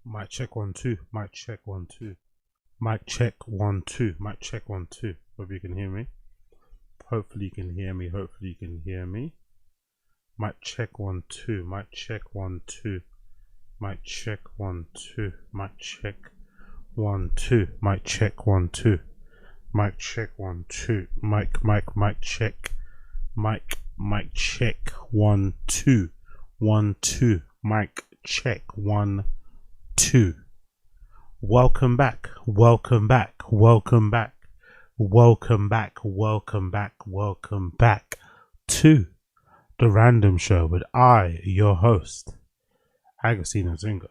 Mic check 1 2. Mic check 1 2. Mic check 1 2. Mic check 1 2. Hope you can hear me. Hopefully you can hear me. Hopefully you can hear me. Mic check 1 2. Mic check 1 2. Mic check 1 2. Mic check 1 2. Mic check 1 2. Mic check 1 2. Mic check. Mic check 1 2. 1 2. Mic check 1 2. Welcome back. Welcome back. Welcome back. Welcome back. Welcome back. Welcome back to The Random Show with your host, Agostina Zinga.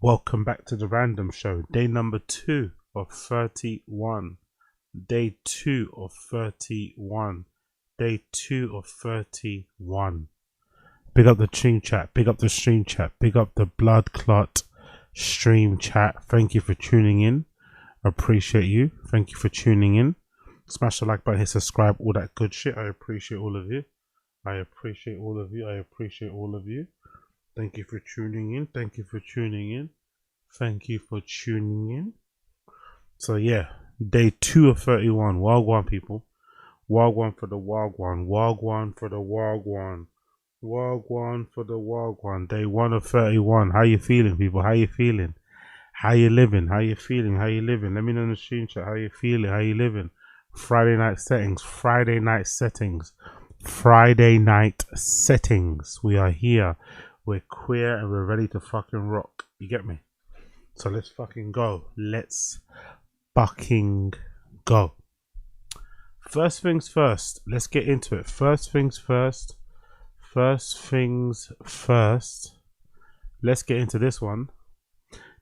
Welcome back to The Random Show, day number 2 of 31. Day 2 of 31. Day 2 of 31. Big up the stream chat. Big up the stream chat. Big up the blood clot stream chat. Thank you for tuning in. Appreciate you. Thank you for tuning in. Smash the like button, hit subscribe, all that good shit. I appreciate all of you. I appreciate all of you. I appreciate all of you. Thank you for tuning in. Thank you for tuning in. Thank you for tuning in. So yeah, day 2 of 31. Wagwan people. Wagwan for the Wagwan. Wagwan for the Wagwan. Wagwan for the Wagwan. Day 1 of 31. How you feeling, people? How you feeling? How you living? How you feeling? How you living? Let me know in the stream chat. How you feeling? How you living? Friday night settings. Friday night settings. Friday night settings. We are here. We're queer and we're ready to fucking rock. You get me? So let's fucking go. Let's fucking go. First things first. Let's get into it. First things first. First things first. Let's get into this one.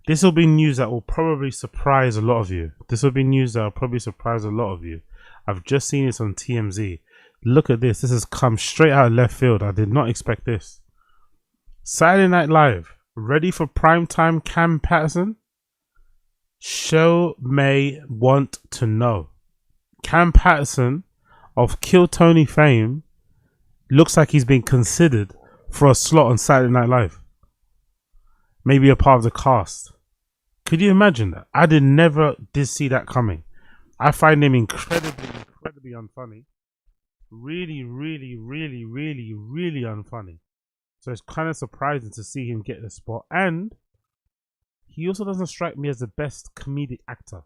This will be news that will probably surprise a lot of you. This will be news that will probably surprise a lot of you. I've just seen this on TMZ. Look at this. This has come straight out of left field. I did not expect this. Saturday Night Live. Ready for primetime Cam Patterson? Show may want to know. Cam Patterson of Kill Tony fame looks like he's been considered for a slot on Saturday Night Live. Maybe a part of the cast. Could you imagine that? I never did see that coming. I find him incredibly unfunny. Really unfunny. So it's kind of surprising to see him get the spot. And he also doesn't strike me as the best comedic actor.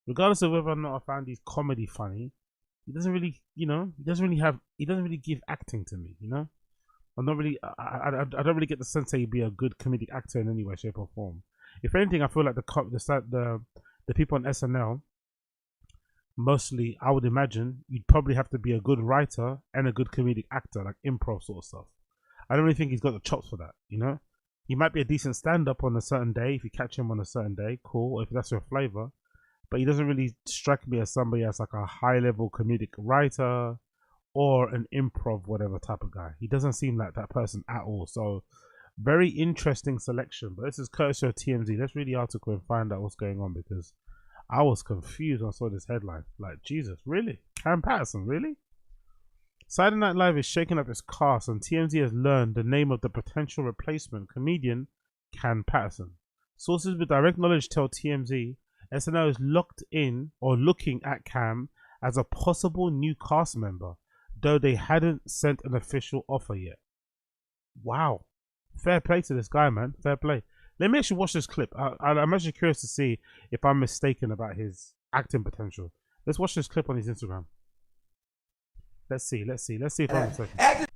Regardless of whether or not I found his comedy funny, he doesn't really, he doesn't really give acting to me, I'm not really, I don't really get the sense that he'd be a good comedic actor in any way, shape or form. If anything, I feel like the people on SNL, mostly, I would imagine, you'd probably have to be a good writer and a good comedic actor, like improv sort of stuff. I don't really think he's got the chops for that, He might be a decent stand-up on a certain day, if you catch him on a certain day, cool, if that's your flavor. But he doesn't really strike me as somebody that's like a high-level comedic writer or an improv whatever type of guy. He doesn't seem like that person at all. So, very interesting selection. But this is courtesy of TMZ. Let's read the article and find out what's going on, because I was confused when I saw this headline. Like, Jesus, really? Cam Patterson, really? Saturday Night Live is shaking up its cast, and TMZ has learned the name of the potential replacement comedian, Cam Patterson. Sources with direct knowledge tell TMZ SNL is locked in or looking at Cam as a possible new cast member, though they hadn't sent an official offer yet. Wow. Fair play to this guy, man. Fair play. Let me actually watch this clip. I'm actually curious to see if I'm mistaken about his acting potential. Let's watch this clip on his Instagram. Let's see if I'm mistaken. Acting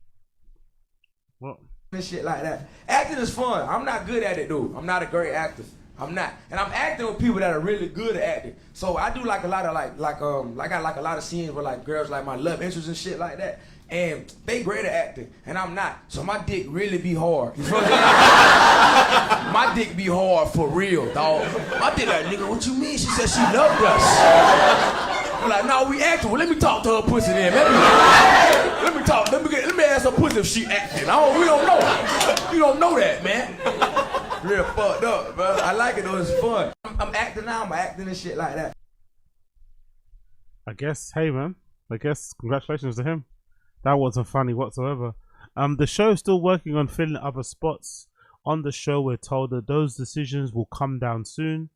What? and shit like that. Acting is fun. I'm not good at it, though. I'm not a great actor. I'm not, and I'm acting with people that are really good at acting. So I do like a lot of I got like a lot of scenes with like girls like my love interests and shit like that, and they great at acting, and I'm not. So my dick really be hard. You feel me? My dick be hard for real, dog. My dick like, nigga, what you mean? She said she loved us. I'm like, no, we acting. Well, let me talk to her pussy then. Let me talk. Let me ask her pussy if she acting. We don't know. You don't know that, man. Real fucked up, bro. I like it though. It's fun. I'm acting now. I'm acting and shit like that. I guess, hey man, congratulations to him. That wasn't funny whatsoever. The show is still working on filling other spots On the show, we're told that those decisions will come down soon,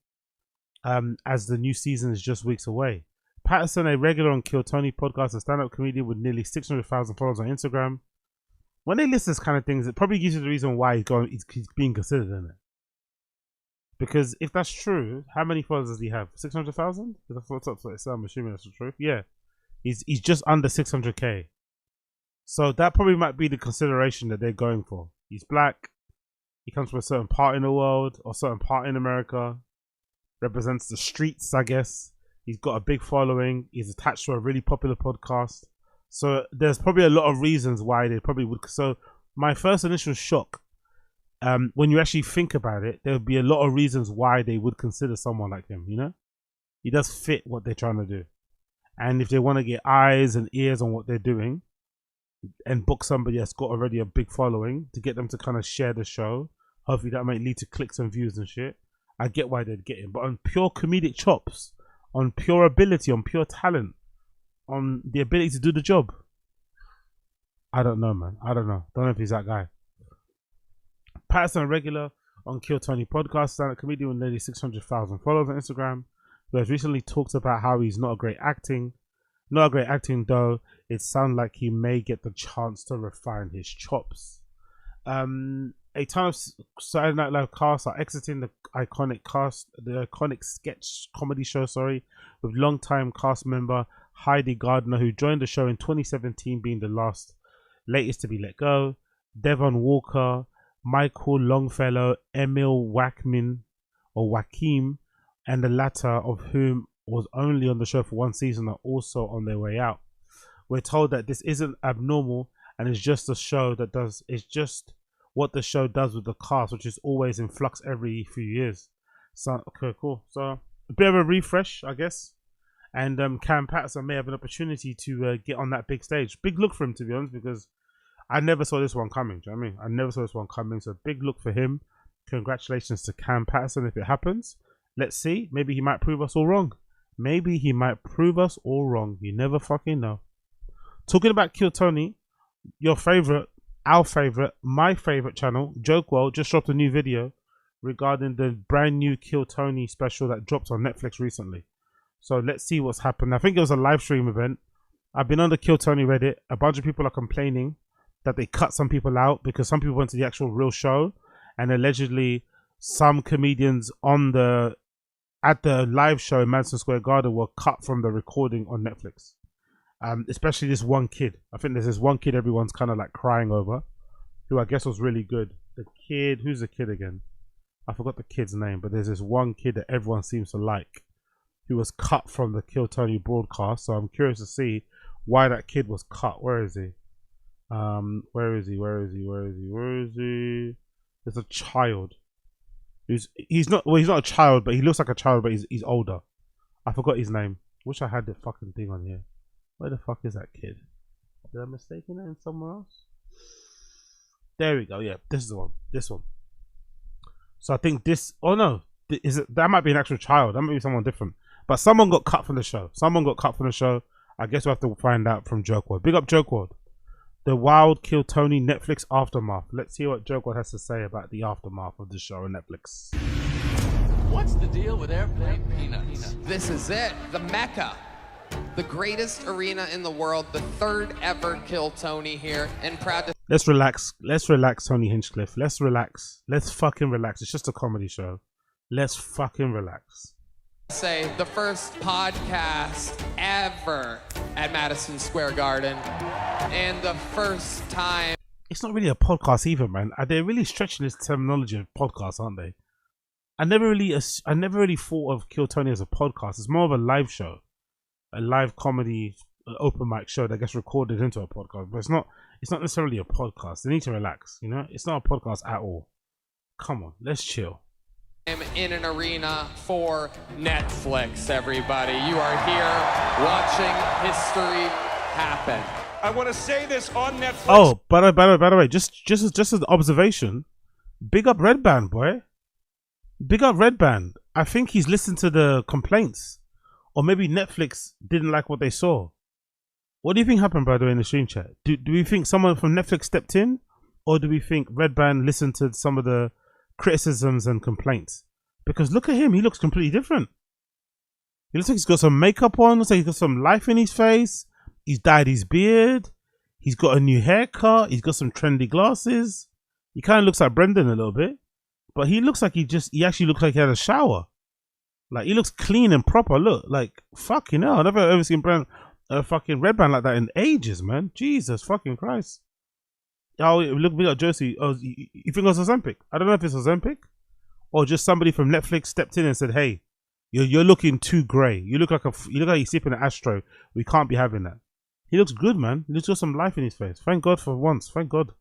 as the new season is just weeks away. Patterson, a regular on Kill Tony podcast, a stand-up comedian with nearly 600,000 followers on Instagram. When they list this kind of things, it probably gives you the reason why he's being considered in it. Because if that's true, how many followers does he have? 600,000? I'm assuming that's the truth. Yeah, he's just under 600k. So that probably might be the consideration that they're going for. He's black. He comes from a certain part in the world or certain part in America. Represents the streets, I guess. He's got a big following. He's attached to a really popular podcast. So there's probably a lot of reasons why they probably would. So my first initial shock, when you actually think about it, there would be a lot of reasons why they would consider someone like him, you know? He does fit what they're trying to do. And if they want to get eyes and ears on what they're doing and book somebody that's got already a big following to get them to kind of share the show, hopefully that might lead to clicks and views and shit. I get why they'd get him. But on pure comedic chops, on pure ability, on pure talent, on the ability to do the job, I don't know, man. I don't know. Don't know if he's that guy. Patterson, regular on Kill Tony podcast, stand-up comedian with nearly 600,000 followers on Instagram, who has recently talked about how he's not a great acting. Not a great acting, though. It sounds like he may get the chance to refine his chops. A ton of Saturday Night Live casts are exiting the iconic sketch comedy show, with longtime cast member Heidi Gardner, who joined the show in 2017, being the latest to be let go. Devon Walker, Michael Longfellow, Emil Wackman, and the latter of whom was only on the show for one season, are also on their way out. We're told that this isn't abnormal and it's just a show that it's just what the show does with the cast, which is always in flux every few years. So okay, cool. So a bit of a refresh, I guess. And Cam Patterson may have an opportunity to get on that big stage. Big look for him, to be honest, because I never saw this one coming. Do you know what I mean? I never saw this one coming. So big look for him. Congratulations to Cam Patterson if it happens. Let's see. Maybe he might prove us all wrong. Maybe he might prove us all wrong. You never fucking know. Talking about Kill Tony, your favorite, our favorite, my favorite channel, Joke World, just dropped a new video regarding the brand new Kill Tony special that dropped on Netflix recently. So let's see what's happened. I think it was a live stream event. I've been on the Kill Tony Reddit. A bunch of people are complaining that they cut some people out because some people went to the actual real show, and allegedly some comedians at the live show in Madison Square Garden were cut from the recording on Netflix. Especially this one kid. I think there's this one kid everyone's kind of like crying over, who I guess was really good. The kid, who's the kid again? I forgot the kid's name, but there's this one kid that everyone seems to like, who was cut from the Kill Tony broadcast. So I'm curious to see why that kid was cut. Where is he? Where is he? There's a child. He's not a child, but he looks like a child, but he's older. I forgot his name. Wish I had the fucking thing on here. Where the fuck is that kid? Did I mistake it in somewhere else? There we go. Yeah, this is the one. This one. So I think this. Oh no, that might be an actual child. That might be someone different. But someone got cut from the show. I guess we'll have to find out from Joke World. Big up Joke World. The Wild Kill Tony Netflix aftermath. Let's see what Joke World has to say about the aftermath of the show on Netflix. What's the deal with airplane peanuts? This is it, the Mecca. The greatest arena in the world, the third ever Kill Tony here, and proud to... Let's relax, Tony Hinchcliffe. Let's relax. Let's fucking relax. It's just a comedy show. Let's fucking relax. Say the first podcast ever at Madison Square Garden, and the first time... It's not really a podcast either, man. They're really stretching this terminology of podcast, aren't they? I never really thought of Kill Tony as a podcast. It's more of a live show. A live comedy open mic show that gets recorded into a podcast, but it's not necessarily a podcast. They need to relax, you know. It's not a podcast at all. Come on, let's chill. I'm in an arena for Netflix, everybody. You are here watching history happen. I want to say this on Netflix. Oh, by the way, just as an observation, big up Red Band, boy. Big up Red Band. I think he's listened to the complaints. Or maybe Netflix didn't like what they saw. What do you think happened, by the way, in the stream chat? Do you think someone from Netflix stepped in or do we think Red Band listened to some of the criticisms and complaints? Because look at him, he looks completely different. He looks like he's got some makeup on, looks like he's got some life in his face. He's dyed his beard. He's got a new haircut. He's got some trendy glasses. He kind of looks like Brendan a little bit. But he looks like he actually looks like he had a shower. Like, he looks clean and proper. Look, like, fucking hell. I've never ever seen fucking Red Band like that in ages, man. Jesus fucking Christ. Oh, look, we got Josie. Oh, you think it was Ozempic? I don't know if it's Ozempic or just somebody from Netflix stepped in and said, "Hey, you're looking too grey. You look like you're sipping an Astro. We can't be having that." He looks good, man. He's got some life in his face. Thank God for once. Thank God.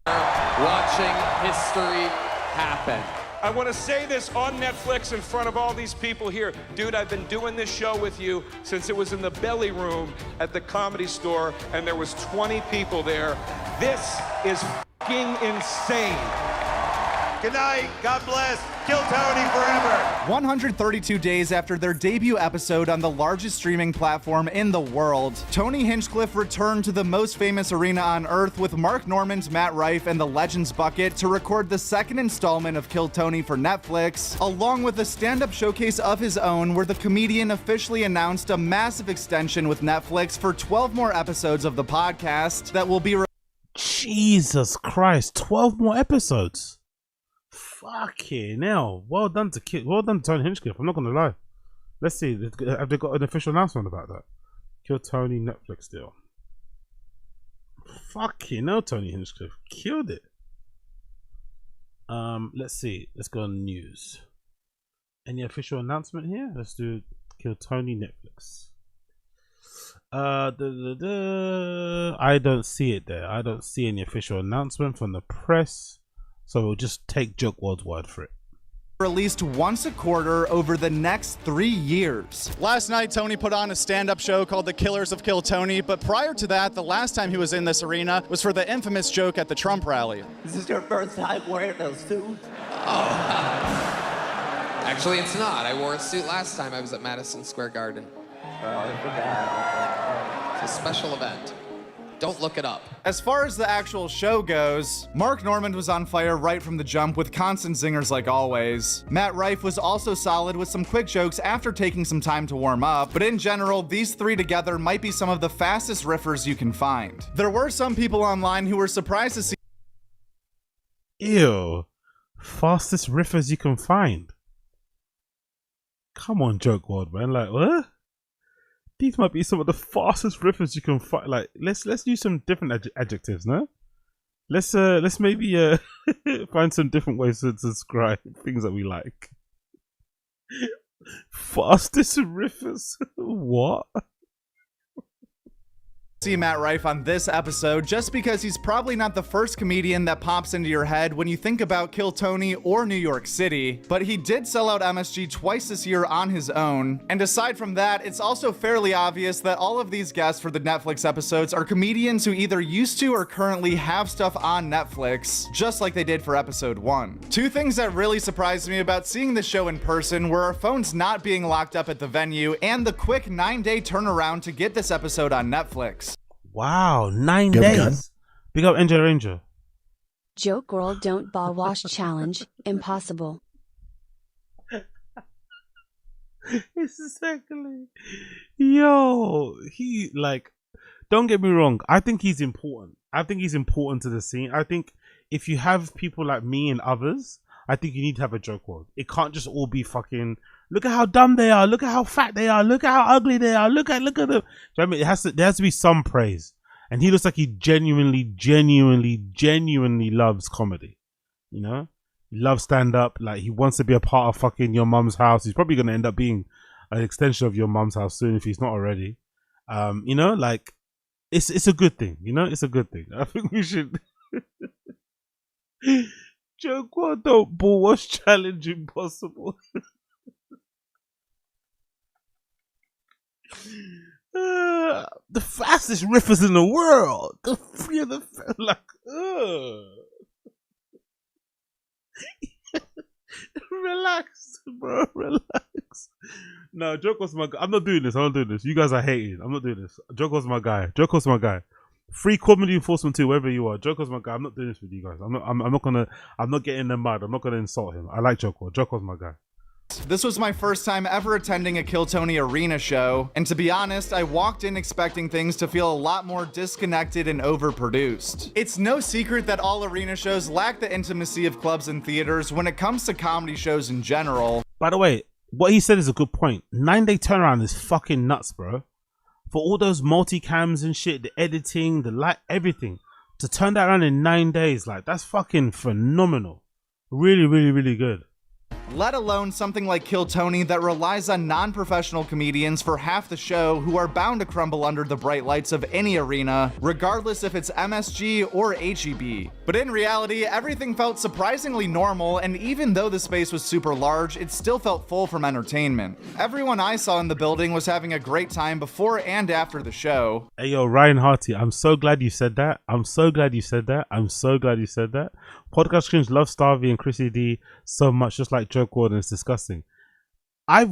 Watching history happen. I want to say this on Netflix in front of all these people here. Dude, I've been doing this show with you since it was in the belly room at the Comedy Store, and there was 20 people there. This is f***ing insane. Good night. God bless. Kill Tony forever. 132 days after their debut episode on the largest streaming platform in the world, Tony Hinchcliffe returned to the most famous arena on earth with Mark Normand, Matt Rife, and the Legends Bucket to record the second installment of Kill Tony for Netflix, along with a stand-up showcase of his own where the comedian officially announced a massive extension with Netflix for 12 more episodes of the podcast that will be Jesus Christ, 12 more episodes. Fucking hell. Well done to Tony Hinchcliffe. I'm not gonna lie. Let's see. Have they got an official announcement about that? Kill Tony Netflix deal. Fucking hell, Tony Hinchcliffe killed it. Let's see. Let's go on news. Any official announcement here? Let's do Kill Tony Netflix. I don't see it there. I don't see any official announcement from the press. So we'll just take Joke World's word for it. Released once a quarter over the next 3 years. Last night, Tony put on a stand-up show called The Killers of Kill Tony, but prior to that, the last time he was in this arena was for the infamous joke at the Trump rally. Is this your first time wearing those suits? Actually, it's not. I wore a suit last time I was at Madison Square Garden. Oh, I forgot. It's a special event. Don't look it up. As far as the actual show goes, Mark Normand was on fire right from the jump with constant zingers like always. Matt Rife was also solid with some quick jokes after taking some time to warm up, but in general, these three together might be some of the fastest riffers you can find. There were some people online who were surprised to see— Ew. Fastest riffers you can find. Come on, Joke World, man. Like, what? These might be some of the fastest riffers you can find. Like, let's do some different adjectives, no? Let's maybe find some different ways to describe things that we like. Fastest riffers? What? See Matt Rife on this episode just because he's probably not the first comedian that pops into your head when you think about Kill Tony or New York City, but he did sell out MSG twice this year on his own. And aside from that, it's also fairly obvious that all of these guests for the Netflix episodes are comedians who either used to or currently have stuff on Netflix, just like they did for episode 1. Two things that really surprised me about seeing the show in person were our phones not being locked up at the venue and the quick 9-day turnaround to get this episode on Netflix. Wow, 9 days. Big up NJ Ranger. Joke World Don't Ball Wash Challenge. Impossible. It's exactly. Yo, he, like, don't get me wrong. I think he's important. I think he's important to the scene. I think if you have people like me and others, I think you need to have a Joke World. It can't just all be fucking, look at how dumb they are, look at how fat they are, look at how ugly they are, look at them. Do you know what I mean? There has to be some praise. And he looks like he genuinely loves comedy. You know? He loves stand-up. Like, he wants to be a part of fucking Your Mum's House. He's probably gonna end up being an extension of Your Mum's House soon if he's not already. You know, like, it's a good thing, you know? It's a good thing. I think we should Joke World Don't Ball Wash Challenge impossible. The fastest riffers in the world. The three of the like. Relax, bro. Relax. No, Joke was my guy. I'm not doing this. You guys are hating. I'm not doing this. Joke was my guy. Free comedy enforcement too, wherever you are. Joker's my guy. I'm not doing this with you guys. I'm not getting in the mud. I'm not gonna insult him. I like Joker. Joker's my guy. This was my first time ever attending a Kill Tony arena show, and to be honest, I walked in expecting things to feel a lot more disconnected and overproduced. It's no secret that all arena shows lack the intimacy of clubs and theaters when it comes to comedy shows in general. By the way, what he said is a good point. 9-day turnaround is fucking nuts, bro. For all those multicams and shit, the editing, the light, everything, to turn that around in 9 days, like, that's fucking phenomenal. Really, really, really good. Let alone something like Kill Tony that relies on non-professional comedians for half the show who are bound to crumble under the bright lights of any arena, regardless if it's MSG or HEB. But in reality, everything felt surprisingly normal, and even though the space was super large, it still felt full from entertainment. Everyone I saw in the building was having a great time before and after the show. Hey yo, Ryan Harty, I'm so glad you said that. I'm so glad you said that. I'm so glad you said that. Podcast Cringe love Starvey and Chrissy D so much, just like Joe Gordon. It's disgusting. I've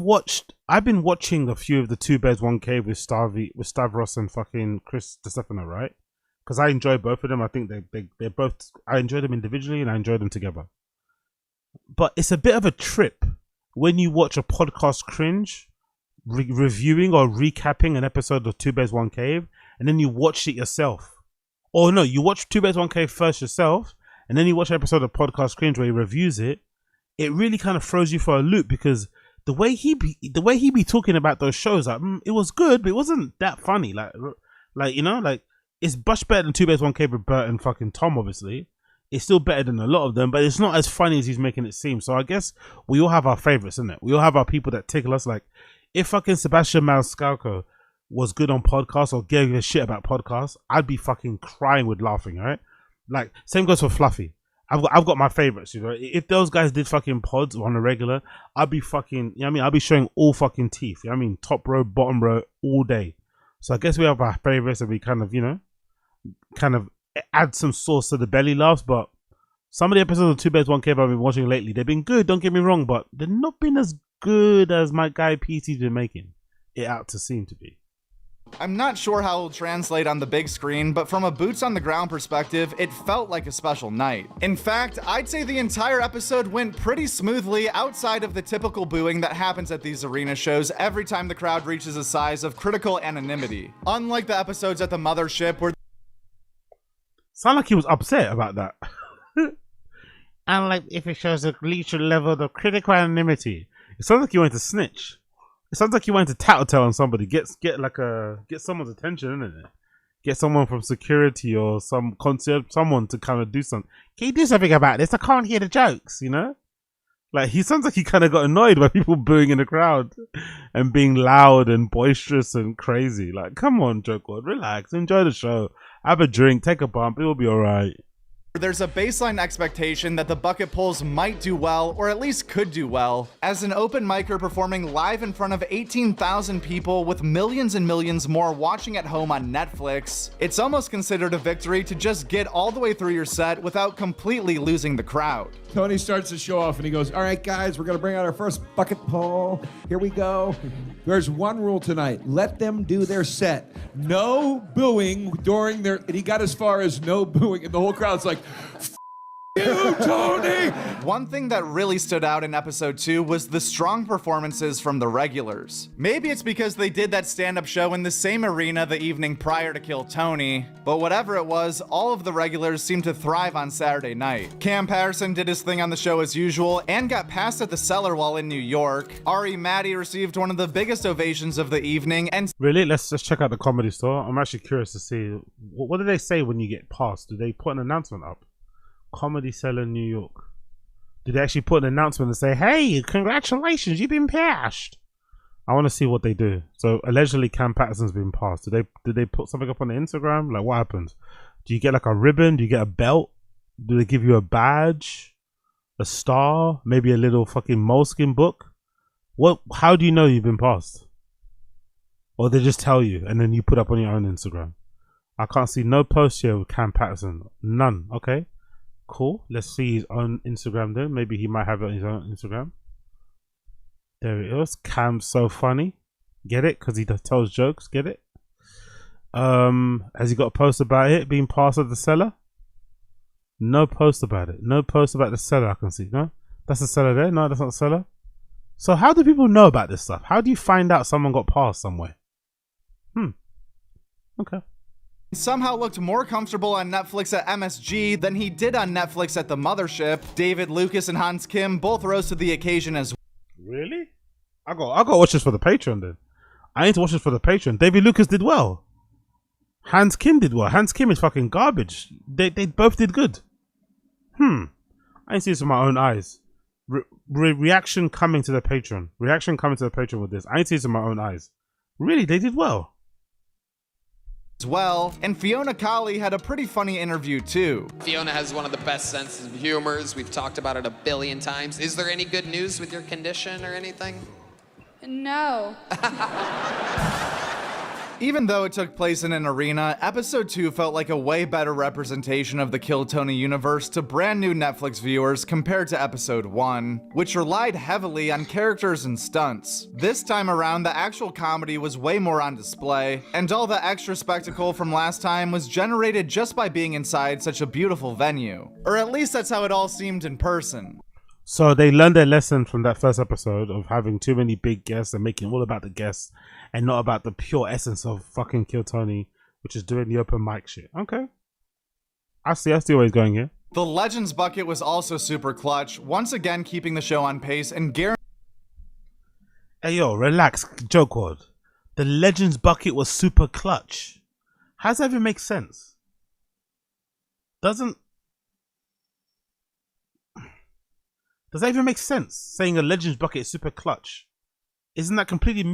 been watching a few of the 2 Bears 1 Cave with Stavros and fucking Chris DeStefano, right? Because I enjoy both of them. I think they're both, I enjoy them individually and I enjoy them together. But it's a bit of a trip when you watch a Podcast Cringe reviewing or recapping an episode of 2 Bears 1 Cave, and then you watch it yourself. Or no, you watch 2 Bears 1 Cave first yourself, and then you watch an episode of Podcast Cringe where he reviews it. It really kind of throws you for a loop, because the way he be talking about those shows, like, it was good, but it wasn't that funny. Like you know, like, it's much better than 2 Bears 1 Cave with Bert and fucking Tom. Obviously, it's still better than a lot of them, but it's not as funny as he's making it seem. So I guess we all have our favorites, isn't it? We all have our people that tickle us. Like, if fucking Sebastian Maniscalco was good on podcasts or gave a shit about podcasts, I'd be fucking crying with laughing, right? Like, same goes for Fluffy. I've got my favorites, you know. If those guys did fucking pods on a regular, I'd be fucking, you know what I mean? I'd be showing all fucking teeth, you know what I mean? Top row, bottom row, all day. So I guess we have our favorites and we kind of, you know, kind of add some sauce to the belly laughs. But some of the episodes of 2 Bears 1 Cave I've been watching lately, they've been good, don't get me wrong, but they've not been as good as my guy PT's been making it out to seem to be. I'm not sure how it'll translate on the big screen, but from a boots on the ground perspective, it felt like a special night. In fact, I'd say the entire episode went pretty smoothly outside of the typical booing that happens at these arena shows every time the crowd reaches a size of critical anonymity. Unlike the episodes at the mothership where sound like he was upset about that. And like, if it shows a reach level of critical anonymity, it sounds like you wanted to snitch. It sounds like you wanted to tattletale on somebody. Get someone's attention, isn't it? Get someone from security or some concert, someone to kind of do something. Can you do something about this? I can't hear the jokes, you know? Like, he sounds like he kind of got annoyed by people booing in the crowd and being loud and boisterous and crazy. Like, come on, Joe God, relax, enjoy the show, have a drink, take a bump, it'll be all right. there's a baseline expectation that the bucket pulls might do well, or at least could do well, as an open micer performing live in front of 18,000 people with millions and millions more watching at home on Netflix. It's almost considered a victory to just get all the way through your set without completely losing the crowd. Tony starts to show off and he goes, all right, guys, we're going to bring out our first bucket pull. Here we go. There's one rule tonight. Let them do their set. No booing during their... And he got as far as no booing, and the whole crowd's like, you, Tony! One thing that really stood out in episode 2 was the strong performances from the regulars. Maybe it's because they did that stand-up show in the same arena the evening prior to Kill Tony, but whatever it was, all of the regulars seemed to thrive on Saturday night. Cam Patterson did his thing on the show as usual and got passed at the Cellar while in New York. Ari Maddie received one of the biggest ovations of the evening, and really, let's just check out the Comedy Store. I'm actually curious to see, what do they say when you get passed? Do they put an announcement up? Comedy Cellar, New York. Did they actually put an announcement and say, hey, congratulations, you've been passed? I want to see what they do. So allegedly Cam Patterson's been passed. Did they put something up on the Instagram? Like, what happens? Do you get like a ribbon? Do you get a belt? Do they give you a badge? A star? Maybe a little fucking moleskin book? How do you know you've been passed? Or they just tell you and then you put up on your own Instagram? I can't see no post here with Cam Patterson. None. Okay. Cool. Let's see his own Instagram then. Maybe he might have it on his own Instagram. There it is. Cam's so funny. Get it? Because he tells jokes. Get it? Has he got a post about it being passed of the seller? No post about it. No post about the seller I can see. No? That's the seller there? No, that's not the seller. So how do people know about this stuff? How do you find out someone got passed somewhere? Okay. Somehow looked more comfortable on Netflix at MSG than he did on Netflix at the mothership. David Lucas and Hans Kim both rose to the occasion as well. Really? I got to watch this for the Patreon then. I need to watch this for the Patreon. David Lucas did well. Hans Kim did well. Hans Kim is fucking garbage. They both did good. I ain't seen this with my own eyes. Reaction coming to the Patreon. Reaction coming to the Patreon with this. I ain't seen this with my own eyes. Really, they did well. And Fiona Cawley had a pretty funny interview too. Fiona has one of the best senses of humors. We've talked about it a billion times. Is there any good news with your condition or anything? No. Even though it took place in an arena, episode 2 felt like a way better representation of the Kill Tony universe to brand new Netflix viewers compared to episode 1, which relied heavily on characters and stunts. This time around, the actual comedy was way more on display, and all the extra spectacle from last time was generated just by being inside such a beautiful venue. Or at least that's how it all seemed in person. So they learned their lesson from that first episode of having too many big guests and making it all about the guests and not about the pure essence of fucking Kill Tony, which is doing the open mic shit. Okay. I see where he's going here. The Legends bucket was also super clutch, once again keeping the show on pace and guaranteeing. Hey yo, relax, Joke World. The Legends bucket was super clutch. How does that even make sense? Does that even make sense? Saying a Legends bucket is super clutch. Isn't that completely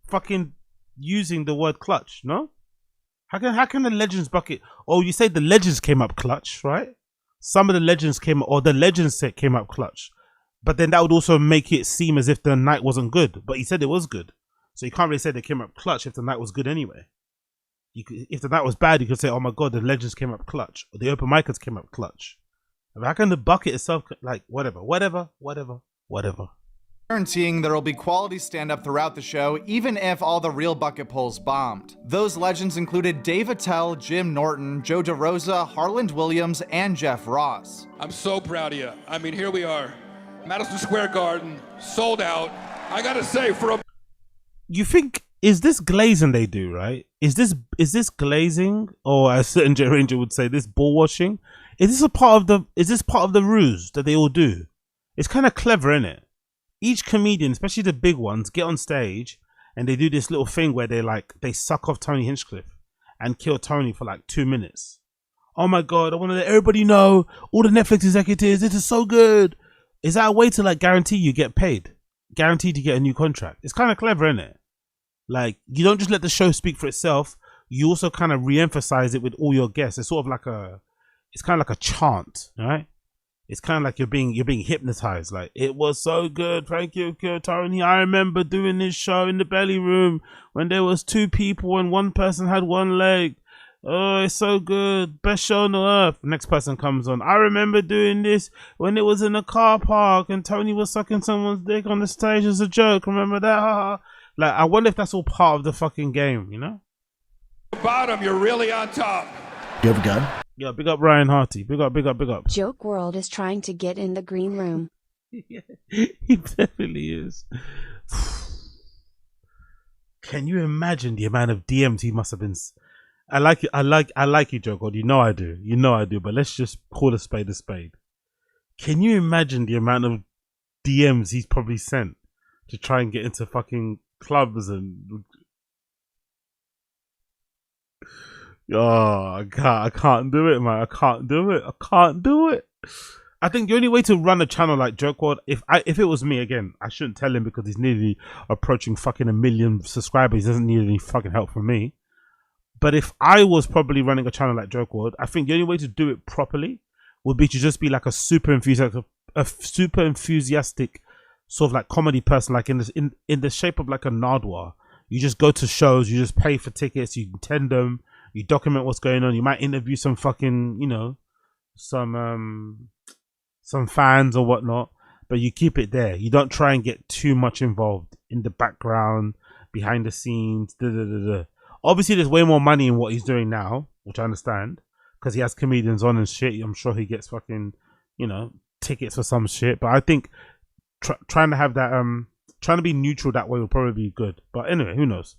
fucking using the word clutch, no? How can the Legends bucket... Oh, you say the Legends came up clutch, right? Some of the Legends came... Or the Legends set came up clutch. But then that would also make it seem as if the night wasn't good. But he said it was good. So you can't really say they came up clutch if the night was good anyway. If the night was bad, you could say, oh my god, the Legends came up clutch. Or the open micers came up clutch. How can the bucket itself, like, whatever. Guaranteeing there will be quality stand-up throughout the show, even if all the real bucket pulls bombed. Those legends included Dave Attell, Jim Norton, Joe DeRosa, Harland Williams, and Jeff Ross. I'm so proud of you. I mean, here we are. Madison Square Garden, sold out. I gotta say, for a... You think, is this glazing they do, right? Is this glazing, or as certain J Ranger would say, this ball washing? Is this part of the ruse that they all do? It's kind of clever, isn't it? Each comedian, especially the big ones, get on stage and they do this little thing where they suck off Tony Hinchcliffe and kill Tony for like 2 minutes. Oh my god, I want to let everybody know, all the Netflix executives, this is so good. Is that a way to like guarantee you get paid? Guaranteed to get a new contract? It's kind of clever, isn't it? Like, you don't just let the show speak for itself, you also kind of re-emphasize it with all your guests. It's sort of like it's kind of like a chant, right? It's kind of like you're being hypnotized. Like, it was so good, thank you, Tony. I remember doing this show in the belly room when there was 2 people and one person had 1 leg. Oh, it's so good, best show on earth. Next person comes on. I remember doing this when it was in a car park and Tony was sucking someone's dick on the stage as a joke. Remember that? Like, I wonder if that's all part of the fucking game, you know? Bottom, you're really on top. You have a gun? Yeah, big up Ryan Harty. Big up. Joke World is trying to get in the green room. Yeah, he definitely is. Can you imagine the amount of DMs he must have been? I like you, Joke World. You know I do. But let's just call a spade a spade. Can you imagine the amount of DMs he's probably sent to try and get into fucking clubs and? Oh, I can't do it, man. I can't do it. I think the only way to run a channel like Joke World, if it was me, again, I shouldn't tell him because he's nearly approaching fucking 1 million subscribers. He doesn't need any fucking help from me. But if I was probably running a channel like Joke World, I think the only way to do it properly would be to just be like a super enthusiastic sort of like comedy person, like in the shape of like a Nardwar. You just go to shows, you just pay for tickets, you attend them. You document what's going on. You might interview some fucking, you know, some fans or whatnot, but you keep it there. You don't try and get too much involved in the background, behind the scenes. Obviously, there's way more money in what he's doing now, which I understand, because he has comedians on and shit. I'm sure he gets fucking, you know, tickets for some shit. But I think trying to have that, trying to be neutral that way will probably be good. But anyway, who knows?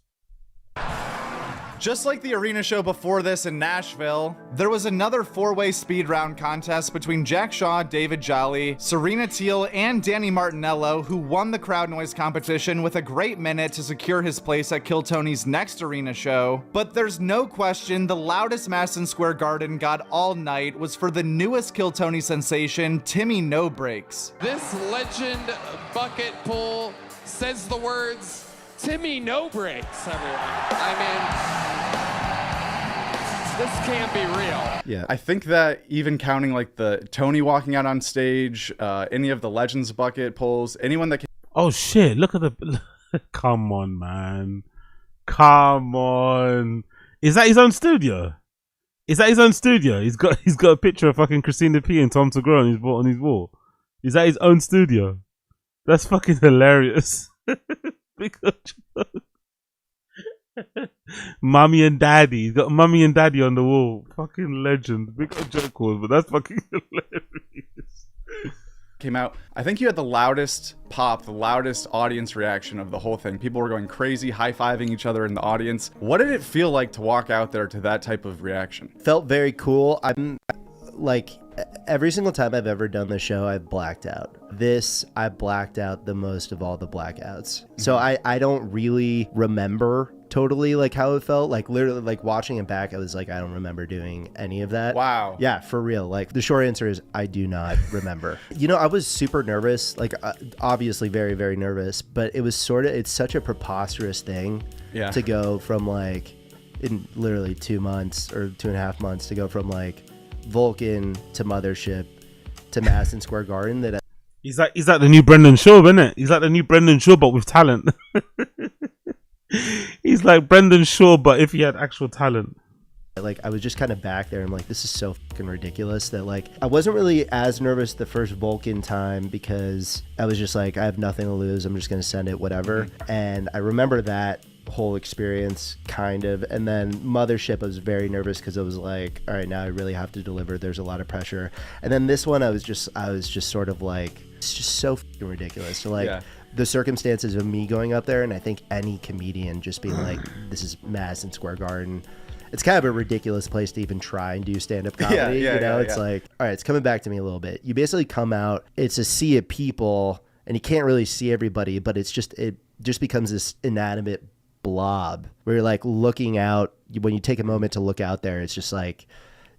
Just like the arena show before this in Nashville, there was another 4-way speed round contest between Jack Shaw, David Jolly, Serena Teal, and Danny Martinello, who won the crowd noise competition with a great minute to secure his place at Kill Tony's next arena show. But there's no question the loudest Madison Square Garden got all night was for the newest Kill Tony sensation, Timmy No Breaks. This legend bucket pull says the words, Timmy No Breaks, everyone. I mean, this can't be real. Yeah, I think that even counting like the Tony walking out on stage, any of the Legends bucket pulls, anyone that can... Oh shit, look at the... Come on, man. Come on. Is that his own studio? Is that his own studio? He's got a picture of fucking Christina P and Tom Segura on his wall. Is that his own studio? That's fucking hilarious. Mummy and Daddy. He's got Mummy and Daddy on the wall. Fucking legend. Big joke was, but that's fucking hilarious. Came out. I think you had the loudest pop, the loudest audience reaction of the whole thing. People were going crazy, high-fiving each other in the audience. What did it feel like to walk out there to that type of reaction? Felt very cool. I'm like, every single time I've ever done the show, I've blacked out. This, I blacked out the most of all the blackouts. So I don't really remember totally like how it felt. Like literally like watching it back, I was like, I don't remember doing any of that. Wow. Yeah, for real. Like the short answer is I do not remember. You know, I was super nervous, like obviously very, very nervous, but it was sort of, it's such a preposterous thing to go from like in literally 2 months or 2.5 months to go from like Vulcan to Mothership to Madison Square Garden. That he's like the new Brendan Shaw, isn't it? He's like the new Brendan Shaw, but with talent. He's like Brendan Shaw, but if he had actual talent. Like I was just kind of back there. I'm like, this is so fucking ridiculous that like I wasn't really as nervous the first Vulcan time because I was just like, I have nothing to lose. I'm just gonna send it, whatever. And I remember that whole experience kind of, and then Mothership I was very nervous because I was like, all right, now I really have to deliver. There's a lot of pressure. And then this one I was just sort of like, it's just so fucking ridiculous. So like the circumstances of me going up there, and I think any comedian just being like, this is Madison Square Garden. It's kind of a ridiculous place to even try and do stand-up comedy. You know, it's like, all right, it's coming back to me a little bit. You basically come out, it's a sea of people, and you can't really see everybody, but it just becomes this inanimate blob where you're like looking out. When you take a moment to look out there, it's just like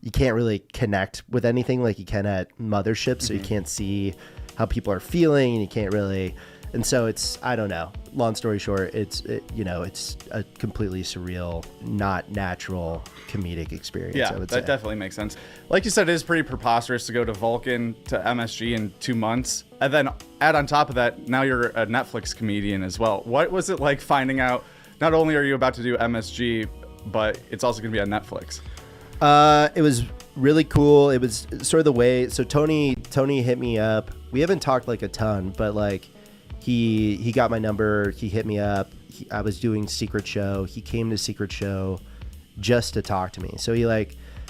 you can't really connect with anything like you can at Mothership, so you can't see how people are feeling, and you can't really. And so it's, I don't know, long story short, it's a completely surreal, not natural comedic experience. Yeah, I would that say. definitely makes sense. Like you said, it is pretty preposterous to go to Vulcan to MSG in 2 months. And then add on top of that, now you're a Netflix comedian as well. What was it like finding out, not only are you about to do MSG, but it's also going to be on Netflix? It was really cool. It was sort of the way, so Tony hit me up. We haven't talked like a ton, but like, He got my number. He hit me up. I was doing Secret Show. He came to Secret Show just to talk to me. So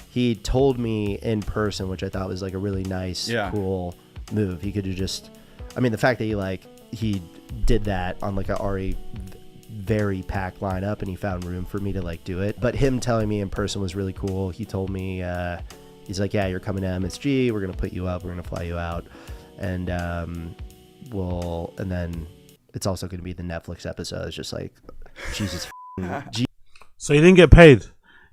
he told me in person, which I thought was like a really nice, cool move. He could have just, I mean, the fact that he did that on like a already very packed lineup, and he found room for me to like do it. But him telling me in person was really cool. He told me, he's like, yeah, you're coming to MSG. We're gonna put you up. We're gonna fly you out, and and then it's also going to be the Netflix episode. It's just like, Jesus. So he didn't get paid.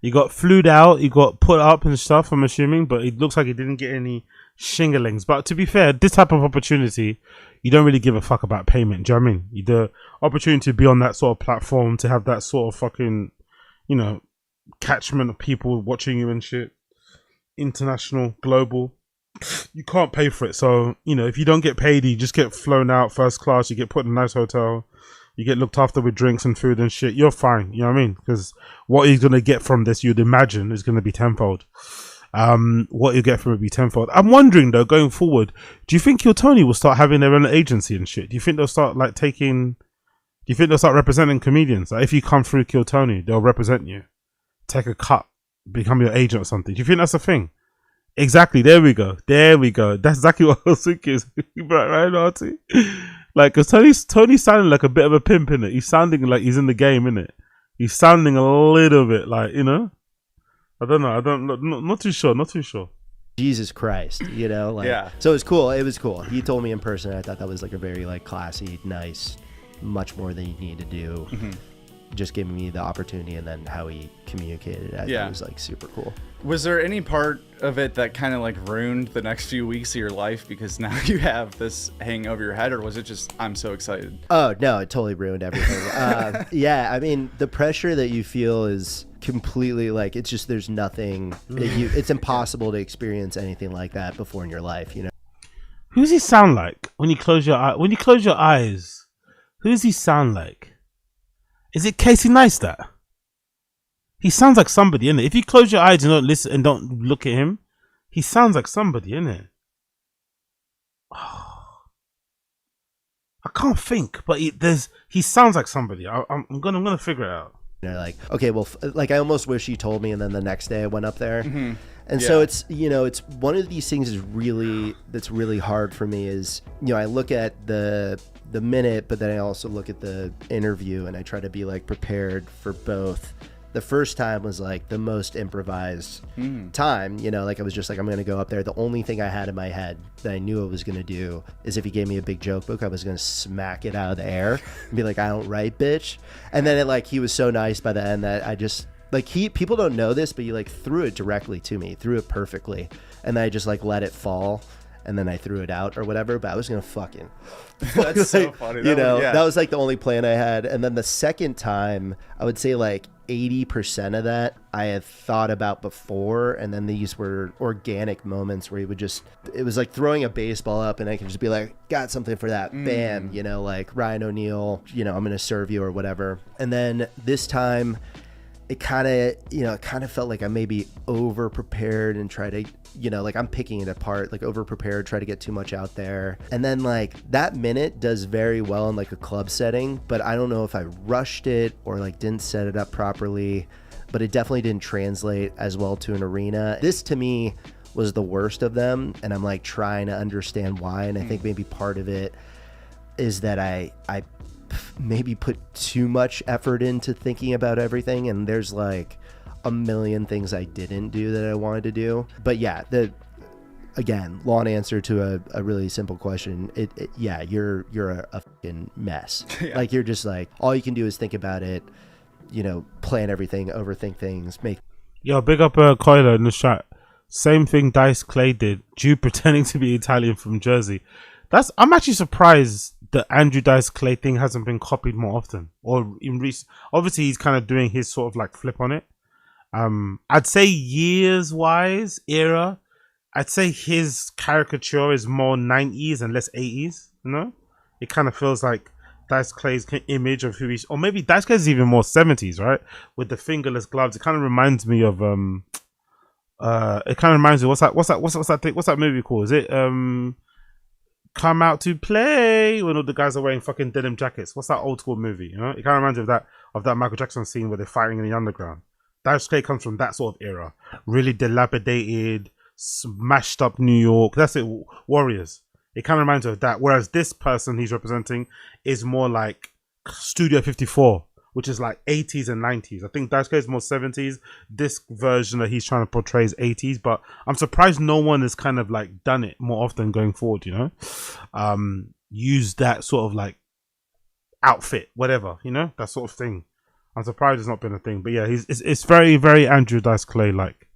He got flued out. He got put up and stuff, I'm assuming, but it looks like he didn't get any shinglings. But to be fair, this type of opportunity, you don't really give a fuck about payment. Do you know what I mean? The opportunity to be on that sort of platform, to have that sort of fucking, you know, catchment of people watching you and shit, international, global. You can't pay for it. So, you know, if you don't get paid, you just get flown out first class, you get put in a nice hotel, you get looked after with drinks and food and shit, you're fine. You know what I mean? Because what he's going to get from this, you'd imagine, is going to be tenfold. What you get from it will be tenfold. I'm wondering, though, going forward, do you think your Tony will start having their own agency and shit? Do you think they'll start, like, taking, you think they'll start representing comedians? Like if you come through Kill Tony, they'll represent you, take a cut, become your agent or something. Do you think that's a thing? Exactly. There we go. That's exactly what I was thinking. Right, Artie? Like, cause Tony's sounding like a bit of a pimp, innit? He's sounding like he's in the game, innit? He's sounding a little bit like, you know. I don't know. Not too sure. Jesus Christ, you know, like, yeah. So it was cool. He told me in person. I thought that was like a very like classy, nice, much more than you need to do. Just giving me the opportunity, and then how he communicated, I thought was like super cool. Was there any part of it that kind of like ruined the next few weeks of your life because now you have this hanging over your head, or was it just I'm so excited? Oh no, it totally ruined everything. Yeah, I mean the pressure that you feel is completely like, it's just, there's nothing that it's impossible to experience anything like that before in your life, you know. Who does he sound like when you close your eye? When you close your eyes, who does he sound like? Is it Casey Neistat? He sounds like somebody, innit? If you close your eyes and don't listen and don't look at him, he sounds like somebody, innit? Oh, I can't think, but he sounds like somebody. I'm gonna figure it out. You know, like, okay, well, like I almost wish you told me, and then the next day I went up there. And so it's, you know, it's one of these things that's really hard for me is, you know, I look at the minute, but then I also look at the interview, and I try to be like prepared for both. The first time was like the most improvised time, you know, like I was just like, I'm going to go up there. The only thing I had in my head that I knew I was going to do is if he gave me a big joke book, I was going to smack it out of the air and be like, I don't write, bitch. And then he was so nice by the end that I just like, people don't know this, but he like threw it directly to me, threw it perfectly. And then I just like let it fall. And then I threw it out or whatever, but I was going to fucking... That's so funny. You know, that was like the only plan I had. And then the second time, I would say like 80% of that I had thought about before. And then these were organic moments where he would just... It was like throwing a baseball up and I could just be like, got something for that. Bam. You know, like Ryan O'Neal, you know, I'm going to serve you or whatever. And then this time... it kind of felt like I maybe over prepared and try to, you know, like I'm picking it apart, like over prepared, try to get too much out there. And then like that minute does very well in like a club setting, but I don't know if I rushed it or like didn't set it up properly, but it definitely didn't translate as well to an arena. This to me was the worst of them. And I'm like trying to understand why. And I think maybe part of it is that I maybe put too much effort into thinking about everything, and there's like a million things I didn't do that I wanted to do. But yeah, again, long answer to a really simple question. You're a fucking mess. Like you're just like, all you can do is think about it, you know, plan everything, overthink things, Yo, big up Coiler in the chat. Same thing Dice Clay did, Jew pretending to be Italian from Jersey. I'm actually surprised the Andrew Dice Clay thing hasn't been copied more often, or in recent. Obviously, he's kind of doing his sort of like flip on it. I'd say years-wise, era, I'd say his caricature is more 90s and less 80s. You know, it kind of feels like Dice Clay's image of who he's, or maybe Dice Clay is even more 70s, right? With the fingerless gloves, it kind of reminds me of It kind of reminds me. What's that movie called? Is it Come Out to Play, when all the guys are wearing fucking denim jackets? What's that old school movie? You know, it kind of reminds me of that Michael Jackson scene where they're fighting in the underground. Dice Clay comes from that sort of era, really dilapidated, smashed up New York. That's it, Warriors. It kind of reminds me of that. Whereas this person he's representing is more like Studio 54, which is like 80s and 90s. I think Dice Clay is more 70s. This version that he's trying to portray is 80s, but I'm surprised no one has kind of like done it more often going forward, you know? Use that sort of like outfit, whatever, you know? That sort of thing. I'm surprised it's not been a thing. But yeah, it's very, very Andrew Dice Clay like.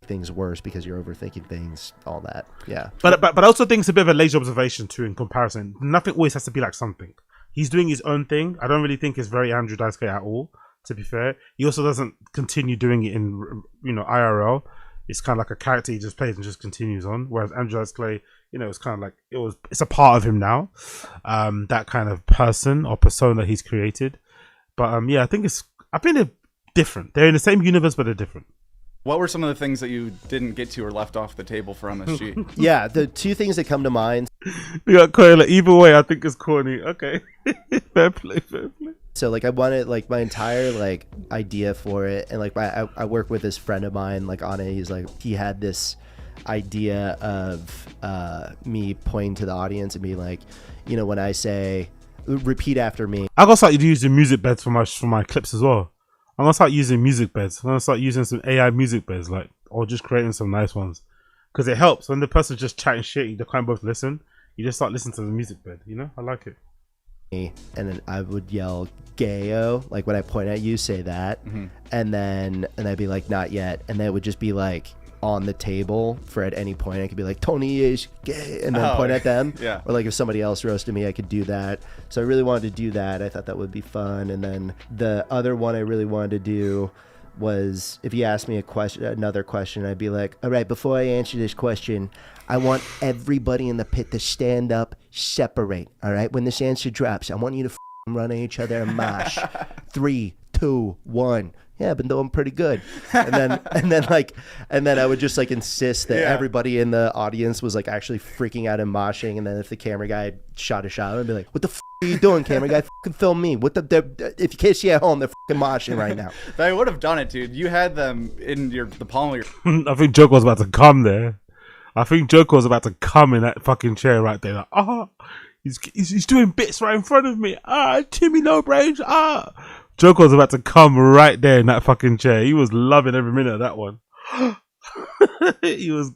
Things worse because you're overthinking things, all that. Yeah. But I also think it's a bit of a lazy observation too in comparison. Nothing always has to be like something. He's doing his own thing. I don't really think it's very Andrew Dice Clay at all, to be fair. He also doesn't continue doing it in, you know, IRL. It's kind of like a character he just plays and just continues on. Whereas Andrew Dice Clay, you know, it's kind of like, it's a part of him now. That kind of person or persona he's created. But yeah, I think they're different. They're in the same universe, but they're different. What were some of the things that you didn't get to or left off the table for MSG? Yeah, the two things that come to mind. We got Coyle. Either way, I think it's corny. Okay, fair play, fair play. So like I wanted like my entire like idea for it, and like I work with this friend of mine like on it. He's like he had this idea of me pointing to the audience and being like, you know, when I say repeat after me. I gotta start using music beds for my clips as well. I'm gonna start using music beds. I'm gonna start using some AI music beds, like, or just creating some nice ones, because it helps when the person's just chatting shit. They can't both listen. You just start listening to the music bed. You know, I like it. And then I would yell "gayo," like when I point at you, say that, and I'd be like, "Not yet," and then it would just be like on the table for at any point I could be like, "Tony is gay," and then point at them. Yeah. Or like if somebody else roasted me, I could do that. So I really wanted to do that. I thought that would be fun. And then the other one I really wanted to do was, if you asked me another question, I'd be like, all right, before I answer this question, I want everybody in the pit to stand up, separate. All right, when this answer drops, I want you to run at each other and mosh. 3, 2, 1. Yeah, I've been doing pretty good. And then I would just like insist that everybody in the audience was like actually freaking out and moshing. And then if the camera guy shot a shot, I'd be like, "What the are you doing, camera guy? Fucking film me. What the? If you can't see at home, they're fucking moshing right now." But I would have done it, dude. You had them in the palm of your. I think Joker was about to come there. I think Joker was about to come in that fucking chair right there. Like, he's doing bits right in front of me. Timmy no brains. Joker was about to come right there in that fucking chair. He was loving every minute of that one. He was.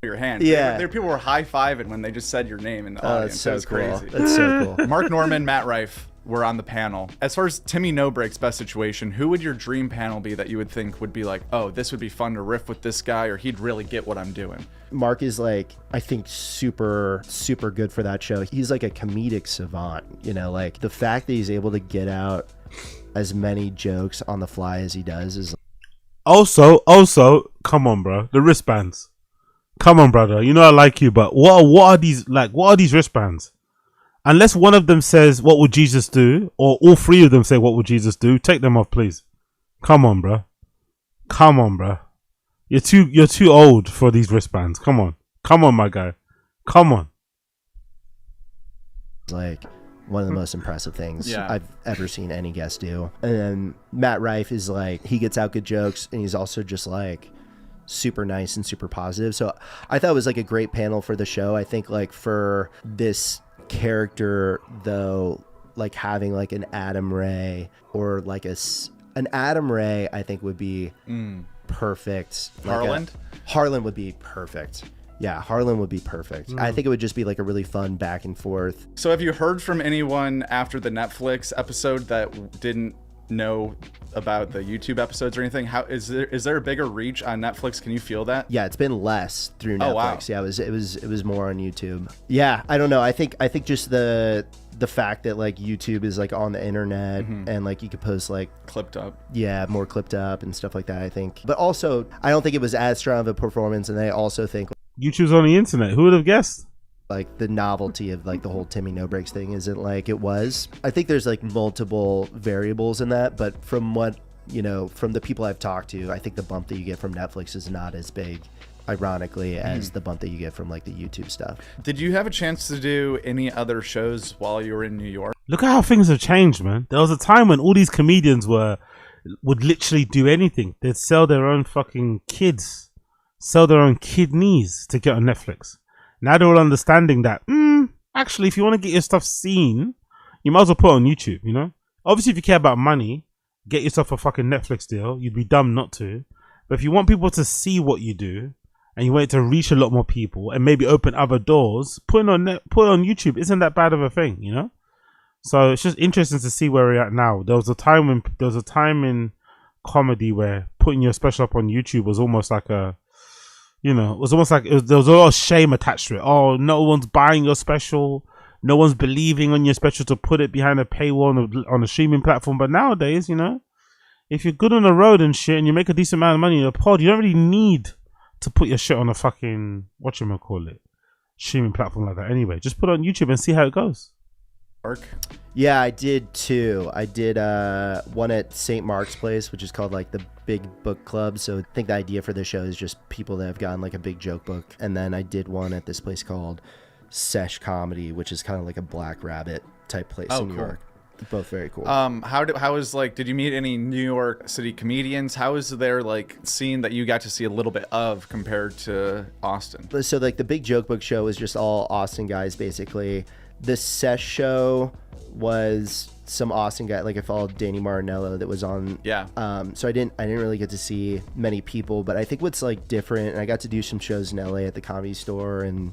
Your hand. Yeah. There people were high-fiving when they just said your name in the audience. That's so cool. Crazy. That's so cool. Mark Norman, Matt Rife were on the panel. As far as Timmy No Break's best situation, who would your dream panel be that you would think would be like, oh, this would be fun to riff with this guy, or he'd really get what I'm doing? Mark is like, I think super, super good for that show. He's like a comedic savant, you know, like the fact that he's able to get out as many jokes on the fly as he does is. Also, come on, bro. The wristbands. Come on, brother. You know I like you, but what are these like? What are these wristbands? Unless one of them says, "What would Jesus do?" or all three of them say, "What would Jesus do?" Take them off, please. Come on, bro. Come on, bro. You're too old for these wristbands. Come on, my guy. Come on. Like one of the most impressive things I've ever seen any guest do. And then Matt Rife is like, he gets out good jokes, and he's also just like super nice and super positive. So I thought it was like a great panel for the show. I think like for this character though, like having like an Adam Ray or like an Adam Ray, I think would be perfect. Harland? Harland would be perfect. Yeah, Harlan would be perfect. I think it would just be like a really fun back and forth. So have you heard from anyone after the Netflix episode that didn't know about the YouTube episodes or anything? How is there a bigger reach on Netflix? Can you feel that? Yeah, it's been less through Netflix. Oh, wow. Yeah, it was more on YouTube. Yeah, I don't know. I think just the fact that like YouTube is like on the internet and like you could post like clipped up. Yeah, more clipped up and stuff like that, I think. But also, I don't think it was as strong of a performance, and I also think YouTube's on the internet. Who would have guessed? Like the novelty of like the whole Timmy No Breaks thing isn't like it was. I think there's like multiple variables in that, but from what, you know, from the people I've talked to, I think the bump that you get from Netflix is not as big, ironically, as the bump that you get from like the YouTube stuff. Did you have a chance to do any other shows while you were in New York? Look at how things have changed, man. There was a time when all these comedians would literally do anything. They'd sell their own fucking kids, sell their own kidneys to get on Netflix. Now they're all understanding that, actually, if you want to get your stuff seen, you might as well put it on YouTube, you know? Obviously, if you care about money, get yourself a fucking Netflix deal. You'd be dumb not to. But if you want people to see what you do, and you want it to reach a lot more people, and maybe open other doors, put it on YouTube isn't that bad of a thing, you know? So it's just interesting to see where we're at now. There was a time in comedy where putting your special up on YouTube was almost like a, you know, it was almost like there was a lot of shame attached to it. Oh, no one's buying your special. No one's believing on your special to put it behind a paywall on a streaming platform. But nowadays, you know, if you're good on the road and shit and you make a decent amount of money in a pod, you don't really need to put your shit on a fucking, whatchamacallit, streaming platform like that anyway. Just put it on YouTube and see how it goes. York? Yeah, I did two. I did one at St. Mark's Place, which is called like the Big Book Club. So I think the idea for this show is just people that have gotten like a big joke book. And then I did one at this place called Sesh Comedy, which is kind of like a Black Rabbit type place in New York. Both very cool. How was like, did you meet any New York City comedians? How is their like scene that you got to see a little bit of compared to Austin? So like the Big Joke Book show was just all Austin guys basically. The Sesh show was some Austin guy, like I followed Danny Marinello that was on. Yeah. So I didn't really get to see many people, but I think what's like different, and I got to do some shows in LA at the Comedy Store, and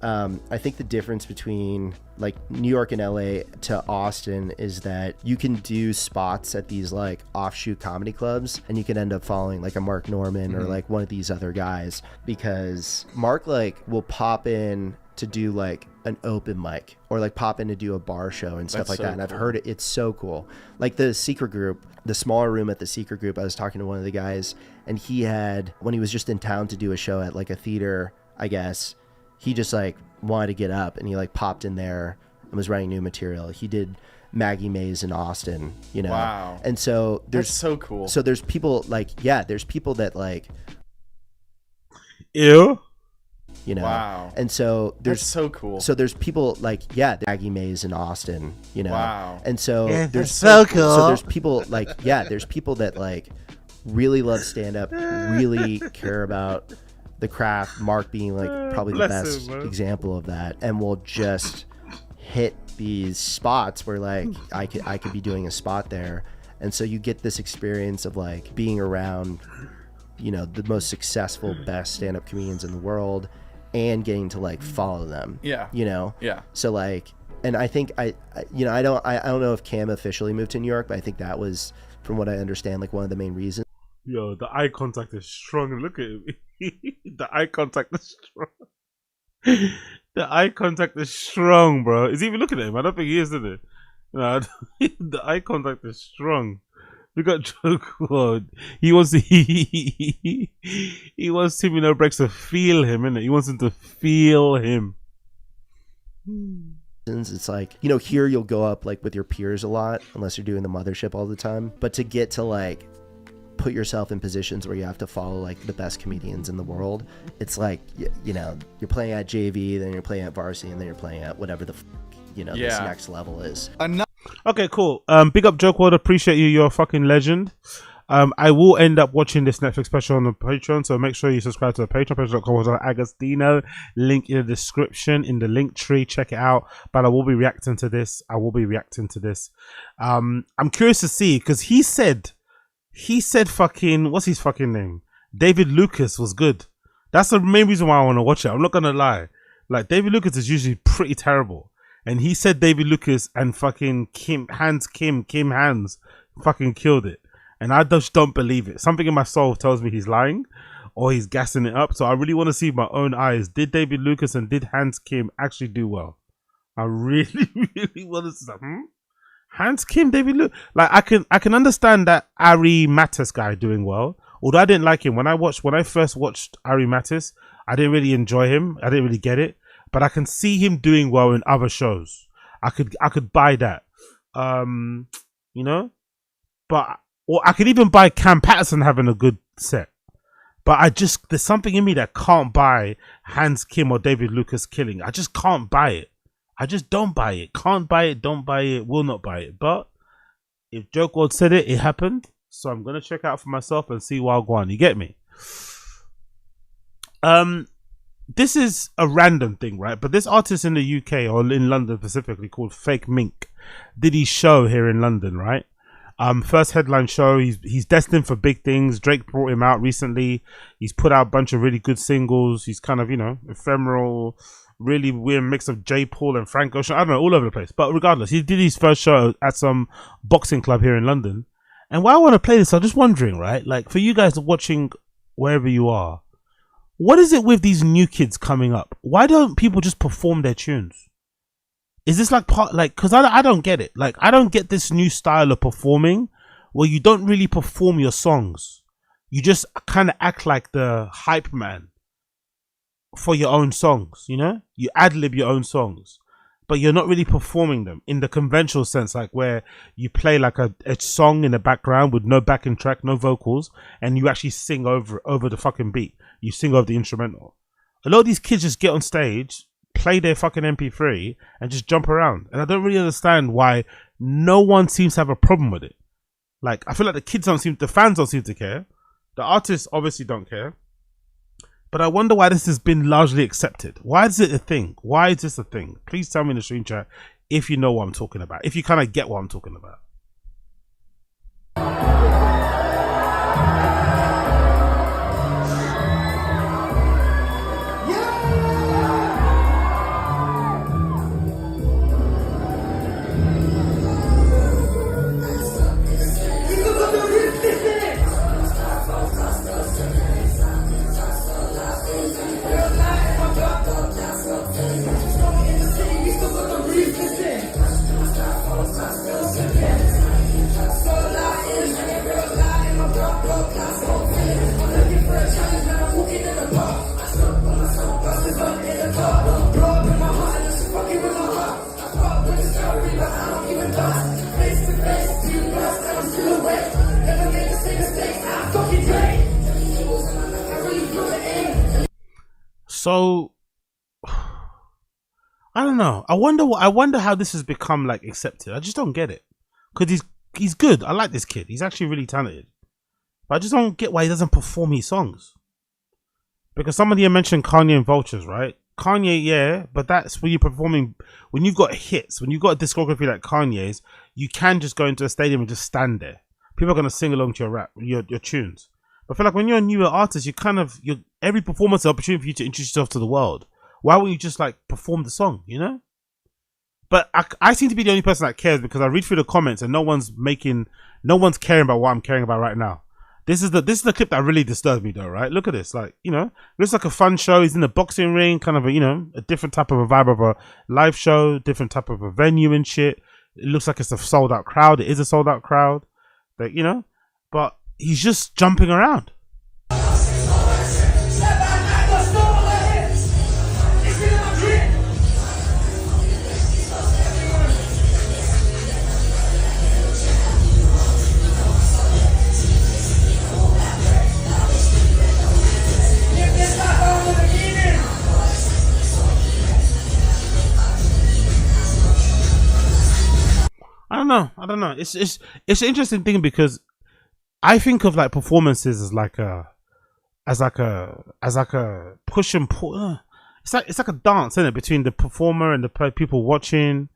I think the difference between like New York and LA to Austin is that you can do spots at these like offshoot comedy clubs, and you can end up following like a Mark Norman or like one of these other guys, because Mark like will pop in to do like an open mic or like pop in to do a bar show and stuff like that. And I've heard it. It's so cool. Like the Secret Group, the smaller room at the Secret Group, I was talking to one of the guys, and he had, when he was just in town to do a show at like a theater, I guess, he just like wanted to get up, and he like popped in there and was writing new material. He did Maggie Mays in Austin, you know? Wow. And so there's That's so cool. So there's people like, yeah, there's people that like, ew. You know, wow. And so there's That's so cool. So there's people like, yeah, Maggie Mays in Austin, you know, wow. And so there's so cool. So there's people like, yeah, there's people that like really love stand up, really care about the craft. Mark being like probably the best example of that, and will just hit these spots where like I could be doing a spot there, and so you get this experience of like being around, you know, the most successful, best stand up comedians in the world, and getting to like follow them. Yeah. You know? Yeah. So like, and I think I you know, I don't know if Cam officially moved to New York, but I think that was, from what I understand, like one of the main reasons. Yo, the eye contact is strong. Look at him. The eye contact is strong. The eye contact is strong, bro. Is he even looking at him? I don't think he is, is it? No, the eye contact is strong. We got joke. He wants to, he wants Timmy No Breaks to feel him, innit? He wants him to feel him. It's like, you know, here you'll go up like with your peers a lot, unless you're doing the mothership all the time. But to get to like put yourself in positions where you have to follow like the best comedians in the world, it's like, you know, you're playing at JV, then you're playing at varsity, and then you're playing at whatever the you know, this next level is. Okay, cool. Big up Joke World, appreciate you. You're a fucking legend. I will end up watching this Netflix special on the Patreon, so make sure you subscribe to the Patreon, patreon.com/Agostino. Link in the description, in the link tree. Check it out. But I will be reacting to this. I'm curious to see, because he said fucking, what's his fucking name? David Lucas was good. That's the main reason why I want to watch it. I'm not gonna lie. Like, David Lucas is usually pretty terrible. And he said David Lucas and fucking Kim Hans fucking killed it. And I just don't believe it. Something in my soul tells me he's lying or he's gassing it up. So I really want to see with my own eyes. Did David Lucas and did Hans Kim actually do well? I really, really want to see. Hans Kim, David Lucas. Like, I can understand that Ari Mattis guy doing well. Although I didn't like him. When I first watched Ari Mattis, I didn't really enjoy him. I didn't really get it. But I can see him doing well in other shows. I could buy that. You know? Or I could even buy Cam Patterson having a good set. But there's something in me that can't buy Hans Kim or David Lucas killing. I just can't buy it. I just don't buy it. Can't buy it, don't buy it, will not buy it. But if Joke World said it, it happened. So I'm going to check out for myself and see Wild Guan. You get me? This is a random thing, right? But this artist in the UK, or in London specifically, called FAKEMINK, did his show here in London, right? First headline show. He's destined for big things. Drake brought him out recently. He's put out a bunch of really good singles. He's kind of, you know, ephemeral, really weird mix of J. Paul and Frank Ocean. I don't know, all over the place. But regardless, he did his first show at some boxing club here in London. And why I want to play this, I'm just wondering, right? Like, for you guys watching wherever you are, what is it with these new kids coming up? Why don't people just perform their tunes? Is this like because I don't get it. Like, I don't get this new style of performing where you don't really perform your songs. You just kind of act like the hype man for your own songs, you know? You ad-lib your own songs. but you're not really performing them in the conventional sense, like where you play like a song in the background with no backing track, no vocals, and you actually sing over the fucking beat. You sing over the instrumental. A lot of these kids just get on stage, play their fucking MP3, and just jump around. And I don't really understand why no one seems to have a problem with it. Like, I feel like the fans don't seem to care. The artists obviously don't care. But I wonder why this has been largely accepted. Why is it a thing? Why is this a thing? Please tell me in the stream chat if you know what I'm talking about. If you kind of get what I'm talking about. So I don't know. I wonder how this has become like accepted. I just don't get it. Because he's good. I like this kid. He's actually really talented. But I just don't get why he doesn't perform his songs. Because somebody mentioned Kanye and Vultures, right? Kanye, yeah, but that's when you're performing, when you've got hits, when you've got a discography like Kanye's, you can just go into a stadium and just stand there. People are going to sing along to your rap, your tunes. But I feel like when you're a newer artist, every performance is an opportunity for you to introduce yourself to the world. Why wouldn't you just like perform the song, you know? But I seem to be the only person that cares because I read through the comments and no one's caring about what I'm caring about right now. This is the clip that really disturbs me though, right? Look at this, like, you know, looks like a fun show. He's in the boxing ring, kind of a, you know, a different type of a vibe of a live show, different type of a venue and shit. It looks like it's a sold out crowd. It is a sold out crowd, like, you know, but he's just jumping around. I don't know. It's an interesting thing because I think of like performances as like a push and pull. It's like a dance, isn't it, between the performer and the people watching.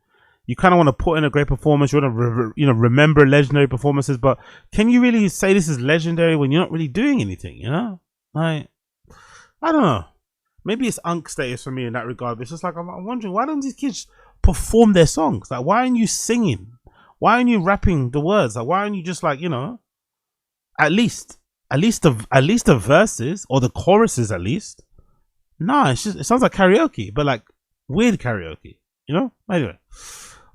You kind of want to put in a great performance. You want to remember legendary performances, but can you really say this is legendary when you're not really doing anything? You know, like, I don't know. Maybe it's unk status for me in that regard. But it's just like I'm wondering, why don't these kids perform their songs? Like, why aren't you singing? Why aren't you rapping the words? Like, why aren't you just like, you know, at least the verses or the choruses at least? Nah, it sounds like karaoke, but like weird karaoke, you know? Anyway,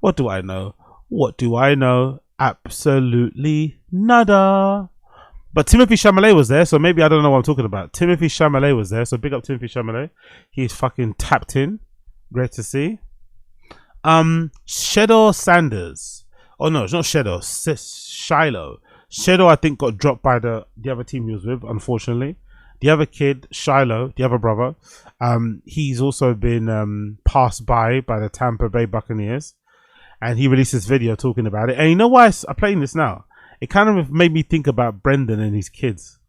what do I know? What do I know? Absolutely nada. But Timothy Chalamet was there, so maybe I don't know what I'm talking about. Timothy Chalamet was there, so big up Timothy Chalamet. He's fucking tapped in. Great to see. Shadow Sanders. Oh no, it's not Shadow. Shilo. Shadow, I think, got dropped by the other team he was with, unfortunately. The other kid, Shilo, the other brother, he's also been passed by the Tampa Bay Buccaneers, and he released this video talking about it. And you know why I'm playing this now? It kind of made me think about Brendan and his kids,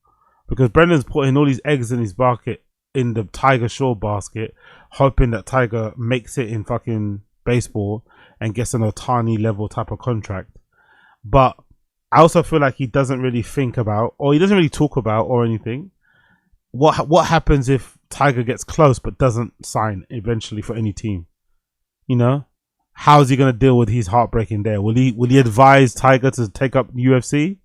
because Brendan's putting all these eggs in his basket, in the Tiger Shaw basket, hoping that Tiger makes it in fucking baseball and gets an Otani level type of contract. But I also feel like he doesn't really think about, or he doesn't really talk about or anything, what happens if Tiger gets close but doesn't sign eventually for any team. You know, how's he gonna deal with his heartbreaking there? Will he advise Tiger to take up UFC?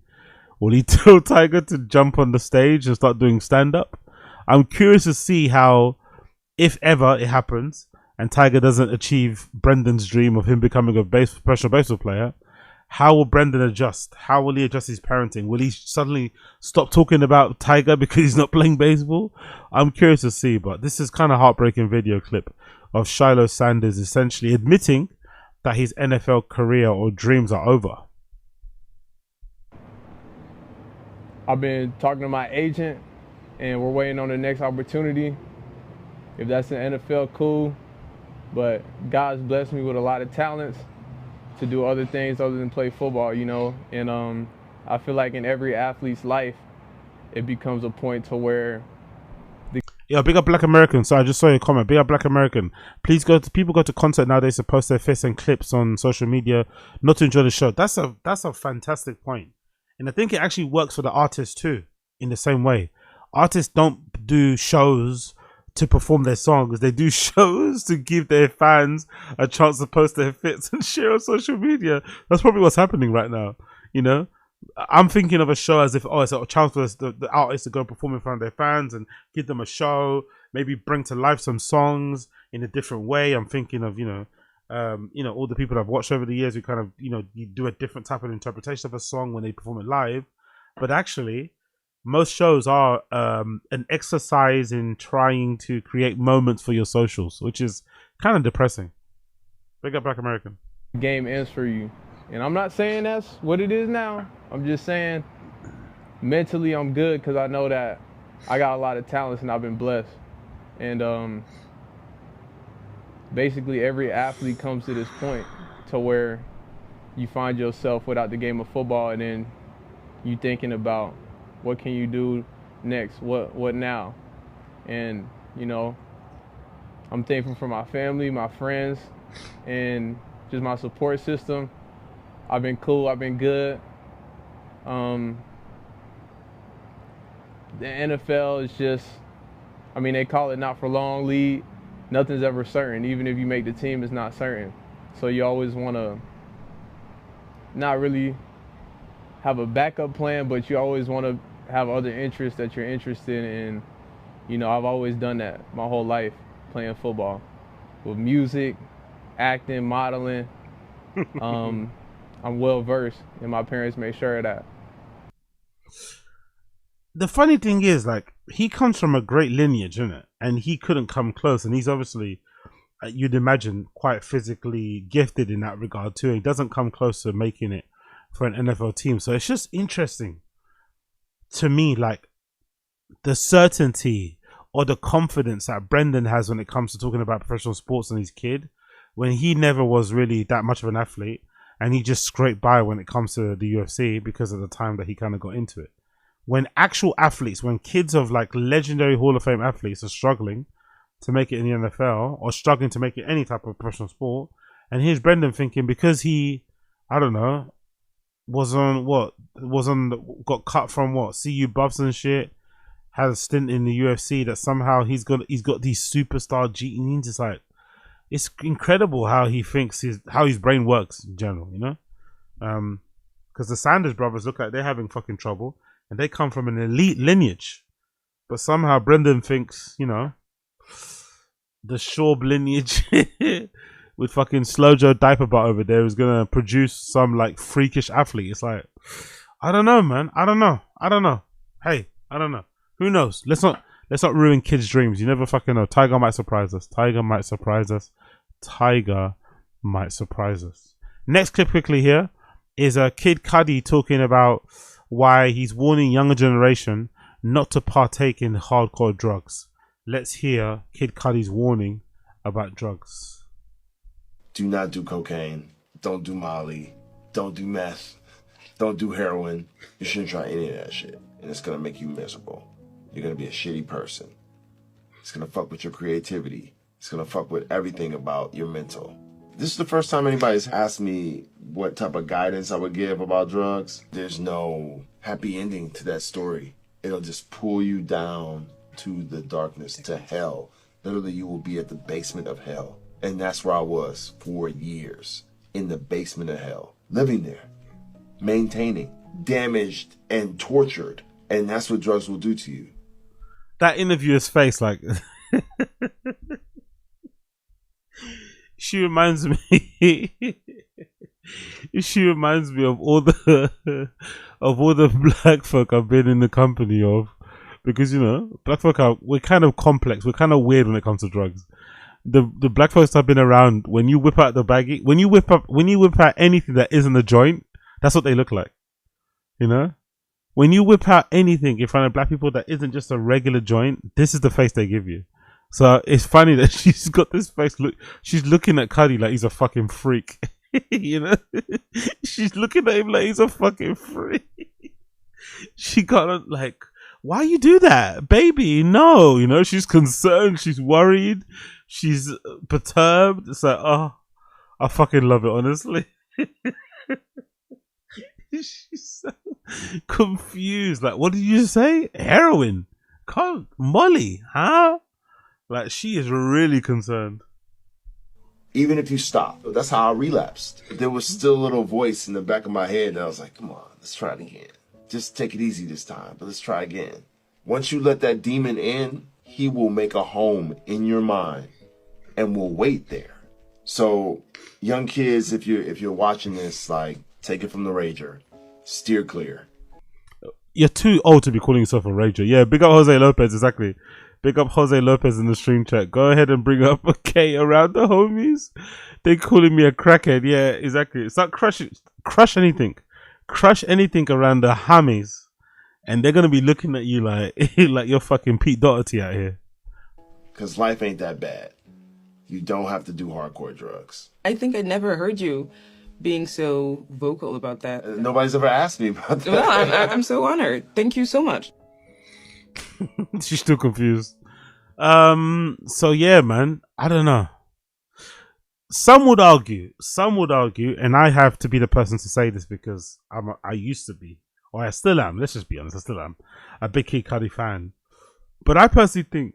Will he tell Tiger to jump on the stage and start doing stand-up? I'm curious to see how, if ever it happens and Tiger doesn't achieve Brendan's dream of him becoming a professional baseball player, how will Brendan adjust? How will he adjust his parenting? Will he suddenly stop talking about Tiger because he's not playing baseball? I'm curious to see, but this is kind of heartbreaking video clip. of Shiloh Sanders essentially admitting that his NFL career or dreams are over. I've been talking to my agent, and we're waiting on the next opportunity. If that's in the NFL, cool. But God's blessed me with a lot of talents to do other things other than play football, you know. And I feel like in every athlete's life, it becomes a point to where yeah, big up Black American. So I just saw your comment. Big up Black American. Please go to people go to content nowadays to post their face and clips on social media, not to enjoy the show. That's a fantastic point. And I think it actually works for the artists too, in the same way. Artists don't do shows to perform their songs. They do shows to give their fans a chance to post their fits and share on social media. That's probably what's happening right now. You know, I'm thinking of a show as if, oh, it's a chance for the artists to go perform in front of their fans and give them a show, maybe bring to life some songs in a different way. I'm thinking of, you know, all the people I've watched over the years who kind of, you know, you do a different type of interpretation of a song when they perform it live. But actually, most shows are an exercise in trying to create moments for your socials, which is kind of depressing. Big up Black American. Game ends for you. And I'm not saying that's what it is now. I'm just saying mentally I'm good because I know that I got a lot of talents and I've been blessed. And basically every athlete comes to this point to where you find yourself without the game of football, and then you thinking about what can you do next, what now? And you know, I'm thankful for my family, my friends, and just my support system. I've been cool, I've been good. The NFL is just, I mean, they call it not for long league. Nothing's ever certain. Even if you make the team, it's not certain. So you always want to not really have a backup plan, but you always want to have other interests that you're interested in. You know, I've always done that my whole life, playing football. With music, acting, modeling. I'm well versed, and my parents made sure of that. The funny thing is, like, he comes from a great lineage, isn't it? And he couldn't come close, and he's obviously, you'd imagine, quite physically gifted in that regard too. He doesn't come close to making it for an NFL team. So it's just interesting to me, like, the certainty or the confidence that Brendan has when it comes to talking about professional sports and his kid, when he never was really that much of an athlete, and he just scraped by when it comes to the UFC because of the time that he kind of got into it. When actual athletes, when kids of like legendary Hall of Fame athletes are struggling to make it in the NFL or struggling to make it any type of professional sport, and here's Brendan thinking because he, I don't know, got cut from what, CU Buffs and shit, had a stint in the UFC, that somehow he's got these superstar genes. It's like, it's incredible how he thinks how his brain works in general, you know? Because the Sanders brothers look like they're having fucking trouble, and they come from an elite lineage. But somehow Brendan thinks, you know, the SCHAUB'S lineage with fucking Slow Joe Diaper Butt over there is gonna produce some like freakish athlete. It's like, I don't know, man. I don't know. Hey, I don't know. Who knows? Let's not ruin kids' dreams. You never fucking know. Tiger might surprise us. Tiger might surprise us. Next clip quickly here is a Kid Cudi talking about why he's warning younger generation not to partake in hardcore drugs. Let's hear Kid Cudi's warning about drugs. Do not do cocaine. Don't do Molly. Don't do meth. Don't do heroin. You shouldn't try any of that shit. And it's gonna make you miserable. You're gonna be a shitty person. It's gonna fuck with your creativity. It's gonna fuck with everything about your mental. This is the first time anybody's asked me what type of guidance I would give about drugs. There's no happy ending to that story. It'll just pull you down to the darkness, to hell. Literally, you will be at the basement of hell. And that's where I was for years, in the basement of hell, living there, maintaining, damaged and tortured. And that's what drugs will do to you. That interviewer's face, like, she reminds me of all the black folk I've been in the company of, because, you know, black folk we're kind of complex, we're kind of weird when it comes to drugs. the black folks have been around. When you whip out the baggie, when you whip out anything that isn't a joint, that's what they look like. You know, when you whip out anything in front of black people that isn't just a regular joint, this is the face they give you. So it's funny that she's got this face. Look, she's looking at Cudi like he's a fucking freak. You know, she's looking at him like he's a fucking freak. She got like, why you do that, baby? No, you know, she's concerned, she's worried, she's perturbed. It's like, oh, I fucking love it, honestly. She's so confused. Like, what did you say? Heroin? Molly? Huh? Like, she is really concerned. Even if you stop, that's how I relapsed. There was still a little voice in the back of my head, and I was like, come on, let's try it again. Just take it easy this time, but let's try again. Once you let that demon in, he will make a home in your mind and will wait there. So, young kids, if you're watching this, like, take it from the rager. Steer clear. You're too old to be calling yourself a rager. Yeah, big up Jose Lopez, exactly. Big up Jose Lopez in the stream chat. Go ahead and bring up a K around the homies. They calling me a crackhead. Yeah, exactly. Start crush anything. Crush anything around the homies. And they're going to be looking at you like, like you're fucking Pete Doherty out here. Because life ain't that bad. You don't have to do hardcore drugs. I think I never heard you being so vocal about that. Nobody's ever asked me about that. Well, I'm so honored. Thank you so much. She's still confused. So yeah, man, I don't know. Some would argue, and I have to be the person to say this because I used to be, or I still am. Let's just be honest, I still am a big Kid Cudi fan. But I personally think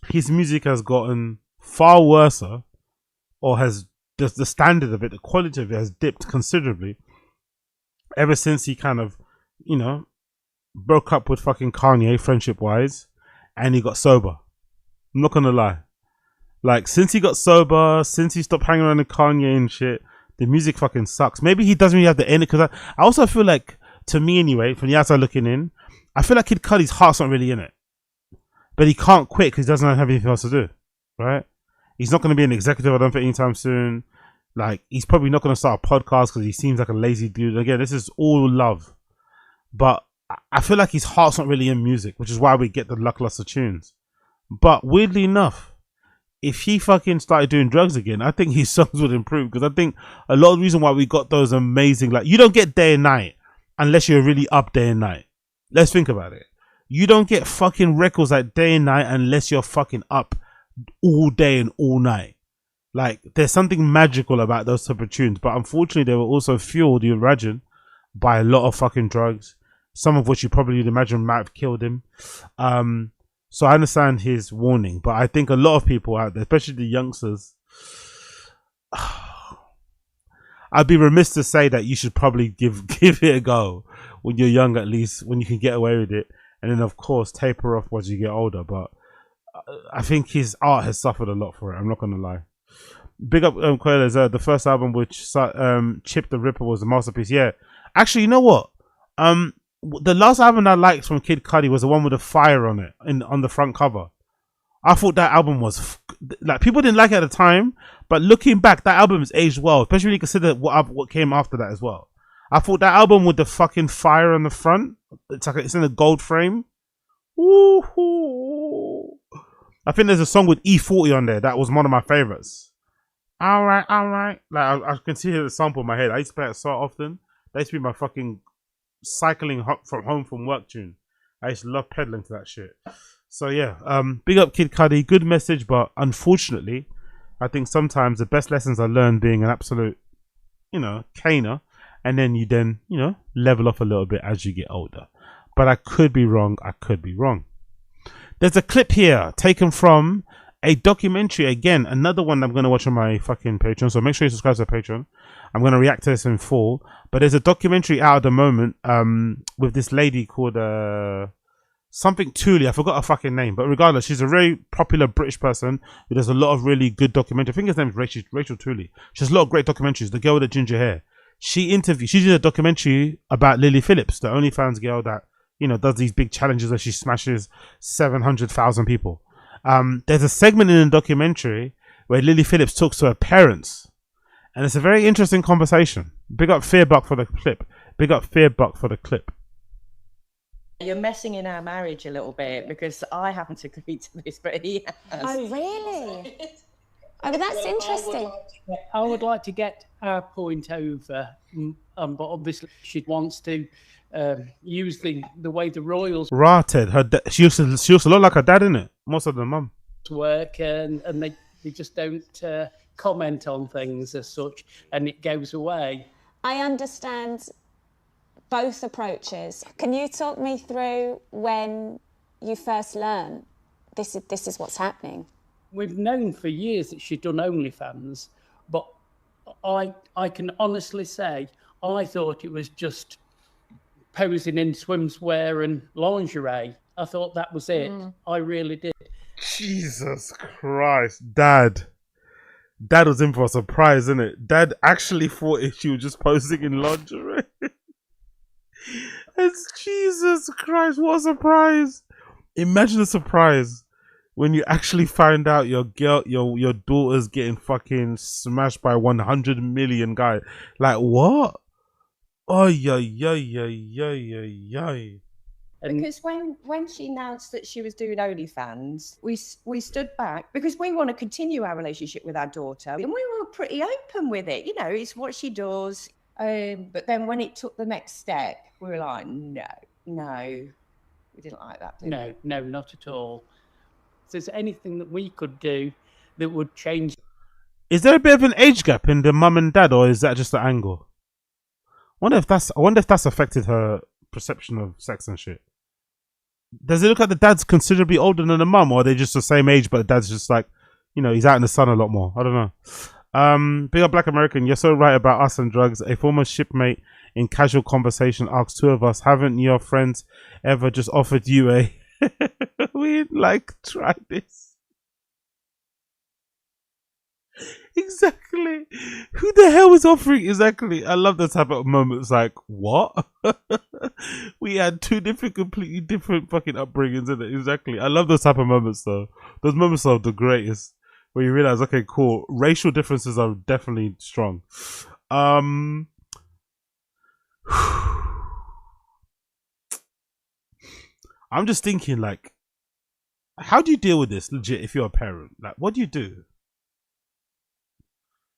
his music has gotten far worse, or has the standard of it, the quality of it has dipped considerably ever since he kind of, you know, broke up with fucking Kanye friendship wise and he got sober. I'm not gonna lie. Like, since he got sober, since he stopped hanging around with Kanye and shit, the music fucking sucks. Maybe he doesn't really have the energy, because I also feel like, to me anyway, from the outside looking in, I feel like Kid Cudi's heart's not really in it. But he can't quit because he doesn't have anything else to do, right? He's not going to be an executive, I don't think, anytime soon. Like, he's probably not going to start a podcast because he seems like a lazy dude. Again, this is all love. But I feel like his heart's not really in music, which is why we get the lackluster tunes. But weirdly enough, if he fucking started doing drugs again, I think his songs would improve. Because I think a lot of the reason why we got those amazing, like, you don't get day and night unless you're really up day and night. Let's think about it. You don't get fucking records like day and night unless you're fucking up all day and all night. Like, there's something magical about those type of tunes. But unfortunately, they were also fueled, you imagine, by a lot of fucking drugs. Some of which you probably would imagine might have killed him. So I understand his warning. But I think a lot of people out there, especially the youngsters, I'd be remiss to say that you should probably give it a go when you're young, at least, when you can get away with it. And then, of course, taper off as you get older. But I think his art has suffered a lot for it. I'm not going to lie. Big up Quailers. The first album, which Chip the Ripper, was a masterpiece. Yeah. Actually, you know what? The last album I liked from Kid Cudi was the one with the fire on it, on the front cover. I thought that album was... like, people didn't like it at the time. But looking back, that album has aged well. Especially when you consider what came after that as well. I thought that album with the fucking fire on the front, it's in a gold frame. Woo-hoo. I think there's a song with E40 on there that was one of my favorites. All right. Like, I can see the sample in my head. I used to play it so often. That used to be my fucking cycling from home from work tune. I used to love pedaling to that shit. So yeah, big up Kid Cudi. Good message, but unfortunately, I think sometimes the best lessons are learned being an absolute, caner. And then you level off a little bit as you get older. But I could be wrong. There's a clip here taken from a documentary. Again, another one I'm going to watch on my fucking Patreon. So make sure you subscribe to the Patreon. I'm going to react to this in full. But there's a documentary out at the moment with this lady called something Tooley. I forgot her fucking name. But regardless, she's a very popular British person who does a lot of really good documentaries. I think his name is Rachel Tooley. She has a lot of great documentaries. The girl with the ginger hair. She did a documentary about Lily Phillips, the OnlyFans girl that, does these big challenges where she smashes 700,000 people. There's a segment in the documentary where Lily Phillips talks to her parents, and it's a very interesting conversation. Big up Fearbuck for the clip. Big up Fearbuck for the clip. You're messing in our marriage a little bit because I haven't agreed to this, but he has. Oh, really? Oh, but that's interesting. I would like to get her point over, but obviously she wants to use the way the royals Rated. She used to look like her dad, innit? Most of the mum. work, and they just don't comment on things as such, and it goes away. I understand both approaches. Can you talk me through when you first learned this is what's happening? We've known for years that she'd done OnlyFans, but I can honestly say I thought it was just posing in swimwear and lingerie. I thought that was it. I really did. Jesus Christ, Dad was in for a surprise, isn't it? Dad actually thought she was just posing in lingerie. It's Jesus Christ, what a surprise! Imagine the surprise when you actually find out your daughter's getting fucking smashed by 100 million guys. Like what? Oh yeah. Because when she announced that she was doing OnlyFans, we stood back because we want to continue our relationship with our daughter, and we were pretty open with it. You know, it's what she does. But then when it took the next step, we were like, no, we didn't like that. Did we? No, not at all. If there's anything that we could do that would change. Is there a bit of an age gap in the mum and dad, or is that just the angle? I wonder if that's affected her perception of sex and shit. Does it look like the dad's considerably older than the mum, or are they just the same age, but the dad's just like, you know, he's out in the sun a lot more? I don't know. Big up Black American, you're so right about us and drugs. A former shipmate in casual conversation asked two of us, haven't your friends ever just offered you a we'd like try this? Exactly. Who the hell was offering? Exactly. I love the type of moments like, what? We had two completely different fucking upbringings in it. Exactly. I love those type of moments though. Those moments are the greatest. Where you realize, okay, cool. Racial differences are definitely strong. I'm just thinking, like, how do you deal with this legit if you're a parent? Like, what do you do?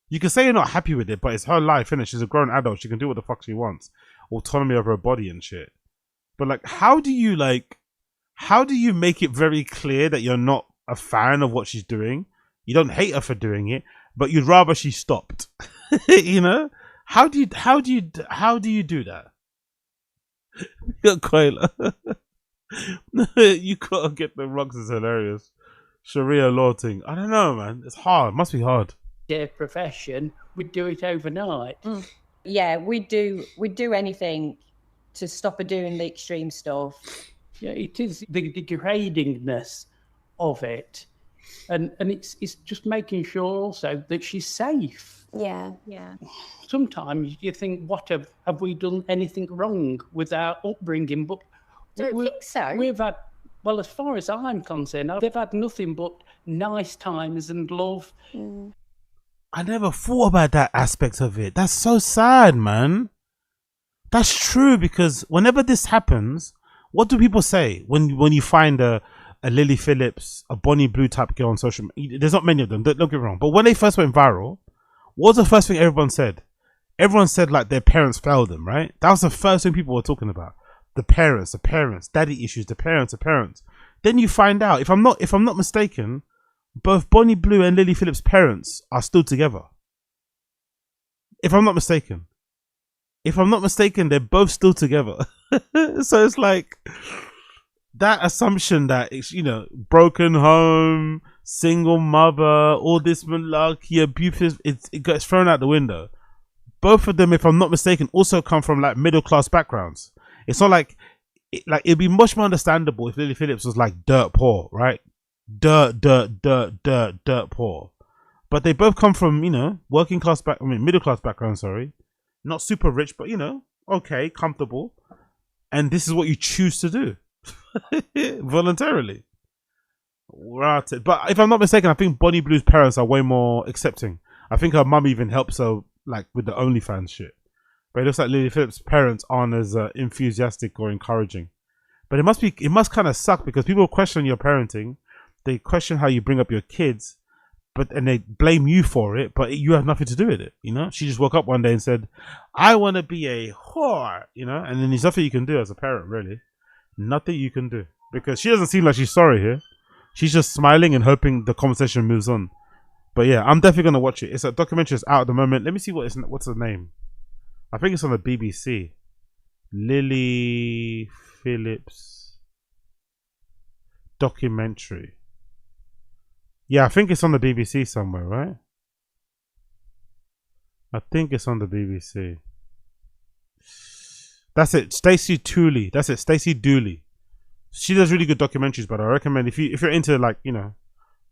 You can say you're not happy with it, but it's her life, innit? She's a grown adult. She can do what the fuck she wants. Autonomy of her body and shit. But, like, how do you make it very clear that you're not a fan of what she's doing? You don't hate her for doing it, but you'd rather she stopped. You know? How do you do that? You gotta get the rocks is hilarious. Sharia law thing. I don't know, man. It's hard. It must be hard. Their profession, we'd do it overnight. Yeah, we'd do anything to stop her doing the extreme stuff. Yeah, it is the degradingness of it. And it's just making sure also that she's safe. Yeah. Sometimes you think, what have we done anything wrong with our upbringing? But don't think so. We've had, well, as far as I'm concerned, they've had nothing but nice times and love. I never thought about that aspect of it. That's so sad, man. That's true, because whenever this happens, what do people say when you find a Lily Phillips, a Bonnie Blue type girl on social media? There's not many of them, don't get me wrong. But when they first went viral, what was the first thing everyone said? Everyone said like their parents failed them, right? That was the first thing people were talking about. The parents, daddy issues, the parents. Then you find out, if I'm not mistaken, both Bonnie Blue and Lily Phillips' parents are still together. If I'm not mistaken, they're both still together. So it's like that assumption that it's, you know, broken home, single mother, all this malarkey, abuse, it gets thrown out the window. Both of them, if I'm not mistaken, also come from like middle class backgrounds. It's not like it'd be much more understandable if Lily Phillips was like dirt poor, right? Dirt poor. But they both come from, you know, middle class background, sorry. Not super rich, but, you know, okay, comfortable. And this is what you choose to do. Voluntarily. Rotted. But if I'm not mistaken, I think Bonnie Blue's parents are way more accepting. I think her mum even helps her like with the OnlyFans shit. But it looks like Lily Phillips' parents aren't as enthusiastic or encouraging. But it must kind of suck because people question your parenting. They question how you bring up your kids, and they blame you for it, but you have nothing to do with it, you know? She just woke up one day and said, I want to be a whore, you know? And then there's nothing you can do as a parent, really. Nothing you can do. Because she doesn't seem like she's sorry here. She's just smiling and hoping the conversation moves on. But yeah, I'm definitely going to watch it. It's a documentary that's out at the moment. Let me see what's the name. I think it's on the BBC. Lily Phillips documentary. Yeah, I think it's on the BBC somewhere, right? I think it's on the BBC. That's it. Stacey Dooley. That's it. Stacey Dooley. She does really good documentaries, but I recommend if you're into like, you know,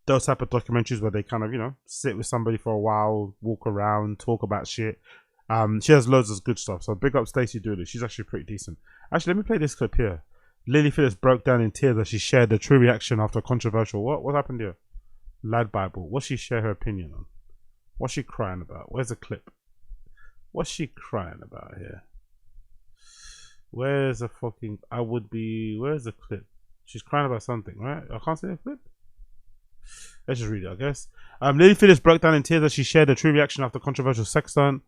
those type of documentaries where they kind of, you know, sit with somebody for a while, walk around, talk about shit. She has loads of good stuff. So big up Stacey Dooley. She's actually pretty decent. Actually, let me play this clip here. Lily Phillips broke down in tears as she shared the true reaction after a controversial. What happened here? Lad Bible. What's she share her opinion on? What's she crying about? Where's the clip? What's she crying about here? Where's the fucking where's the clip? She's crying about something, right? I can't see the clip. Let's just read it, I guess. Lily Phillips broke down in tears as she shared a true reaction after controversial sex stunt.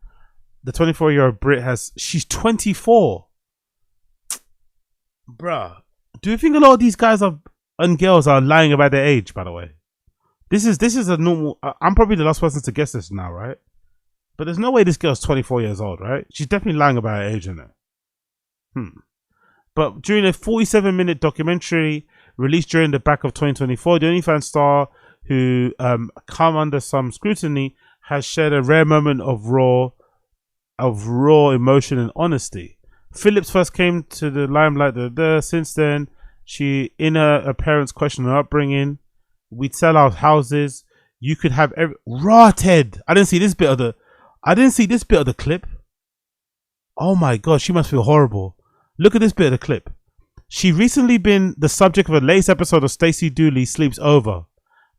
The 24-year-old Brit she's 24. Bruh. Do you think a lot of these guys and girls are lying about their age, by the way? This is a normal, I'm probably the last person to guess this now, right? But there's no way this girl's 24 years old, right? She's definitely lying about her age, isn't it? But during a 47-minute documentary released during the back of 2024, the OnlyFans star, who come under some scrutiny, has shared a rare moment of raw emotion and honesty. Phillips first came to the limelight. Since then, she, in her parents' question her upbringing, we'd sell our houses. You could have rotted. I didn't see this bit of the clip. Oh my god, she must feel horrible. Look at this bit of the clip. She recently been the subject of a latest episode of Stacey Dooley Sleeps Over,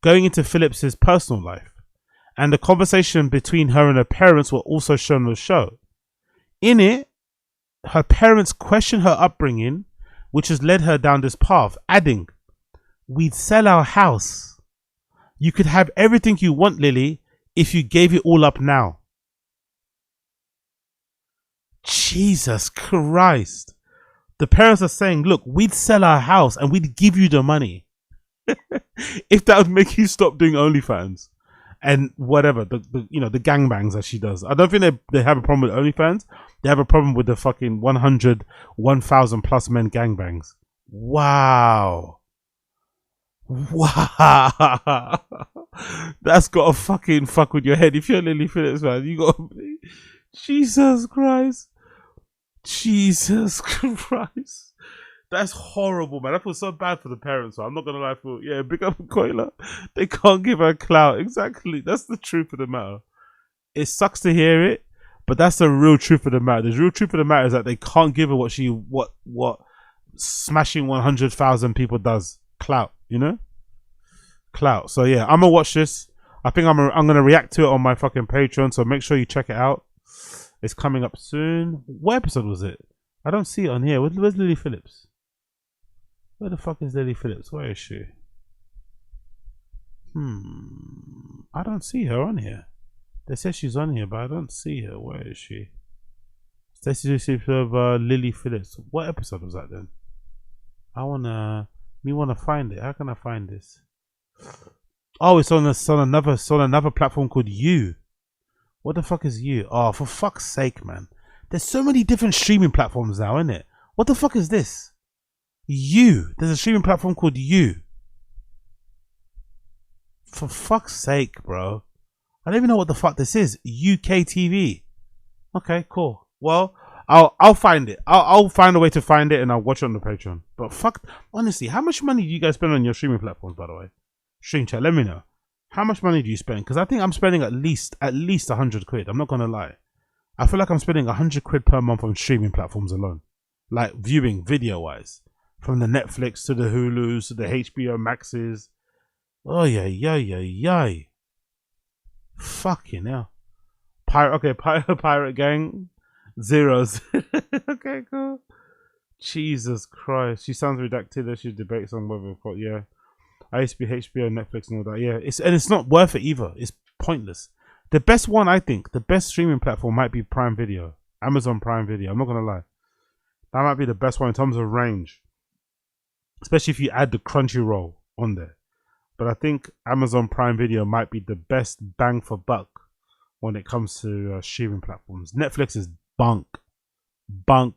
going into Phillips's personal life, and the conversation between her and her parents were also shown on the show. In it, her parents question her upbringing, which has led her down this path, adding, "We'd sell our house. You could have everything you want, Lily, if you gave it all up now." Jesus Christ. The parents are saying, look, we'd sell our house and we'd give you the money. If that would make you stop doing OnlyFans and whatever, the gangbangs that she does. I don't think they have a problem with OnlyFans. They have a problem with the fucking 1,000 plus men gangbangs. Wow. Wow. That's gotta fucking fuck with your head. If you're Lily Phillips, man, you gotta be. Jesus Christ. Jesus Christ. That's horrible, man. I feel so bad for the parents. So I'm not gonna lie, big up Koila. They can't give her clout. Exactly. That's the truth of the matter. It sucks to hear it, but that's the real truth of the matter. The real truth of the matter is that they can't give her what smashing 100,000 people does. Clout, you know? Clout. So yeah, I'm gonna watch this. I think I'm gonna react to it on my fucking Patreon, so make sure you check it out. It's coming up soon. What episode was it? I don't see it on here. Where's Lily Phillips? Where the fuck is Lily Phillips? Where is she? I don't see her on here. They say she's on here, but I don't see her. Where is she? Stacey of Lily Phillips. What episode was that then? I wanna find it. How can I find this? Oh, it's on another platform called You. What the fuck is You? Oh, for fuck's sake, man. There's so many different streaming platforms now, isn't it? What the fuck is this? You. There's a streaming platform called You. For fuck's sake, bro. I don't even know what the fuck this is. UK TV. Okay, cool. Well, I'll find it. I'll find a way to find it and I'll watch it on the Patreon. But fuck, honestly, how much money do you guys spend on your streaming platforms, by the way? Stream chat, let me know. How much money do you spend? Because I think I'm spending at least 100 quid. I'm not gonna lie. I feel like I'm spending 100 quid per month on streaming platforms alone. Like viewing, video wise. From the Netflix to the Hulus to the HBO Maxes. Oh yeah. Fucking hell. Pirate gang. Zeros. Okay, cool. Jesus Christ. She sounds redacted. She debates on whether, yeah. I used to be HBO, Netflix, and all that. Yeah, it's not worth it either. It's pointless. The best one, I think, the best streaming platform might be Prime Video, Amazon Prime Video. I'm not gonna lie, that might be the best one in terms of range, especially if you add the Crunchyroll on there. But I think Amazon Prime Video might be the best bang for buck when it comes to streaming platforms. Netflix is bunk. But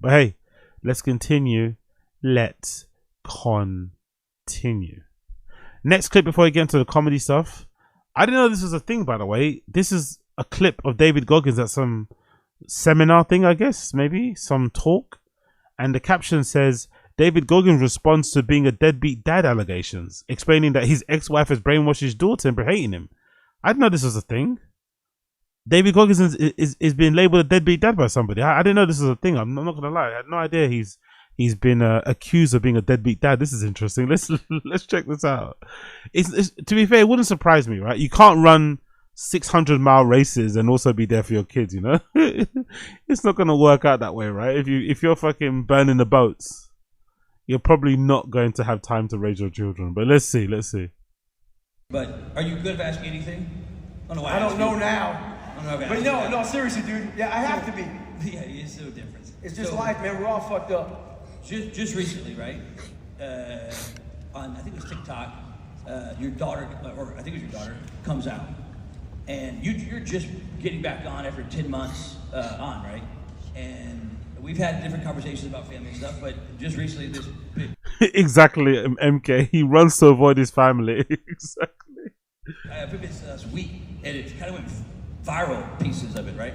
hey, let's continue. Let's continue. Next clip before we get into the comedy stuff. I didn't know this was a thing, by the way. This is a clip of David Goggins at some seminar thing, I guess, maybe some talk. And the caption says, David Goggins responds to being a deadbeat dad allegations, explaining that his ex-wife has brainwashed his daughter and hating him. I didn't know this was a thing. David Goggins is being labeled a deadbeat dad by somebody. I didn't know this was a thing. I'm not gonna lie. I had no idea he's been accused of being a deadbeat dad. This is interesting. Let's check this out. It's to be fair, it wouldn't surprise me, right? You can't run 600-mile races and also be there for your kids, you know. It's not gonna work out that way, right? If you're fucking burning the boats, you're probably not going to have time to raise your children. But let's see. But are you good at asking anything? I don't know now. But no, seriously, dude. Yeah, I have to be. Yeah, it's so different. It's just life, man. We're all fucked up. Just recently, right? On I think it was TikTok, your daughter, or I think it was your daughter, comes out, and you're just getting back on after 10 months on, right? And we've had different conversations about family stuff, but just recently this big exactly, MK. He runs to avoid his family. Exactly. I put this last week, and it kind of went viral, pieces of it, right?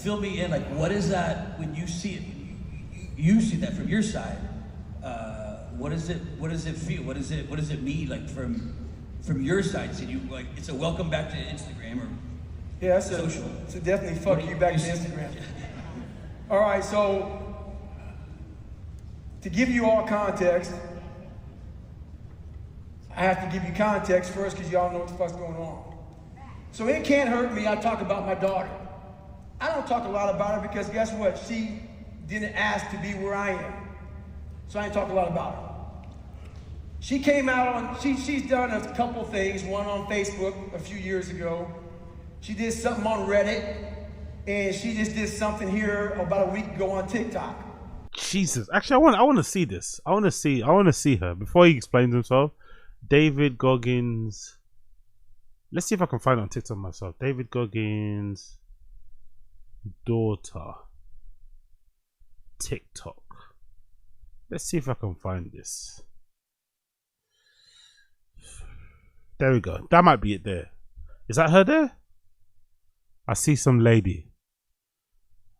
Fill me in, like, what is that when you see it? You see that from your side. What does it feel? What does it mean, like, from your side? So you, like, it's a welcome back to Instagram or yeah, social. So definitely fuck you back to Instagram. All right, so to give you all context, I have to give you context first because y'all know what the fuck's going on. So it can't hurt me. I talk about my daughter. I don't talk a lot about her because guess what? She didn't ask to be where I am. So I ain't talk a lot about her. She came out on, she's done a couple things, one on Facebook a few years ago. She did something on Reddit, and she just did something here about a week ago on TikTok. Jesus, actually, I want to see this. I want to see her before he explains himself. David Goggins. Let's see if I can find it on TikTok myself. David Goggins' daughter. TikTok. Let's see if I can find this. There we go. That might be it there. Is that her there? I see some lady.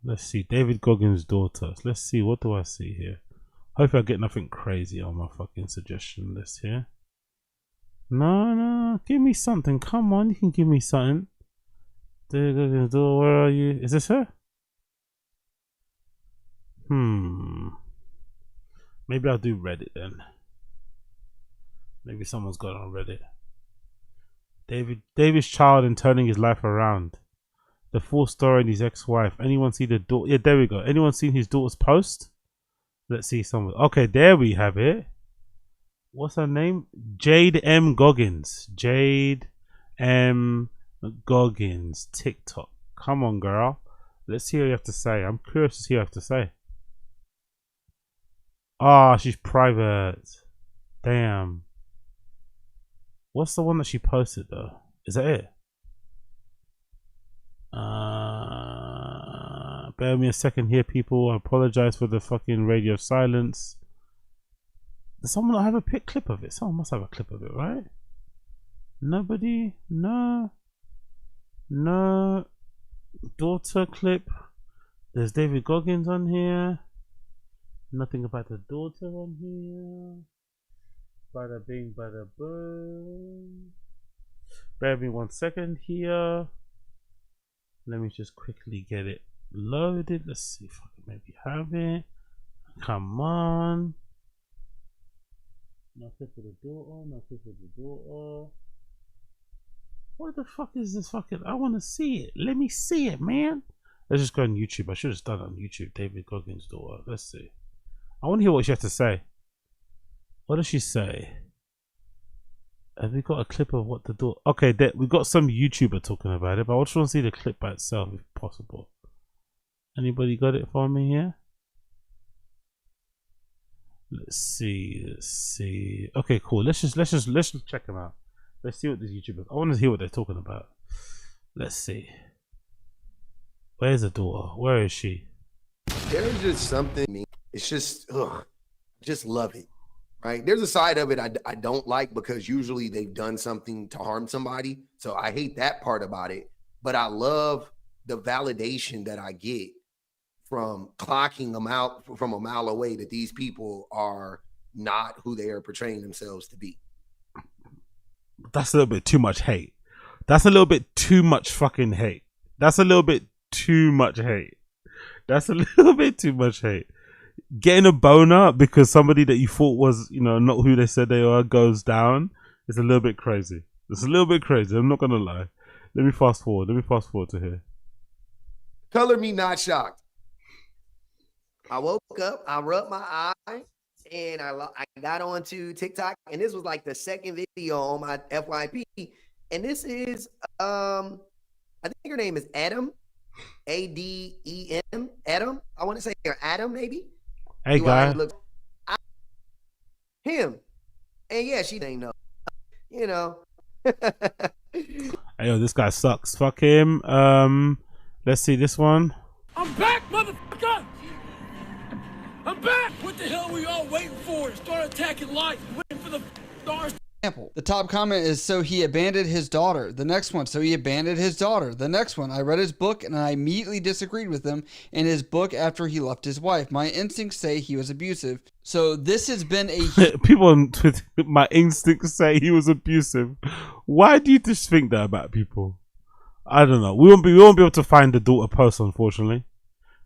Let's see. David Goggins' daughter. Let's see. What do I see here? Hopefully I get nothing crazy on my fucking suggestion list here. No. Give me something. Come on. You can give me something. David Goggins' daughter. Where are you? Is this her? Maybe I'll do Reddit then. Maybe someone's got it on Reddit. David's child and turning his life around. The full story and his ex-wife. Anyone see the daughter? Yeah, there we go. Anyone seen his daughter's post? Let's see someone. Okay, there we have it. What's her name? Jade M. Goggins. Jade M. Goggins. TikTok. Come on, girl. Let's see what you have to say. I'm curious to see what you have to say. Ah, she's private. Damn. What's the one that she posted though? Is that it? Bear me a second here, people. I apologize for the fucking radio silence. Does someone not have a clip of it? Someone must have a clip of it, right? Nobody? No. Daughter clip. There's David Goggins on here. Nothing about the daughter on here. Bada bing, bada boom. Bear me 1 second here. Let me just quickly get it loaded. Let's see if I can maybe have it. Come on. No clip of the daughter, no clip of the daughter. What the fuck is this fucking? I want to see it. Let me see it, man. Let's just go on YouTube. I should have done it on YouTube. David Goggins' daughter. Let's see. I want to hear what she has to say. What does she say? Have we got a clip of what the daughter? Okay, we got some YouTuber talking about it, but I just want to see the clip by itself if possible. Anybody got it for me here? Let's see. Okay, cool. Let's just check them out. Let's see what these YouTubers. I want to hear what they're talking about. Let's see. Where's the daughter? Where is she? There's just something. It's just, just love it, right? There's a side of it I don't like because usually they've done something to harm somebody, so I hate that part about it. But I love the validation that I get from clocking them out from a mile away that these people are not who they are portraying themselves to be. That's a little bit too much hate. That's a little bit too much fucking hate. That's a little bit too much hate. That's a little bit too much hate. Getting a boner because somebody that you thought was, you know, not who they said they are goes down is a little bit crazy. It's a little bit crazy. I'm not gonna lie. Let me fast forward. Let me fast forward to here. Color me not shocked. I woke up, I rubbed my eye, and I got onto TikTok, and this was like the second video on my FYP. And this is, I think her name is Adam, A-D-E-M, Adam. I want to say or Adam, maybe. Hey, guy. Him. And yeah, she ain't know. You know. Hey, yo, this guy sucks. Fuck him. Let's see this one. I'm back, motherfucker! I'm back! What the hell are we all waiting for? Start attacking life, waiting for the stars. The top comment is, so he abandoned his daughter. The next one, so he abandoned his daughter. The next one, I read his book and I immediately disagreed with him in his book after he left his wife. My instincts say he was abusive. So this has been a... People on Twitter, my instincts say he was abusive. Why do you just think that about people? I don't know. We won't be able to find the daughter post, unfortunately.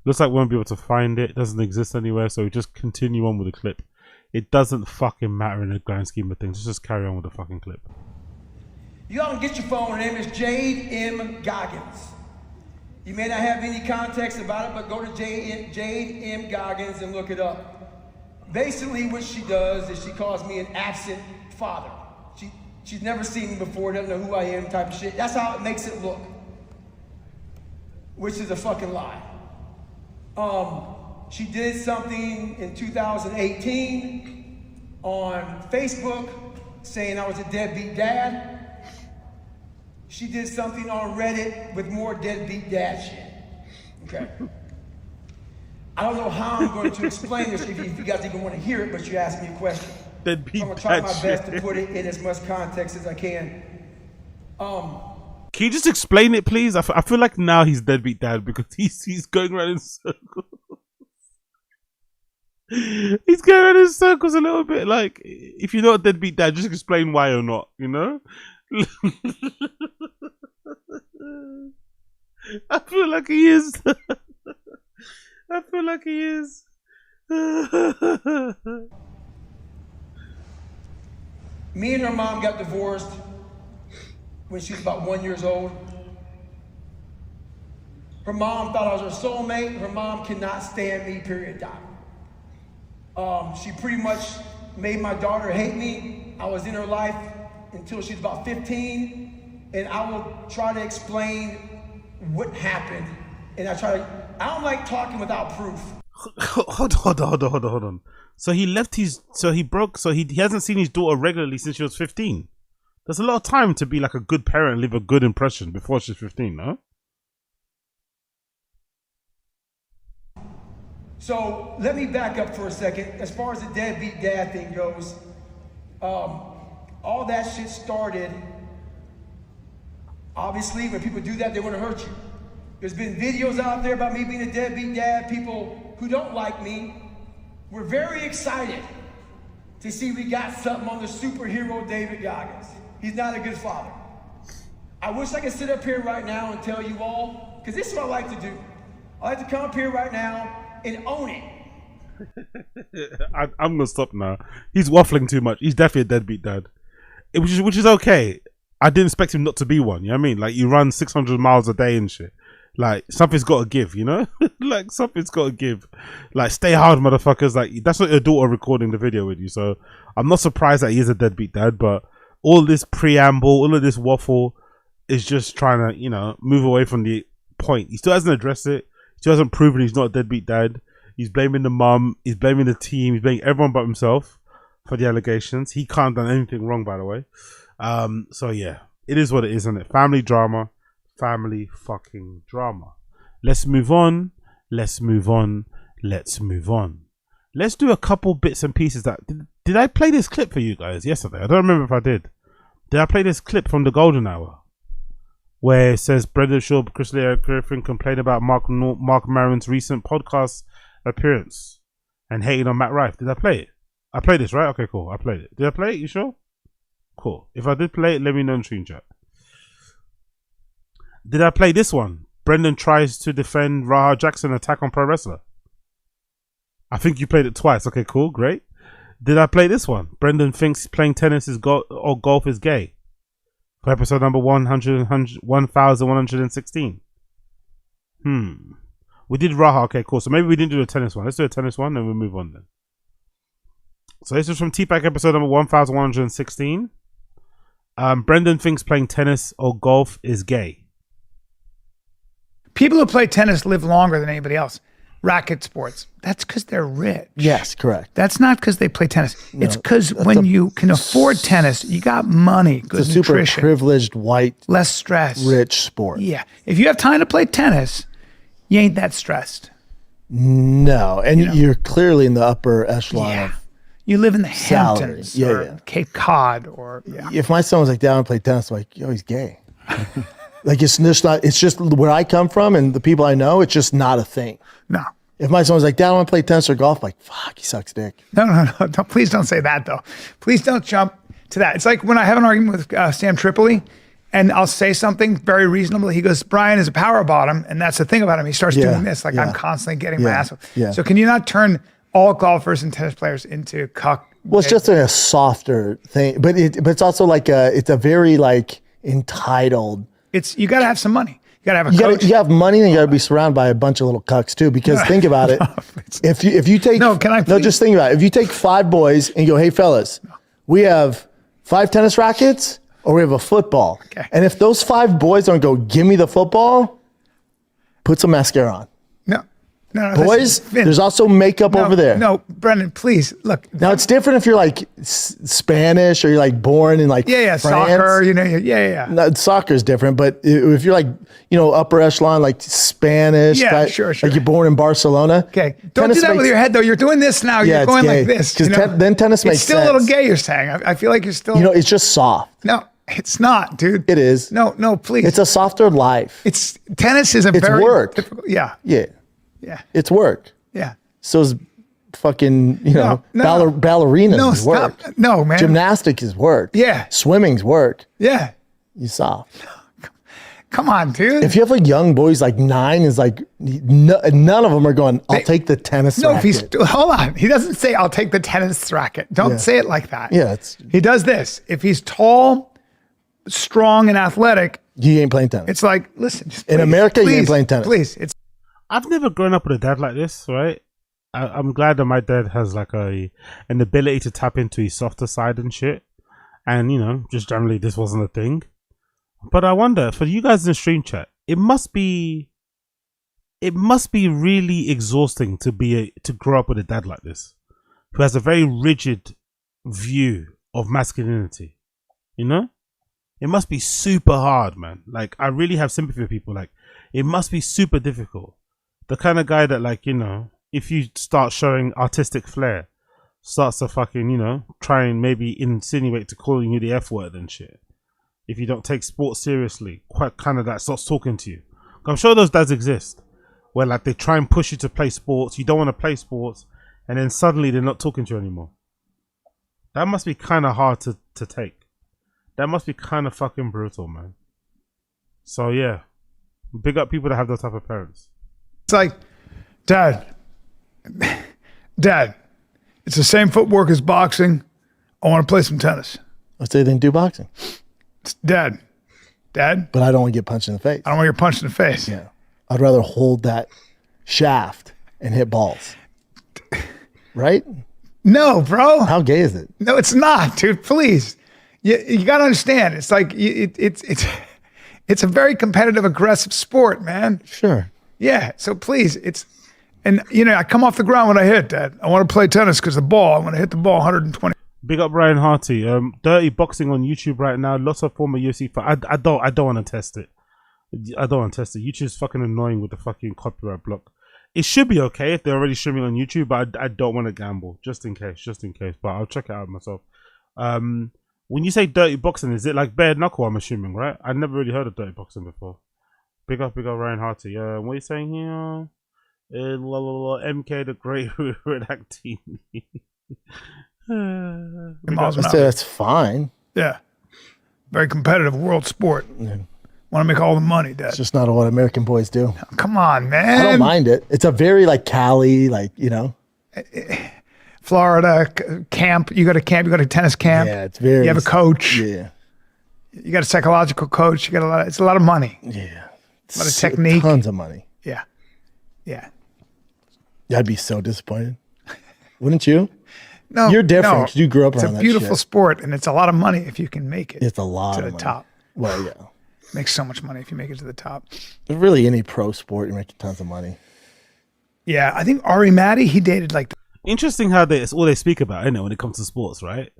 Looks like we won't be able to find it. It doesn't exist anywhere, so we just continue on with the clip. It doesn't fucking matter in the grand scheme of things. Let's just carry on with the fucking clip. You all can get your phone. Her name is Jade M. Goggins. You may not have any context about it, but go to Jade M. Goggins and look it up. Basically, what she does is she calls me an absent father. She's never seen me before, doesn't know who I am, type of shit. That's how it makes it look, which is a fucking lie. She did something in 2018 on Facebook saying I was a deadbeat dad. She did something on Reddit with more deadbeat dad shit. Okay. I don't know how I'm going to explain this if you guys even want to hear it, but you asked me a question. Deadbeat so I'm going to try my best to put it in as much context as I can. Can you just explain it, please? I feel like now he's deadbeat dad because he's going around in circles. He's going around in circles a little bit. Like, if you're not a deadbeat dad, just explain why or not, you know? I feel like he is. I feel like he is. Me and her mom got divorced when she was about 1 year old. Her mom thought I was her soulmate. Her mom cannot stand me, period, doc. She pretty much made my daughter hate me. I was in her life until she was about 15. And I will try to explain what happened. And I don't like talking without proof. Hold on. So he hasn't seen his daughter regularly since she was 15. There's a lot of time to be like a good parent and leave a good impression before she's 15, no? So let me back up for a second. As far as the deadbeat dad thing goes, all that shit started, obviously, when people do that, they want to hurt you. There's been videos out there about me being a deadbeat dad. People who don't like me were very excited to see we got something on the superhero David Goggins. He's not a good father. I wish I could sit up here right now and tell you all, because this is what I like to do. I like to come up here right now and own it. I'm gonna stop now. He's waffling too much. He's definitely a deadbeat dad. Which is okay. I didn't expect him not to be one. You know what I mean? Like, you run 600 miles a day and shit. Like, something's got to give, you know? Like, something's got to give. Like, stay hard, motherfuckers. Like, that's not your daughter recording the video with you. So, I'm not surprised that he is a deadbeat dad. But all this preamble, all of this waffle is just trying to, you know, move away from the point. He still hasn't addressed it. He still hasn't proven he's not a deadbeat dad. He's blaming the mum. He's blaming the team. He's blaming everyone but himself for the allegations. He can't have done anything wrong, by the way. So yeah, it is what it is, isn't it? Family drama, family fucking drama. Let's move on. Let's move on. Let's move on. Let's do a couple bits and pieces. Did I play this clip for you guys yesterday? I don't remember if I did. Did I play this clip from the Golden Hour where it says Brendan Shaw, Chris Leo, Griffin complained about Mark Maron's recent podcast appearance and hating on Matt Rife? Did I play it? I played this, right? Okay, cool. I played it. Did I play it? You sure? Cool. If I did play it, let me know in stream chat. Did I play this one? Brendan tries to defend Raha Jackson attack on Pro Wrestler. I think you played it twice. Okay, cool. Great. Did I play this one? Brendan thinks playing tennis is or golf is gay. For episode number 1116. We did Raha. Okay, cool. So maybe we didn't do the tennis one. Let's do a tennis one and we'll move on then. So this is from Tfatk episode number 1116. Brendan thinks playing tennis or golf is gay. People who play tennis live longer than anybody else. Racket sports. That's because they're rich. Yes, correct. That's not because they play tennis. It's because when you can afford tennis, you got money, good it's a super nutrition, privileged, white, less stress, rich sport. Yeah. If you have time to play tennis, you ain't that stressed. No, and you're clearly in the upper echelon of you live in the salary. Hamptons or Cape Cod or If my son was like down and played tennis, I'm like, yo, he's gay. Like it's just not. It's just where I come from and the people I know. It's just not a thing. No. If my son was like, Dad, I want to play tennis or golf, I'm like, fuck, he sucks dick. No. Please don't say that though. Please don't jump to that. It's like when I have an argument with Sam Tripoli, and I'll say something very reasonable. He goes, Bryan is a power bottom, and that's the thing about him. He starts doing this, like I'm constantly getting my ass. So can you not turn all golfers and tennis players into cuck? Well, it's just a softer thing, but it's also like it's a very like entitled. You got to have some money. You got to have a coach. You have money, and you got to be surrounded by a bunch of little cucks too. Because think about it. If you take just think about it. If you take 5 boys and you go, hey fellas, we have 5 tennis rackets or we have a football. Okay. And if those 5 boys don't go, give me the football, put some mascara on. No, boys, there's also makeup over there. No, Brendan, please look. Now it's different if you're like Spanish or you're like born in like France. Soccer, No, soccer is different, but if you're like upper echelon like Spanish, sure. Like you're born in Barcelona. Okay, don't do that with your head though. You're doing this now. You're going like this. Because then tennis makes sense. It's still a little gay. You're saying. I feel like you're still. It's just soft. No. It's not, dude. It is. No, please. It's a softer life. Tennis is very work. difficult. Yeah. It's work. Yeah. So is fucking, ballerinas is work. No, man. Gymnastics is work. Yeah. Swimming's work. Yeah. You soft. Come on, dude. If you have like young boys like 9, is like none of them are going, I'll take the tennis racket. Hold on. He doesn't say I'll take the tennis racket. Don't say it like that. Yeah. He does this. If he's tall, strong, and athletic, you ain't playing tennis. It's like, listen. In America, you ain't playing tennis. Please. I've never grown up with a dad like this, right? I'm glad that my dad has like an ability to tap into his softer side and shit. And, just generally this wasn't a thing. But I wonder, for you guys in the stream chat, it must be really exhausting to grow up with a dad like this, who has a very rigid view of masculinity. It must be super hard, man. Like, I really have sympathy for people. Like, it must be super difficult. The kind of guy that, like, if you start showing artistic flair, starts to fucking, try and maybe insinuate to calling you the F word and shit. If you don't take sports seriously, quite kind of that starts talking to you. I'm sure those dads exist, where like they try and push you to play sports, you don't want to play sports, and then suddenly they're not talking to you anymore. That must be kind of hard to take. That must be kind of fucking brutal, man. So yeah, big up people that have those type of parents. It's like, Dad, Dad, it's the same footwork as boxing. I want to play some tennis. Let's say then do boxing. Dad. But I don't want to get punched in the face. I don't want to get punched in the face. Yeah. I'd rather hold that shaft and hit balls. Right? No, bro. How gay is it? No, it's not, dude. Please. You got to understand. It's like, it's a very competitive, aggressive sport, man. Sure. Yeah. So please, and I come off the ground when I hit, Dad. I want to play tennis because the ball, I want to hit the ball 120. Big up Brian Harty. Dirty boxing on YouTube right now. Lots of former UFC. I don't want to test it. I don't want to test it. YouTube's fucking annoying with the fucking copyright block. It should be okay if they're already streaming on YouTube, but I don't want to gamble just in case. But I'll check it out myself. When you say dirty boxing, is it like bare knuckle? I'm assuming, right? I've never really heard of dirty boxing before. Big up Ryan Harty. What are you saying here? MK the Great redacting. That's fine. Yeah. Very competitive world sport. Yeah. Want to make all the money, Dad. It's just not what American boys do. Come on, man. I don't mind it. It's a very like Cali, like, Florida camp. You go to camp, you go to tennis camp. Yeah, it's very. You have a coach. Yeah. You got a psychological coach. You got it's a lot of money. Yeah. A lot of technique. Tons of money. Yeah. Yeah. I'd be so disappointed. Wouldn't you? No. You're different 'cause you grew up around that It's a beautiful shit. sport, and it's a lot of money if you can make it. It's a lot to of the money. top. Well, yeah. Makes so much money if you make it to the top. Really, any pro sport, you're making tons of money. Yeah, I think Ari Matty, he dated like. Interesting how it's all they speak about, isn't it, when it comes to sports, right?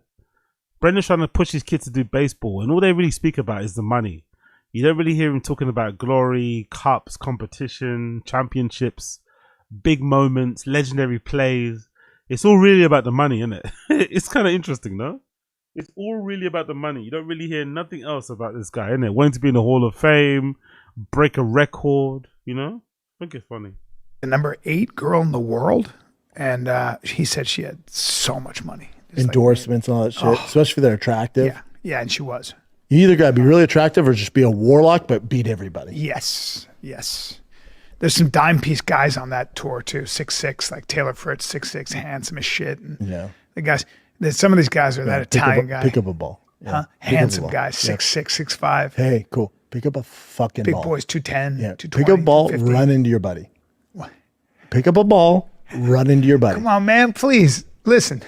Brendan's trying to push his kids to do baseball, and all they really speak about is the money. You don't really hear him talking about glory, cups, competition, championships, big moments, legendary plays. It's all really about the money, isn't it? It's kind of interesting, no? It's all really about the money. You don't really hear nothing else about this guy, innit? Wanting to be in the Hall of Fame, break a record, I think it's funny. The number 8 girl in the world, and he said she had so much money. Endorsements and all that shit, especially if they're attractive. Yeah, and she was. You either got to be really attractive or just be a warlock, but beat everybody. Yes. There's some dime piece guys on that tour too, 6'6", like Taylor Fritz, 6'6", handsome as shit. And the guys, some of these guys are that Italian guy. Pick up a ball. Yeah. Handsome guy, 6'6", 6'5". Hey, cool. Pick up a fucking big ball. boys, 210, Yeah. 220, Pick up a ball, 250. run into your buddy. What? Pick up a ball, run into your buddy. Come on, man, please listen.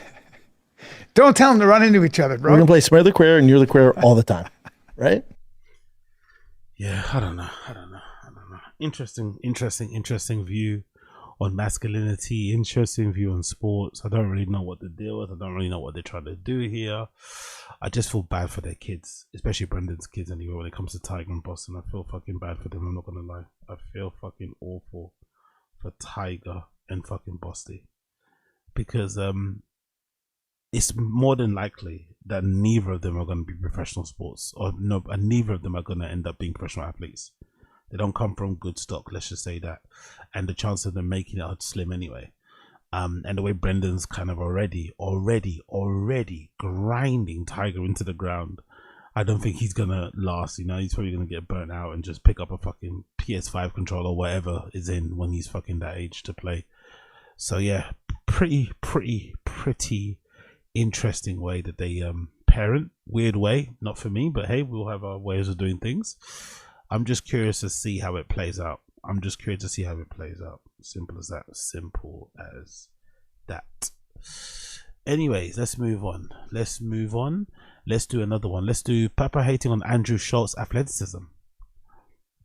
Don't tell them to run into each other, bro. We're gonna play Smear the Queer and You're the Queer all the time, right? Yeah, I don't know. Interesting view on masculinity, interesting view on sports. I don't really know what to deal with. I don't really know what they're trying to do here. I just feel bad for their kids, especially Brendan's kids anyway, when it comes to Tiger and Boston. I feel fucking bad for them, I'm not gonna lie. I feel fucking awful for Tiger and fucking Boston. Because it's more than likely that neither of them are going to be professional sports, and neither of them are going to end up being professional athletes. They don't come from good stock, let's just say that, and the chance of them making it are slim anyway. And the way Brendan's kind of already grinding Tiger into the ground, I don't think he's gonna last. He's probably gonna get burnt out and just pick up a fucking PS5 controller or whatever is in when he's fucking that age to play. So yeah, pretty interesting way that they parent. Weird way, not for me, but hey, we'll have our ways of doing things. I'm just curious to see how it plays out. Simple as that. Anyways, let's move on. Let's do another one. Let's do Papa hating on Andrew Schultz athleticism.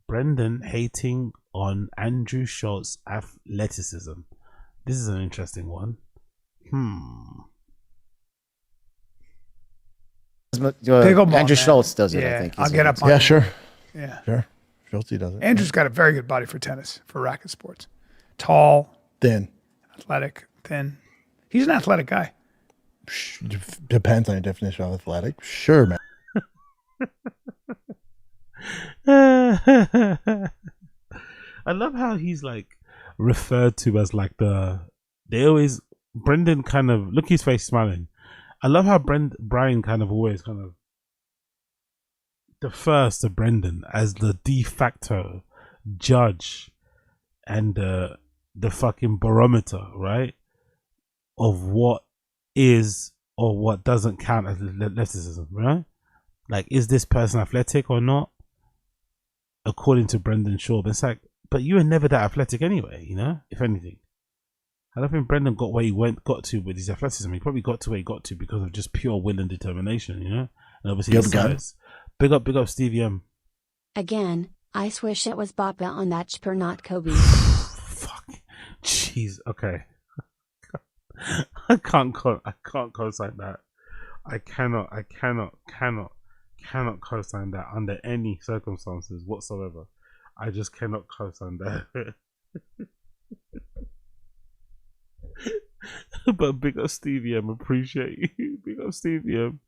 Brendan hating on Andrew Schultz athleticism. This is an interesting one. Andrew Schultz does it, I think. I'll get up on Yeah, sure. Yeah. Sure. Schultz does it. Andrew's got a very good body for tennis, for racket sports. Tall. Thin. Athletic. Thin. He's an athletic guy. Depends on your definition of athletic. Sure, man. I love how he's like referred to as like Brendan kind of, look his face smiling. I love how Bryan kind of always kind of defers to Brendan as the de facto judge and the fucking barometer, right? of what is or what doesn't count as athleticism, right? Like, is this person athletic or not? According to Brendan Schaub, it's like, but you were never that athletic anyway, you know, if anything. I don't think Brendan got where he got to with his athleticism. He probably got to where he got to because of just pure will and determination, you know? And obviously his size. Big up Stevie M. Again, I swish it was Bappa on that Spur, not Kobe. Fuck. Jeez, okay. I can't co-sign that. I cannot co-sign that under any circumstances whatsoever. I just cannot co-sign that. But big up Stevie M, appreciate you. Big up Stevie M.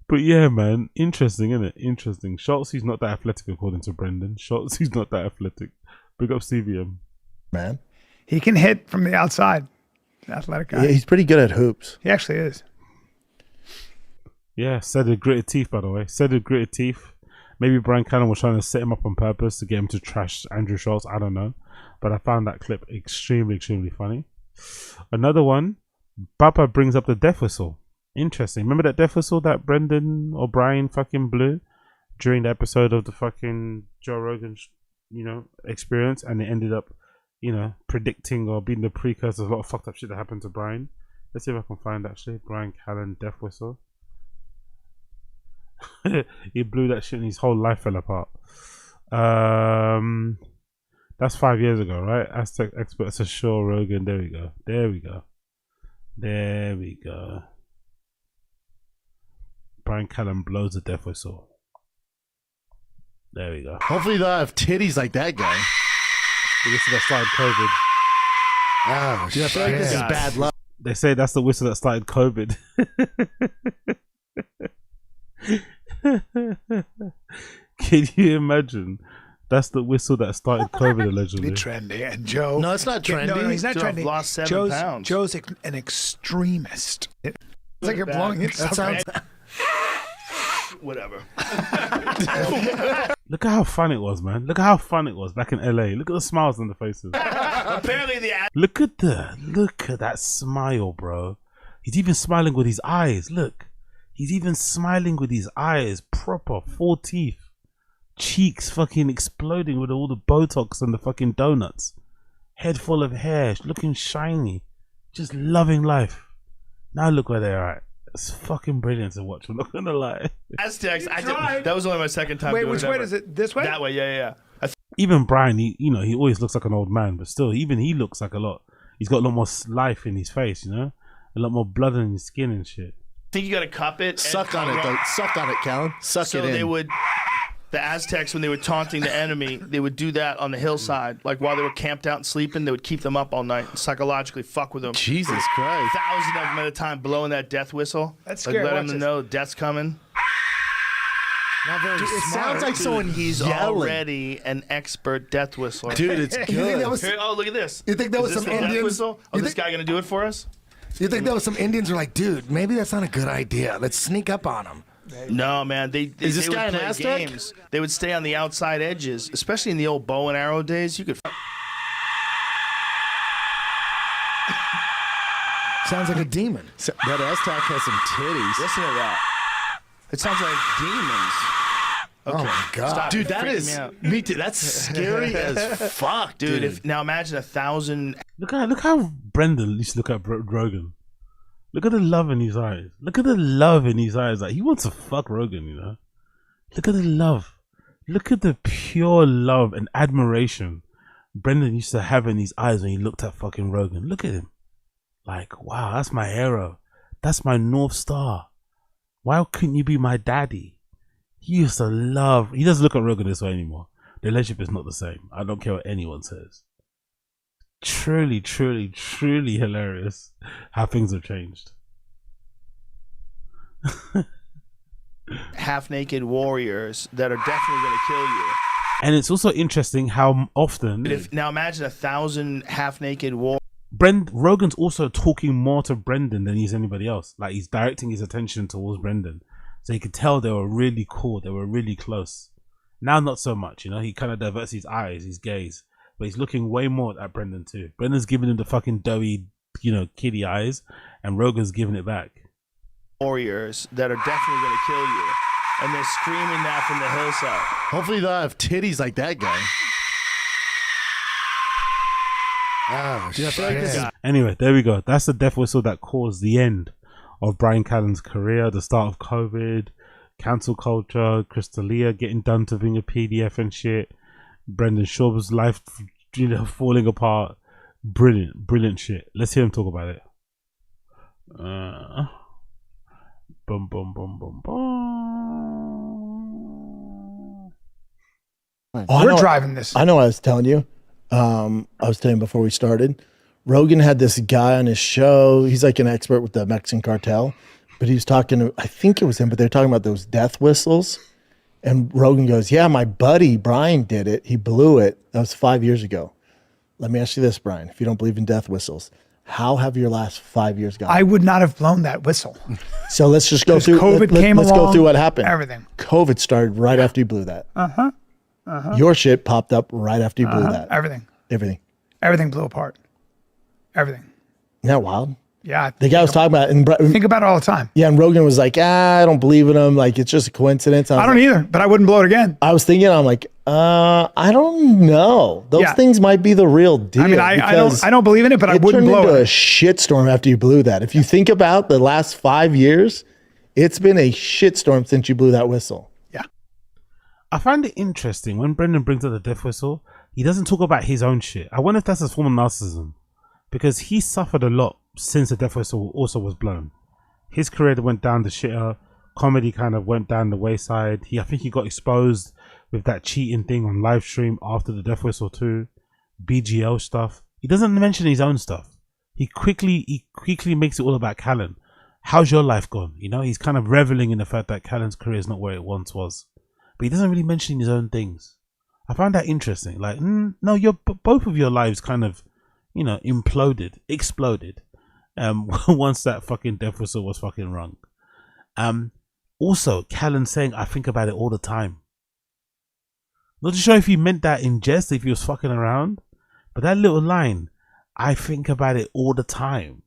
But yeah, man, interesting, isn't it? Interesting. SCHULTZ, he's not that athletic according to Brendan. SCHULTZ, he's not that athletic. Big up Stevie M. Man. He can hit from the outside. Athletic guy. Yeah, he's pretty good at hoops. He actually is. Yeah, said with gritted teeth, by the way. Said with gritted teeth. Maybe Bryan Callen was trying to set him up on purpose to get him to trash Andrew Schultz. I don't know. But I found that clip extremely, extremely funny. Another one, Bappa brings up the death whistle. Interesting. Remember that death whistle that Brendan or Bryan fucking blew during the episode of the fucking Joe Rogan, you know, experience, and it ended up, you know, predicting or being the precursor of a lot of fucked up shit that happened to Bryan. Let's see if I can find actually Bryan Callen death whistle. He blew that shit and his whole life fell apart. That's 5 years ago, right? Aztec expert says Joe Rogan. There we go. There we go. There we go. Bryan Callen blows the death whistle. There we go. Hopefully they'll have titties like that guy. The whistle that started COVID. Oh, dude, I feel like this is bad luck. They say that's the whistle that started COVID. Can you imagine? That's the whistle that started COVID, allegedly. Trendy. And Joe. No, it's not trendy. No, he's not Joe, trendy. I've lost 7 pounds. Joe's an extremist. It's like you're blowing it. That sounds. Whatever. Look at how fun it was, man. Look at how fun it was back in LA. Look at the smiles on the faces. Apparently the look at that smile, bro. He's even smiling with his eyes. Look. He's even smiling with his eyes. Proper, full teeth. Cheeks fucking exploding with all the Botox and the fucking donuts. Head full of hair, looking shiny. Just loving life. Now look where they're at. It's fucking brilliant to watch. I'm not gonna lie. Aztecs, that was only my second time. Wait, which way is it? This way? That way, yeah. Even Bryan, he always looks like an old man, but still, even he looks like a lot. He's got a lot more life in his face, you know, a lot more blood in his skin and shit. I think you gotta cup it. Suck on it, though. Suck on it, Callen. Suck it in. The Aztecs, when they were taunting the enemy, they would do that on the hillside. Like while they were camped out and sleeping, they would keep them up all night and psychologically fuck with them. Jesus Christ. 1,000 of them at a time blowing that death whistle. That's scary. Like, let them know death's coming. Not very smart. It sounds like someone He's yelling. already an expert death whistler. Dude, it's good. Here, oh, look at this. You think that was some Indians? Whistle? Oh, this guy gonna do it for us? You think that was some Indians who are like, dude, maybe that's not a good idea. Let's sneak up on them. No, man. Is this guy would an play Aztec? games. They would stay on the outside edges, especially in the old bow and arrow days. You could. Sounds like a demon. That Aztec has some titties. Listen to that. It sounds like demons. Okay. Oh my god, Stop. dude, that Freaking is me out. me too. That's scary as fuck, dude. Now imagine 1,000. Look how Brendan used to look at Rogan. Look at the love in his eyes. Look at the love in his eyes. Like, he wants to fuck Rogan, you know. Look at the love. Look at the pure love and admiration Brendan used to have in his eyes when he looked at fucking Rogan. Look at him. Like, wow, that's my hero. That's my North Star. Why couldn't you be my daddy? He used to love. He doesn't look at Rogan this way anymore. The relationship is not the same. I don't care what anyone says. Truly, truly, truly hilarious how things have changed. Half-naked warriors that are definitely going to kill you. And it's also interesting how often. Now imagine 1,000 half-naked warriors. Rogan's also talking more to Brendan than he's anybody else. Like, he's directing his attention towards Brendan. So you could tell they were really cool. They were really close. Now, not so much, you know. He kind of diverts his eyes, his gaze. But he's looking way more at Brendan too. Brendan's giving him the fucking doughy kitty eyes, and Rogan's giving it back. Warriors that are definitely going to kill you, and they're screaming that from the hillside. Hopefully they'll have titties like that guy. Oh, anyway, there we go. That's the death whistle that caused the end of Bryan Callen's career, the start of COVID, cancel culture, Crystalia getting done to being a PDF and shit, Brendan Schaub's life, falling apart. Brilliant shit. Let's hear him talk about it. Boom, boom, boom, boom, boom. We're driving this. I know I was telling you. I was telling you before we started. Rogan had this guy on his show. He's like an expert with the Mexican cartel. But he was talking, I think it was him, but they're talking about those death whistles. And Rogan goes, yeah, my buddy Bryan did it. He blew it. That was 5 years ago. Let me ask you this, Bryan. If you don't believe in death whistles, how have your last 5 years gone? I would not have blown that whistle. So let's just go through. COVID came let's along, go through what happened. Everything. COVID started right after you blew that. Uh-huh. Your shit popped up right after you blew that. Everything. Everything blew apart. Everything. Isn't that wild? Yeah. The guy was talking about it. And think about it all the time. Yeah, and Rogan was like, I don't believe in him. Like, it's just a coincidence. I don't either, but I wouldn't blow it again. I was thinking, I'm like, I don't know. Those things might be the real deal. I mean, I don't believe in it, but I wouldn't blow it. It turned into a shitstorm after you blew that. If you think about the last 5 years, it's been a shitstorm since you blew that whistle. Yeah. I find it interesting when Brendan brings up the death whistle, he doesn't talk about his own shit. I wonder if that's a form of narcissism, because he suffered a lot since the death whistle also was blown. His career went down the shitter. Comedy kind of went down the wayside. I think he got exposed with that cheating thing on live stream after the death whistle too. BGL stuff. He doesn't mention his own stuff. He quickly makes it all about Callen. How's your life gone? He's kind of reveling in the fact that Callen's career is not where it once was, but he doesn't really mention his own things. I find that interesting. Like, no, both of your lives kind of, exploded. Once that fucking death whistle was fucking rung. Also, Callen saying, I think about it all the time. Not sure if he meant that in jest, if he was fucking around, but that little line, I think about it all the time,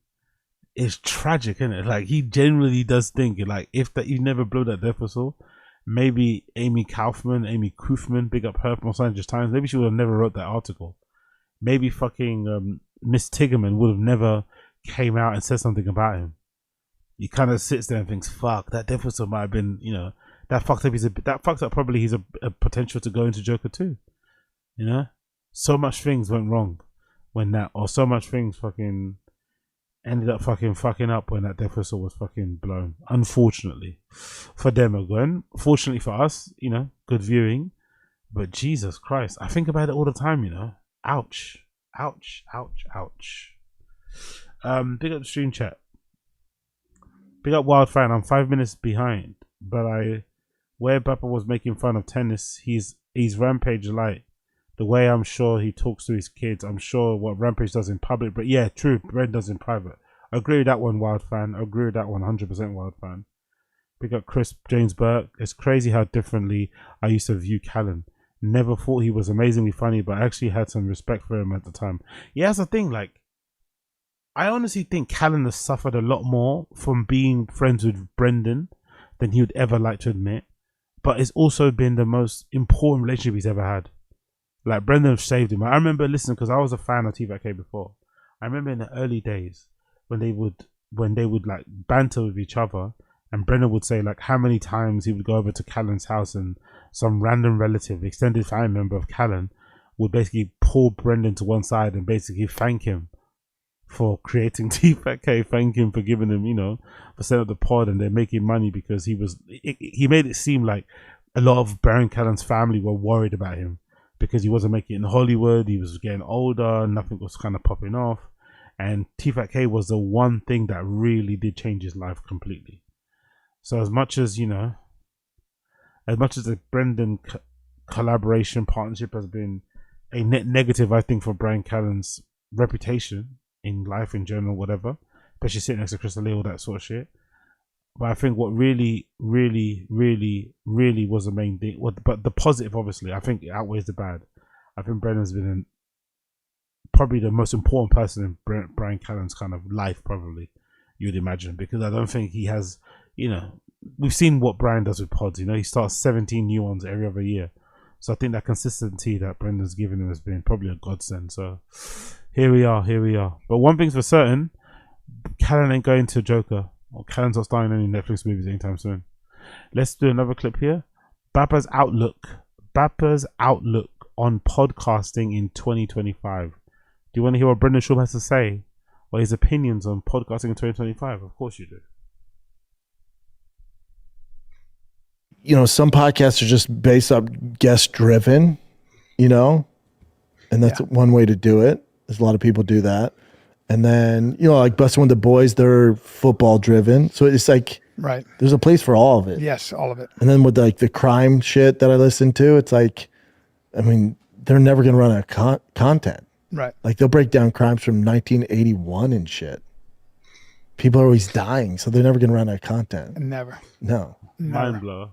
is tragic, isn't it? Like, he genuinely does think, like, if that you never blew that death whistle, maybe Amy Kaufman, big up her from Los Angeles Times, maybe she would have never wrote that article. Maybe fucking Miss Tigerman would have never came out and said something about him. He kind of sits there and thinks, fuck, that death whistle might have been, that fucked up probably he's a potential to go into Joker too. So much things went wrong when that, or so much things fucking ended up fucking up when that death whistle was fucking blown. Unfortunately for them again, fortunately for us, good viewing, but Jesus Christ, I think about it all the time. Ouch. Big up the stream chat. Big up Wild Fan. I'm 5 minutes behind, but where Bappa was making fun of tennis, he's Rampage light. The way I'm sure he talks to his kids, I'm sure what Rampage does in public, but yeah, true, Red does in private. I agree with that one, Wild Fan. I agree with that one, 100% Wild Fan. Big up Chris James Burke. It's crazy how differently I used to view Callen. Never thought he was amazingly funny, but I actually had some respect for him at the time. Yeah, that's the thing, like, I honestly think Callen has suffered a lot more from being friends with Brendan than he would ever like to admit. But it's also been the most important relationship he's ever had. Like, Brendan saved him. I remember listening, because I was a fan of Tfatk before. I remember in the early days when they would like banter with each other, and Brendan would say like how many times he would go over to Callen's house and some random relative, extended family member of Callen, would basically pull Brendan to one side and basically thank him for creating Tfatk, thank him for giving him, for setting up the pod, and they're making money because he made it seem like a lot of Bryan Callen's family were worried about him because he wasn't making it in Hollywood, he was getting older, nothing was kind of popping off, and Tfatk was the one thing that really did change his life completely. So as much as the Brendan collaboration partnership has been a net negative, I think, for Bryan Callen's reputation in life in general, whatever, especially sitting next to Crystalia, all that sort of shit. But I think what really was the main thing, but the positive, obviously, I think it outweighs the bad. I think Brendan's been probably the most important person in Bryan Callen's kind of life, probably, you'd imagine, because I don't think he has, you know, we've seen what Bryan does with pods, you know, he starts 17 new ones every other year. So I think that consistency that Brendan's given him has been probably a godsend. So here we are. But one thing's for certain, Callen ain't going to Joker, or Callen's not starring any Netflix movies anytime soon. Let's do another clip here. Bappa's outlook on podcasting in 2025. Do you want to hear what Brendan Schaub has to say, or his opinions on podcasting in 2025? Of course you do. You know, some podcasts are just based up guest driven, you know, and that's one way to do it. There's a lot of people do that. And then, you know, like Bustin' with the Boys, they're football driven. So it's like, right, there's a place for all of it. Yes, all of it. And then with like the crime shit that I listen to, it's like, I mean, they're never going to run out of content. Right. Like they'll break down crimes from 1981 and shit. People are always dying, so they're never going to run out of content. Never. No. Mind blower.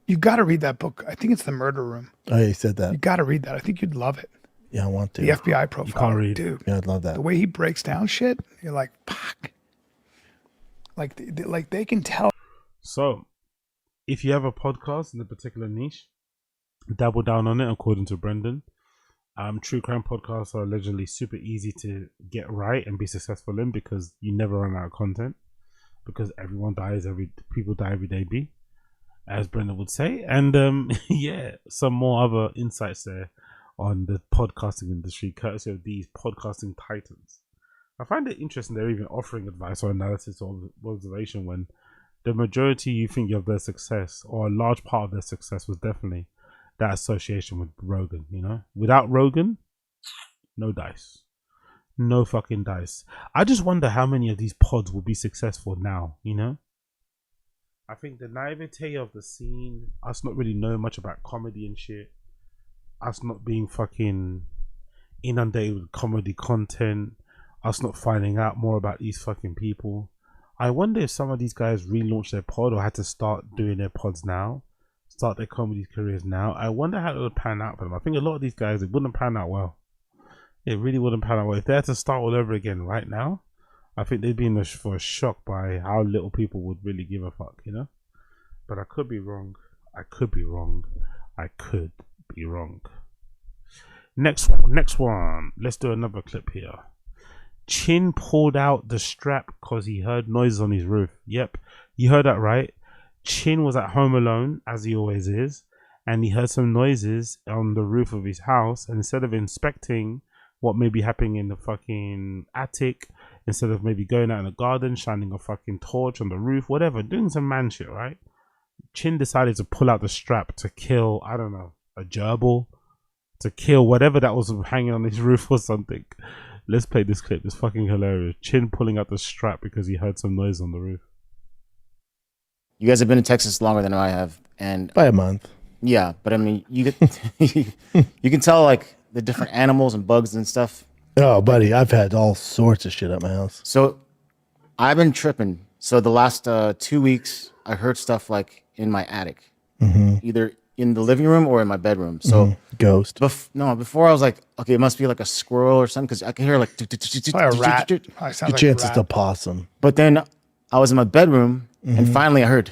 You got to read that book. I think it's The Murder Room. Oh, yeah, you said that. You got to read that. I think you'd love it. Yeah, I want to. The FBI profile. You can't read. Dude. Yeah, I'd love that. The way he breaks down shit, you're like, fuck. Like they can tell. So, if you have a podcast in a particular niche, double down on it, according to Brendan. True crime podcasts are allegedly super easy to get right and be successful in because you never run out of content. Because everyone dies, people die every day, as Brendan would say. And yeah, some more other insights there on the podcasting industry, courtesy of these podcasting titans. I find it interesting they're even offering advice or analysis or observation when the majority you think of their success, or a large part of their success, was definitely that association with Rogan, you know? Without Rogan, no dice. No fucking dice. I just wonder how many of these pods will be successful now, you know? I think the naivete of the scene, us not really knowing much about comedy and shit, us not being fucking inundated with comedy content, us not finding out more about these fucking people. I wonder if some of these guys relaunched their pod or had to start doing their pods now, start their comedy careers now. I wonder how it would pan out for them. I think a lot of these guys, it wouldn't pan out well. It really wouldn't pan out well. If they had to start all over again right now, I think they'd be in for a shock by how little people would really give a fuck, you know? But I could be wrong. I could be wrong. Next one. Let's do another clip here. Chin pulled out the strap because he heard noises on his roof. Yep, you heard that right. Chin was at home alone, as he always is, and he heard some noises on the roof of his house. And instead of inspecting what may be happening in the fucking attic, instead of maybe going out in the garden, shining a fucking torch on the roof, whatever, doing some man shit, right? Chin decided to pull out the strap to kill, I don't know, a gerbil, to kill whatever that was hanging on his roof or something. Let's play this clip. It's fucking hilarious. Chin pulling out the strap because he heard some noise on the roof. You guys have been in Texas longer than I have, and by a month. Yeah, but I mean, you get you can tell like the different animals and bugs and stuff. Oh, buddy, I've had all sorts of shit at my house. So I've been tripping. So the last 2 weeks, I heard stuff like in my attic, either in the living room or in my bedroom. So ghost. Before I was like, okay, it must be like a squirrel or something because I can hear like a rat. Good chance it's a possum. But then I was in my bedroom and finally I heard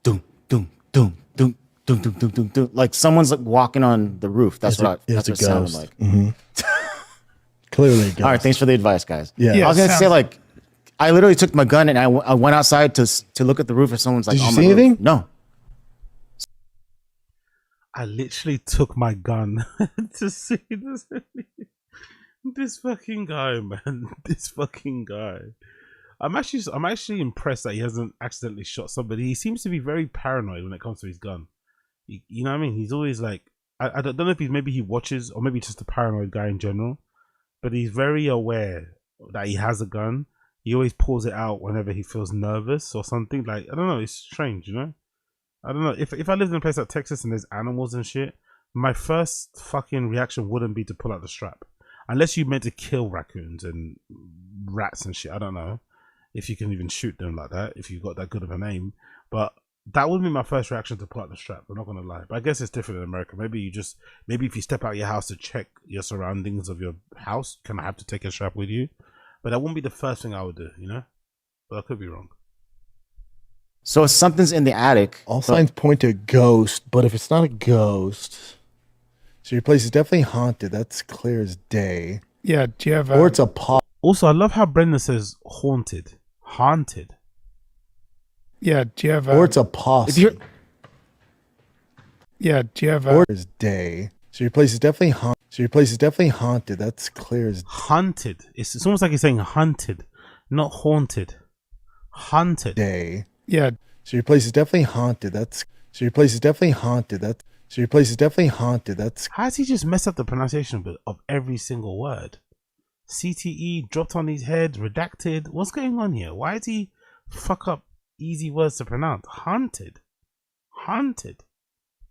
doom, doom, doom, doom, doom, doom, doom, doom, doom. Like someone's like walking on the roof. That's what it sounded like. Clearly a ghost. All right, thanks for the advice, guys. Yeah. I was gonna say like, I literally took my gun and I went outside to look at the roof if someone's like, did you on see my anything? Roof. No. I literally took my gun to see this fucking guy, man. This fucking guy. I'm actually impressed that he hasn't accidentally shot somebody. He seems to be very paranoid when it comes to his gun. You know what I mean? He's always like, I don't know if maybe he watches or maybe just a paranoid guy in general, but he's very aware that he has a gun. He always pulls it out whenever he feels nervous or something. Like, I don't know, it's strange, you know? I don't know, if I lived in a place like Texas and there's animals and shit, my first fucking reaction wouldn't be to pull out the strap. Unless you meant to kill raccoons and rats and shit, I don't know if you can even shoot them like that, if you've got that good of a aim. But that would be my first reaction to pull out the strap. I'm not gonna lie, but I guess it's different in America. Maybe if you step out your house to check your surroundings of your house, you kind of have to take a strap with you. But that wouldn't be the first thing I would do, you know. But I could be wrong. So if something's in the attic. All signs point to a ghost, but if it's not a ghost, so your place is definitely haunted. That's clear as day. Yeah. Do you have? Or it's a pot. Also, I love how Brendan says haunted, haunted. Yeah. Do you have? Or it's a possum. Yeah. Do you have? Or it's day. So your place is definitely haunted. So your place is definitely haunted. That's clear as haunted. It's almost like you're saying hunted, not haunted. Haunted. Day. Yeah. So your place is definitely haunted. That's so your place is definitely haunted. That's so your place is definitely haunted. That's how has he just messed up the pronunciation of every single word? CTE dropped on his head, redacted. What's going on here? Why did he fuck up easy words to pronounce? Haunted. Haunted.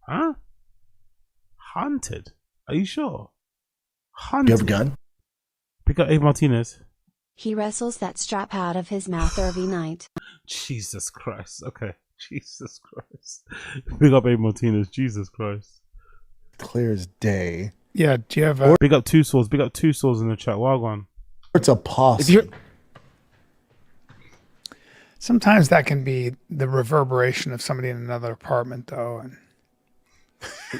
Huh? Haunted. Are you sure? Haunted. You have a gun? Pick up Abe Martinez. He wrestles that strap out of his mouth every night. Jesus Christ. Okay. Jesus Christ. Big up Abe Martinez. Jesus Christ. Clear as day. Yeah. Do you have? Big up Two Swords. Big up Two Swords in the chat. Wagwan. It's a possum. Sometimes that can be the reverberation of somebody in another apartment, though. And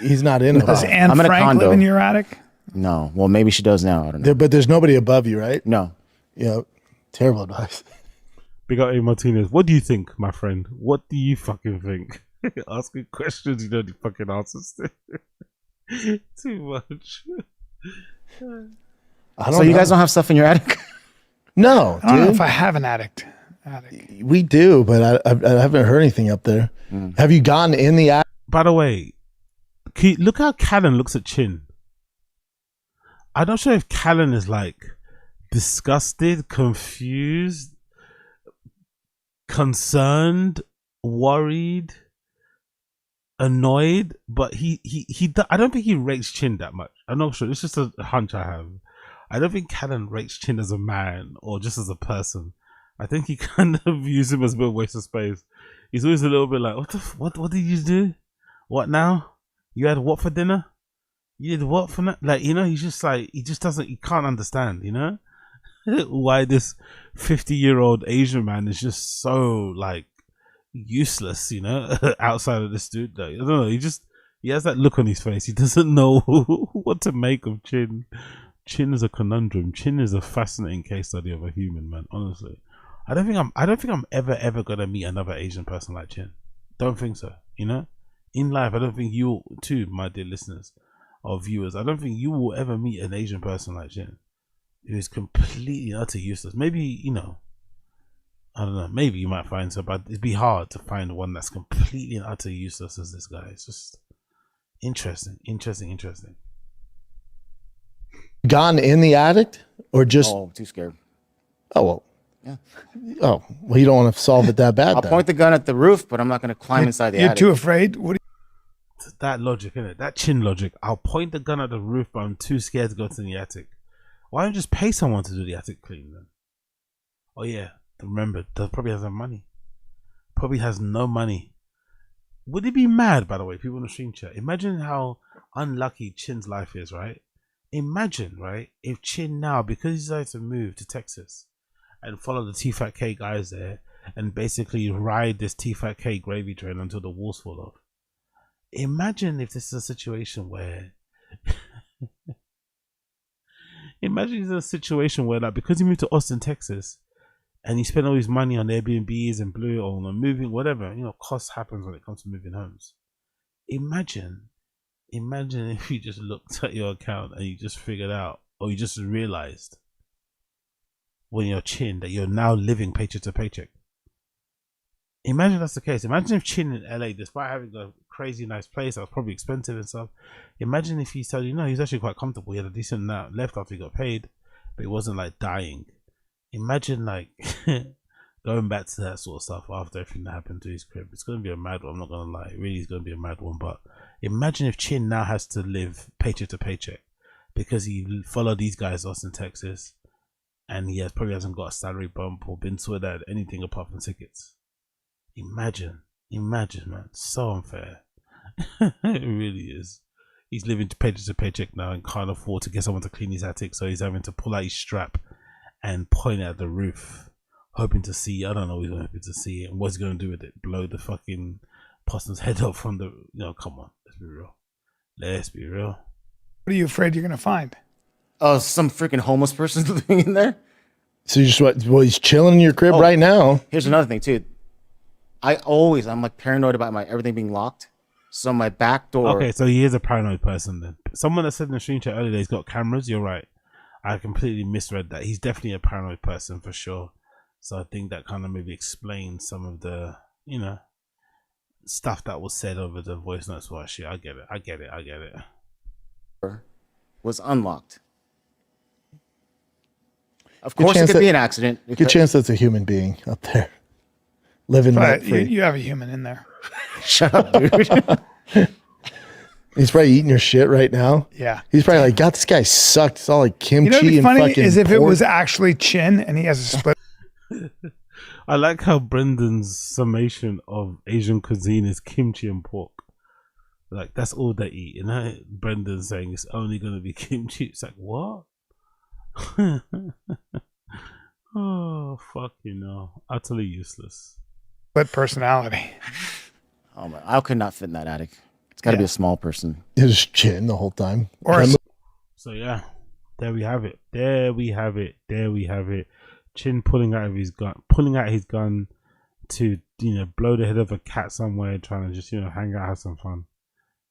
he's not in it. Does Anne I'm in a Frank condo. live in your attic? No. Well, maybe she does now. I don't know. But there's nobody above you, right? No. Yeah. Terrible advice. Big up A. Martinez. What do you think, my friend? What do you fucking think? Asking questions you don't fucking answers to. Too much. So you guys don't have stuff in your attic? No, I don't know dude. if I have an attic. We do, but I haven't heard anything up there. Have you gone in the attic? By the way, look how Callen looks at Chin. I'm not sure if Callen is like disgusted, confused, concerned, worried, annoyed, but I don't think he rates Chin that much. I'm not sure. It's just a hunch I have. I don't think Callen rates Chin as a man or just as a person. I think he kind of views him as a bit of a waste of space. He's always a little bit like, what did you do? What now? You had what for dinner? You did what for that? Like, you know, he's just like, he can't understand, you know? Why this 50-year-old Asian man is just so like useless, you know, outside of this dude. Like, I don't know, he has that look on his face. He doesn't know what to make of Chin. Chin is a conundrum. Chin is a fascinating case study of a human, man, honestly. I don't think I'm ever gonna meet another Asian person like Chin. Don't think so, you know? In life, I don't think you too, my dear listeners or viewers, I don't think you will ever meet an Asian person like Chin, who is completely and utterly useless. Maybe, you know, I don't know, maybe you might find some, but it'd be hard to find one that's completely and utterly useless as this guy. It's just interesting. Gone in the attic or just? Oh, too scared. Oh, well. Yeah. Oh, well, you don't want to solve it that bad. I'll point the gun at the roof, but I'm not going to climb inside the attic. You're too afraid? What? That logic, innit? That Chin logic. I'll point the gun at the roof, but I'm too scared to go to the attic. Why don't you just pay someone to do the attic clean then? Oh yeah, remember, that probably has no money. Probably has no money. Would he be mad, by the way, people in the stream chat? Imagine how unlucky Chin's life is, right? Imagine, right, if Chin now, because he decided to move to Texas and follow the Tfatk guys there and basically ride this Tfatk gravy train until the walls fall off. Imagine if this is a situation where imagine he's in a situation where, like, because he moved to Austin, Texas, and he spent all his money on Airbnbs and Blue or on moving, whatever, you know, cost happens when it comes to moving homes. Imagine if you just looked at your account and you just figured out, or you just realized when you're Chin that you're now living paycheck to paycheck. Imagine that's the case. Imagine if Chin in LA, despite having a crazy nice place that was probably expensive and stuff, imagine if he told you, no, he was actually quite comfortable. He had a decent amount left after he got paid, but he wasn't like dying. Imagine like going back to that sort of stuff after everything that happened to his crib. It's going to be a mad one, I'm not going to lie. It really is going to be a mad one. But imagine if Chin now has to live paycheck to paycheck because he followed these guys Austin, Texas, and he probably hasn't got a salary bump or been sorted out anything apart from tickets. Imagine Imagine, man, so unfair. It really is. He's living paycheck to paycheck now and can't afford to get someone to clean his attic, so he's having to pull out his strap and point it at the roof, hoping to see. I don't know what he's hoping to see, and what's he gonna do with it? Blow the fucking possum's head off from the. No, come on, let's be real. Let's be real. What are you afraid you're gonna find? Oh, some freaking homeless person living in there. So you just well, he's chilling in your crib right now. Here's another thing too. I'm like paranoid about my everything being locked. So my back door. Okay, so he is a paranoid person then. Someone that said in the stream chat earlier that he's got cameras. You're right. I completely misread that. He's definitely a paranoid person for sure. So I think that kind of maybe explains some of the, you know, stuff that was said over the voice notes. Well, shit, I get it. Was unlocked. Of course, it could be an accident. Good chance that's a human being up there living But rent free. you have a human in there. Shut up, dude. He's probably eating your shit right now. Yeah. He's probably like, God, this guy sucked. It's all like kimchi You know what'd be and funny fucking is if it pork." was actually Chin and he has a split. I like how Brendan's summation of Asian cuisine is kimchi and pork. Like, that's all they eat. And now Brendan's saying it's only going to be kimchi. It's like, what? Oh, fuck, you know. Utterly useless. Split personality. Oh my! I could not fit in that attic. It's got to be a small person. His chin the whole time. So yeah, there we have it. There we have it. Chin pulling out his gun to, you know, blow the head of a cat somewhere, trying to just, you know, hang out, have some fun.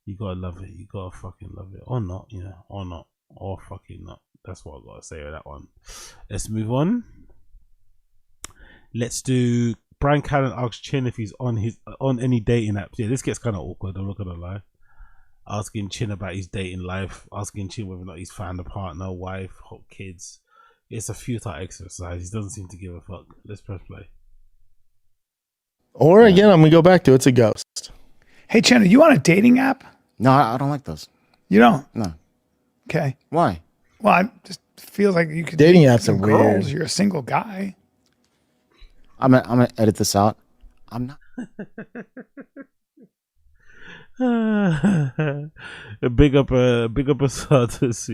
You gotta love it. You gotta fucking love it, or not, you know, or not, or fucking not. That's what I gotta say with that one. Let's move on. Let's do. Bryan Callen asks Chin if he's on any dating apps. Yeah, this gets kind of awkward. I'm not gonna lie. Asking Chin about his dating life, asking Chin whether or not he's found a partner, wife, hot kids. It's a futile exercise. He doesn't seem to give a fuck. Let's press play. Or again, I'm gonna go back to it's a ghost. Hey, Chin, are you on a dating app? No, I don't like those. You don't? No. Okay. Why? Well, I just feel like you could Dating meet apps some are girls. weird. You're a single guy. I'm gonna edit this out. I'm not. Big up Sartus.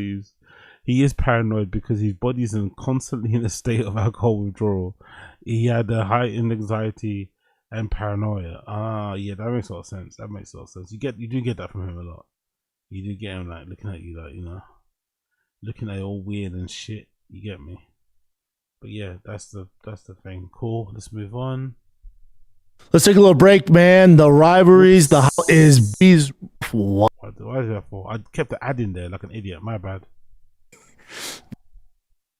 He is paranoid because his body's constantly in a state of alcohol withdrawal. He had a heightened anxiety and paranoia. Ah, yeah, that makes a lot of sense. You do get that from him a lot. You do get him like looking at you, like, you know, looking at you all weird and shit. You get me? But yeah, that's the thing. Cool. Let's move on. Let's take a little break, man. The rivalries, is what? Why is that for? I kept the ad in there like an idiot. My bad.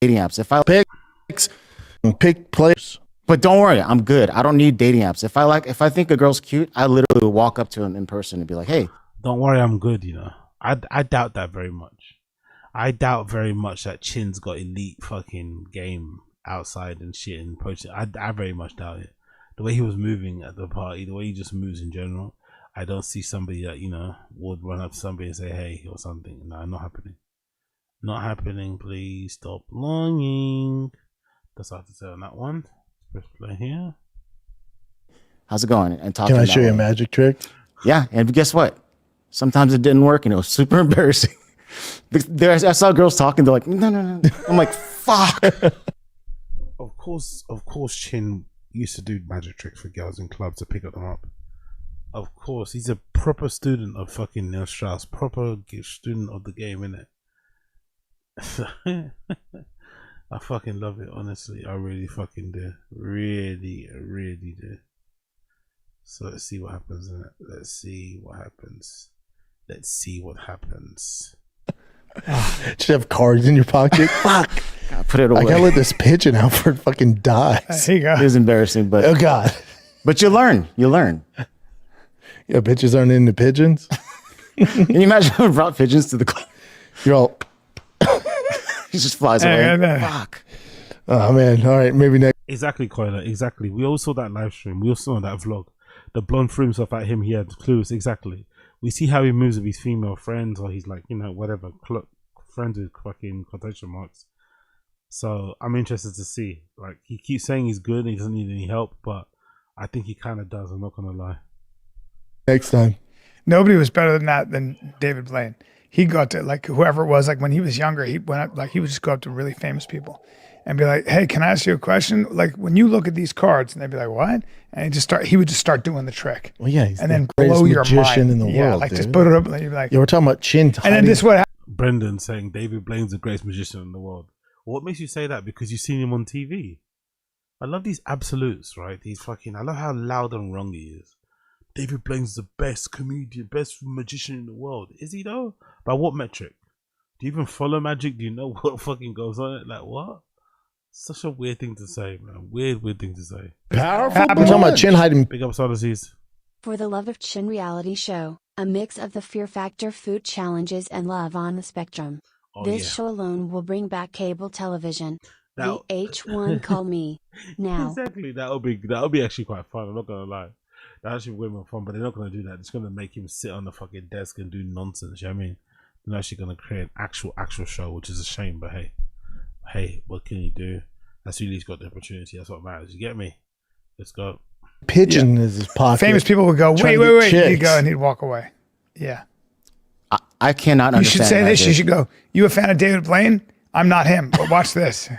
Dating apps. If I pick players, but don't worry, I'm good. I don't need dating apps. If I think a girl's cute, I literally will walk up to him in person and be like, "Hey, don't worry, I'm good." You know, I doubt that very much. I doubt very much that Chin's got elite fucking game outside and shit and approaching. I very much doubt it. The way he was moving at the party, the way he just moves in general, I don't see somebody that, you know, would run up to somebody and say, "Hey," or something. No, not happening. Not happening. Please stop lying. That's all I have to say on that one. Let's play here. how's it going?" And talk. Can to I him show that you a way. magic trick? Yeah, and guess what? Sometimes it didn't work, and it was super embarrassing. I saw girls talking. They're like, "No." I'm like, "Fuck." Of course, Chin used to do magic tricks for girls in clubs to pick them up. Of course, he's a proper student of fucking Neil Strauss, proper student of the game, innit? I fucking love it, honestly. I really fucking do. Really do. So let's see what happens in it. Let's see what happens. Should have cards in your pocket. Fuck. Put it away. I gotta let this pigeon out for it fucking dies. There you go. It was embarrassing, but Oh God. But you learn. Yeah, bitches aren't into pigeons. Can you imagine if I brought pigeons to the club? You're all. He just flies away. Fuck. Oh man. All right. Maybe next. Exactly, Coiler. Exactly. We all saw that live stream. We all saw that vlog. The blonde threw himself at him. He had clues. Exactly. We see how he moves with his female friends, or he's like, you know, whatever, friends with fucking quotation marks. So I'm interested to see. Like, he keeps saying he's good and he doesn't need any help, but I think he kind of does. I'm not gonna lie. Next time. Nobody was better than that than David Blaine. He'd go up to like whoever it was, like when he was younger, he went up, like he would just go up to really famous people and be like, "Hey, can I ask you a question? Like when you look at these cards," and they'd be like, "What?" And he would just start doing the trick. Well, yeah, he's and the then greatest blow your magician mind. in the Yeah, world, like dude. just put it up and you'd be like, Yeah, we're talking about chin. and then this what Brendan saying David Blaine's the greatest magician in the world. What makes you say that? Because you've seen him on TV. I love these absolutes, right? These fucking. I love how loud and wrong he is. David Blaine's the best comedian, best magician in the world. Is he though? By what metric? Do you even follow magic? Do you know what fucking goes on it? Like what? Such a weird thing to say, man. Weird thing to say. Powerful. We're talking about chin hiding. Big ups, Odysseys. For the Love of Chin reality show, a mix of the Fear Factor food challenges and Love on the Spectrum. Oh, This yeah. show alone will bring back cable television. Now- The H1 call me now. Exactly. That'll be actually quite fun. I'm not gonna lie. That actually way more fun, but they're not gonna do that. It's gonna make him sit on the fucking desk and do nonsense. You know what I mean? They're actually gonna create an actual show, which is a shame. But hey, what can you do? That's really he's got the opportunity. That's what matters. You get me? Let's go. Pigeon is his pocket. famous people would go, Trying wait, to wait, get he'd chicks. go and he'd walk away. Yeah. I cannot You should understand. say this. magic. You should go, you a fan of David Blaine? I'm not him, but watch this.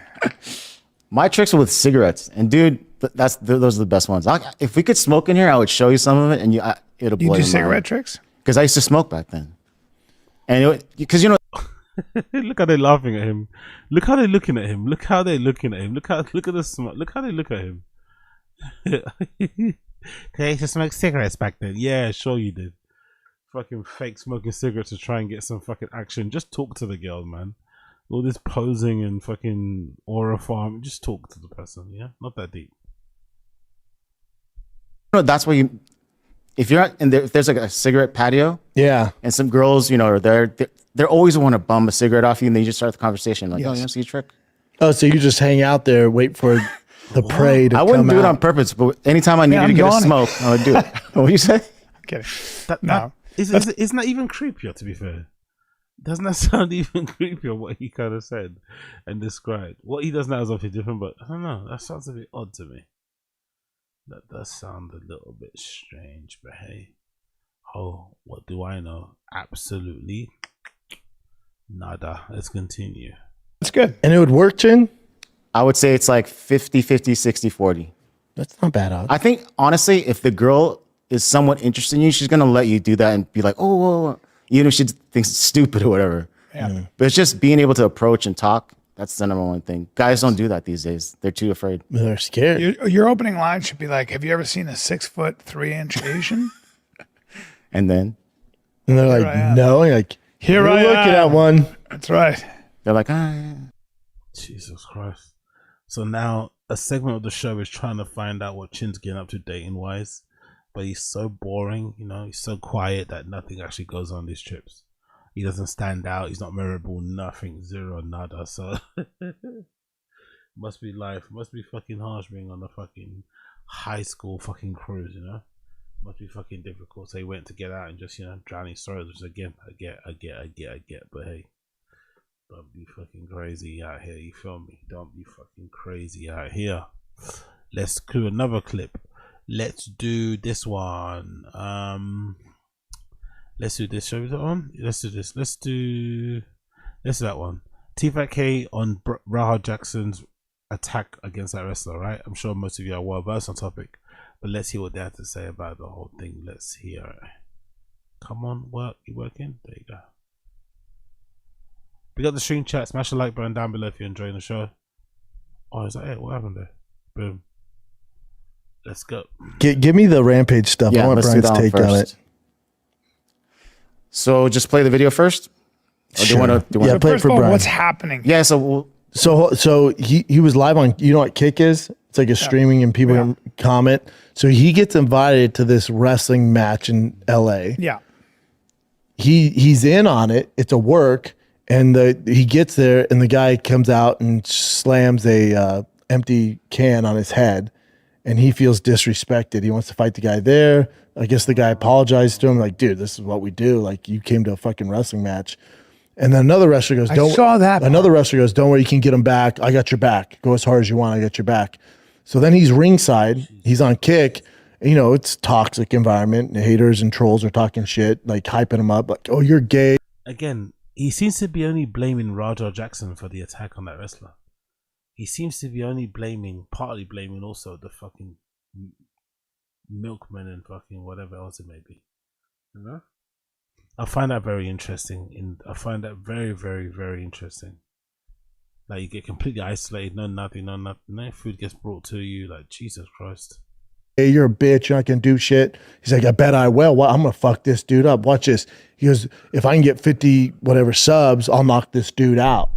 My tricks are with cigarettes, and dude, those are the best ones. If we could smoke in here, I would show you some of it, and it'll blow You do your cigarette mind. tricks? Because I used to smoke back then, and because you know. Look how they're laughing at him. Look how they're looking at him. Look how they're looking at him. Look at the smile. Look how they look at him. They used to smoke cigarettes back then. Yeah, sure you did. Fucking fake smoking cigarettes to try and get some fucking action. Just talk to the girl, man. All this posing and fucking aura farm. Just talk to the person. Yeah, not that deep. That's where you, if you're at, and if there's like a cigarette patio, yeah, and some girls, are there, they're always want to bum a cigarette off you, and they just start the conversation like, "Oh, you want to see a trick?" Oh, so you just hang out there, wait for the prey to I wouldn't come do it out. on purpose, but anytime I needed to get a smoke, I would do it. What do you say? Kidding. No. Isn't that even creepier, to be fair? Doesn't that sound even creepier what he kind of said and described? What he does now is obviously different, but I don't know. That sounds a bit odd to me. That does sound a little bit strange, but hey. Oh, what do I know? Absolutely nada. Let's continue. That's good. And it would work, Chin? I would say it's like 50-50, 60-40. That's not bad odds. I think, honestly, if the girl is somewhat interested in you, she's going to let you do that and be like, oh, whoa. Even if she thinks it's stupid or whatever. Yeah. But it's just being able to approach and talk. That's the number one thing. Guys don't do that these days. They're too afraid. They're scared. Your opening line should be like, have you ever seen a 6'3" Asian? And then? And they're Here like, I am. no. You're like, Here you're I looking am. at one. That's right. They're like, ah, yeah. Jesus Christ. So now a segment of the show is trying to find out what Chin's getting up to dating wise. But he's so boring, he's so quiet that nothing actually goes on these trips. He doesn't stand out, he's not memorable, nothing, zero, nada. So must be life, must be fucking harsh being on a fucking high school fucking cruise, Must be fucking difficult. So he went to get out and just, drown his sorrows, which again, I get, but hey, don't be fucking crazy out here, you feel me? Don't be fucking crazy out here. Let's do another clip. Let's do this one. Let's do this. Shall we do that one? Let's do this. Let's do that one. Tfatk on Rahad Jackson's attack against that wrestler, right? I'm sure most of you are well versed on topic, but let's hear what they have to say about the whole thing. Let's hear it. Come on, work. You working? There you go. We got the stream chat. Smash the like button down below if you're enjoying the show. Oh, is that it? What happened there? Boom. Let's go. Give me the Rampage stuff. I want let's do Brian's that one take on first. it. So just play the video first? Or Sure. do you want Yeah, play it First for of all, Brian. what's happening? Yeah, so So he was live on, you know what Kick is? It's like a streaming and people can comment. So he gets invited to this wrestling match in LA. Yeah. He's in on it. It's a work, and he gets there, and the guy comes out and slams a empty can on his head, and he feels disrespected. He wants to fight the guy there. I guess the guy apologized to him, like, dude, this is what we do. Like, you came to a fucking wrestling match. And then another wrestler goes, I saw that part. Another wrestler goes, don't worry, you can get him back. I got your back. Go as hard as you want. I got your back. So then he's ringside. He's on Kick. You know, it's a toxic environment. The haters and trolls are talking shit, like hyping him up, like, oh, you're gay. Again, he seems to be only blaming Raja Jackson for the attack on that wrestler. He seems to be only partly blaming also the fucking milkman and fucking whatever else it may be. You know? I find that very interesting. I find that very, very, very interesting. Like, you get completely isolated, nothing, no food gets brought to you. Like, Jesus Christ. Hey, you're a bitch, you're not gonna do shit. He's like, I bet I will. Well, I'm gonna fuck this dude up. Watch this. He goes, if I can get 50 whatever subs, I'll knock this dude out.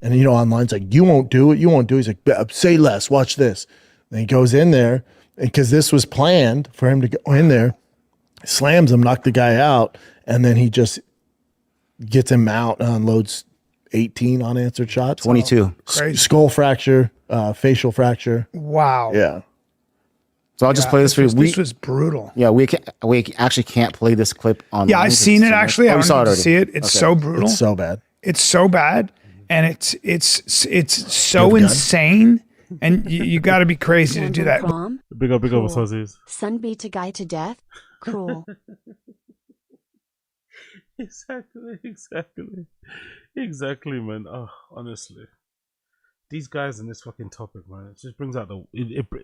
And you know, online's like, you won't do it, you won't do it. He's like, say less, watch this. And he goes in there, and because this was planned for him to go in there, slams him, knock the guy out, and then he just gets him out and unloads 18 unanswered shots. 22. Skull fracture, facial fracture. Wow. Yeah. So I'll just play this for you. This was brutal. Yeah, we actually can't play this clip on. Yeah, I've seen it actually. I don't need to see it. It's so brutal. It's so bad. It's so bad, and it's so insane. And you got to be crazy to do that. Big up, Aussies. Son beat a guy to death. Cool. Exactly, man. Oh, honestly, these guys in this fucking topic, man, it just brings out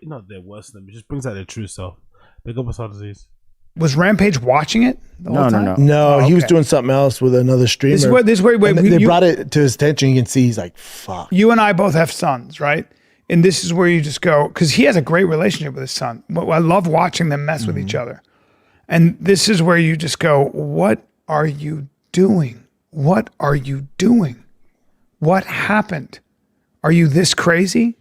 not their worst of them, it just brings out their true self. Big up Aussies. Was Rampage watching it? No, he was doing something else with another streamer. This is where they brought it to his attention. You can see he's like, fuck. You and I both have sons, right? And this is where you just go, because he has a great relationship with his son. I love watching them mess with each other. And this is where you just go, what are you doing? What are you doing? What happened? Are you this crazy?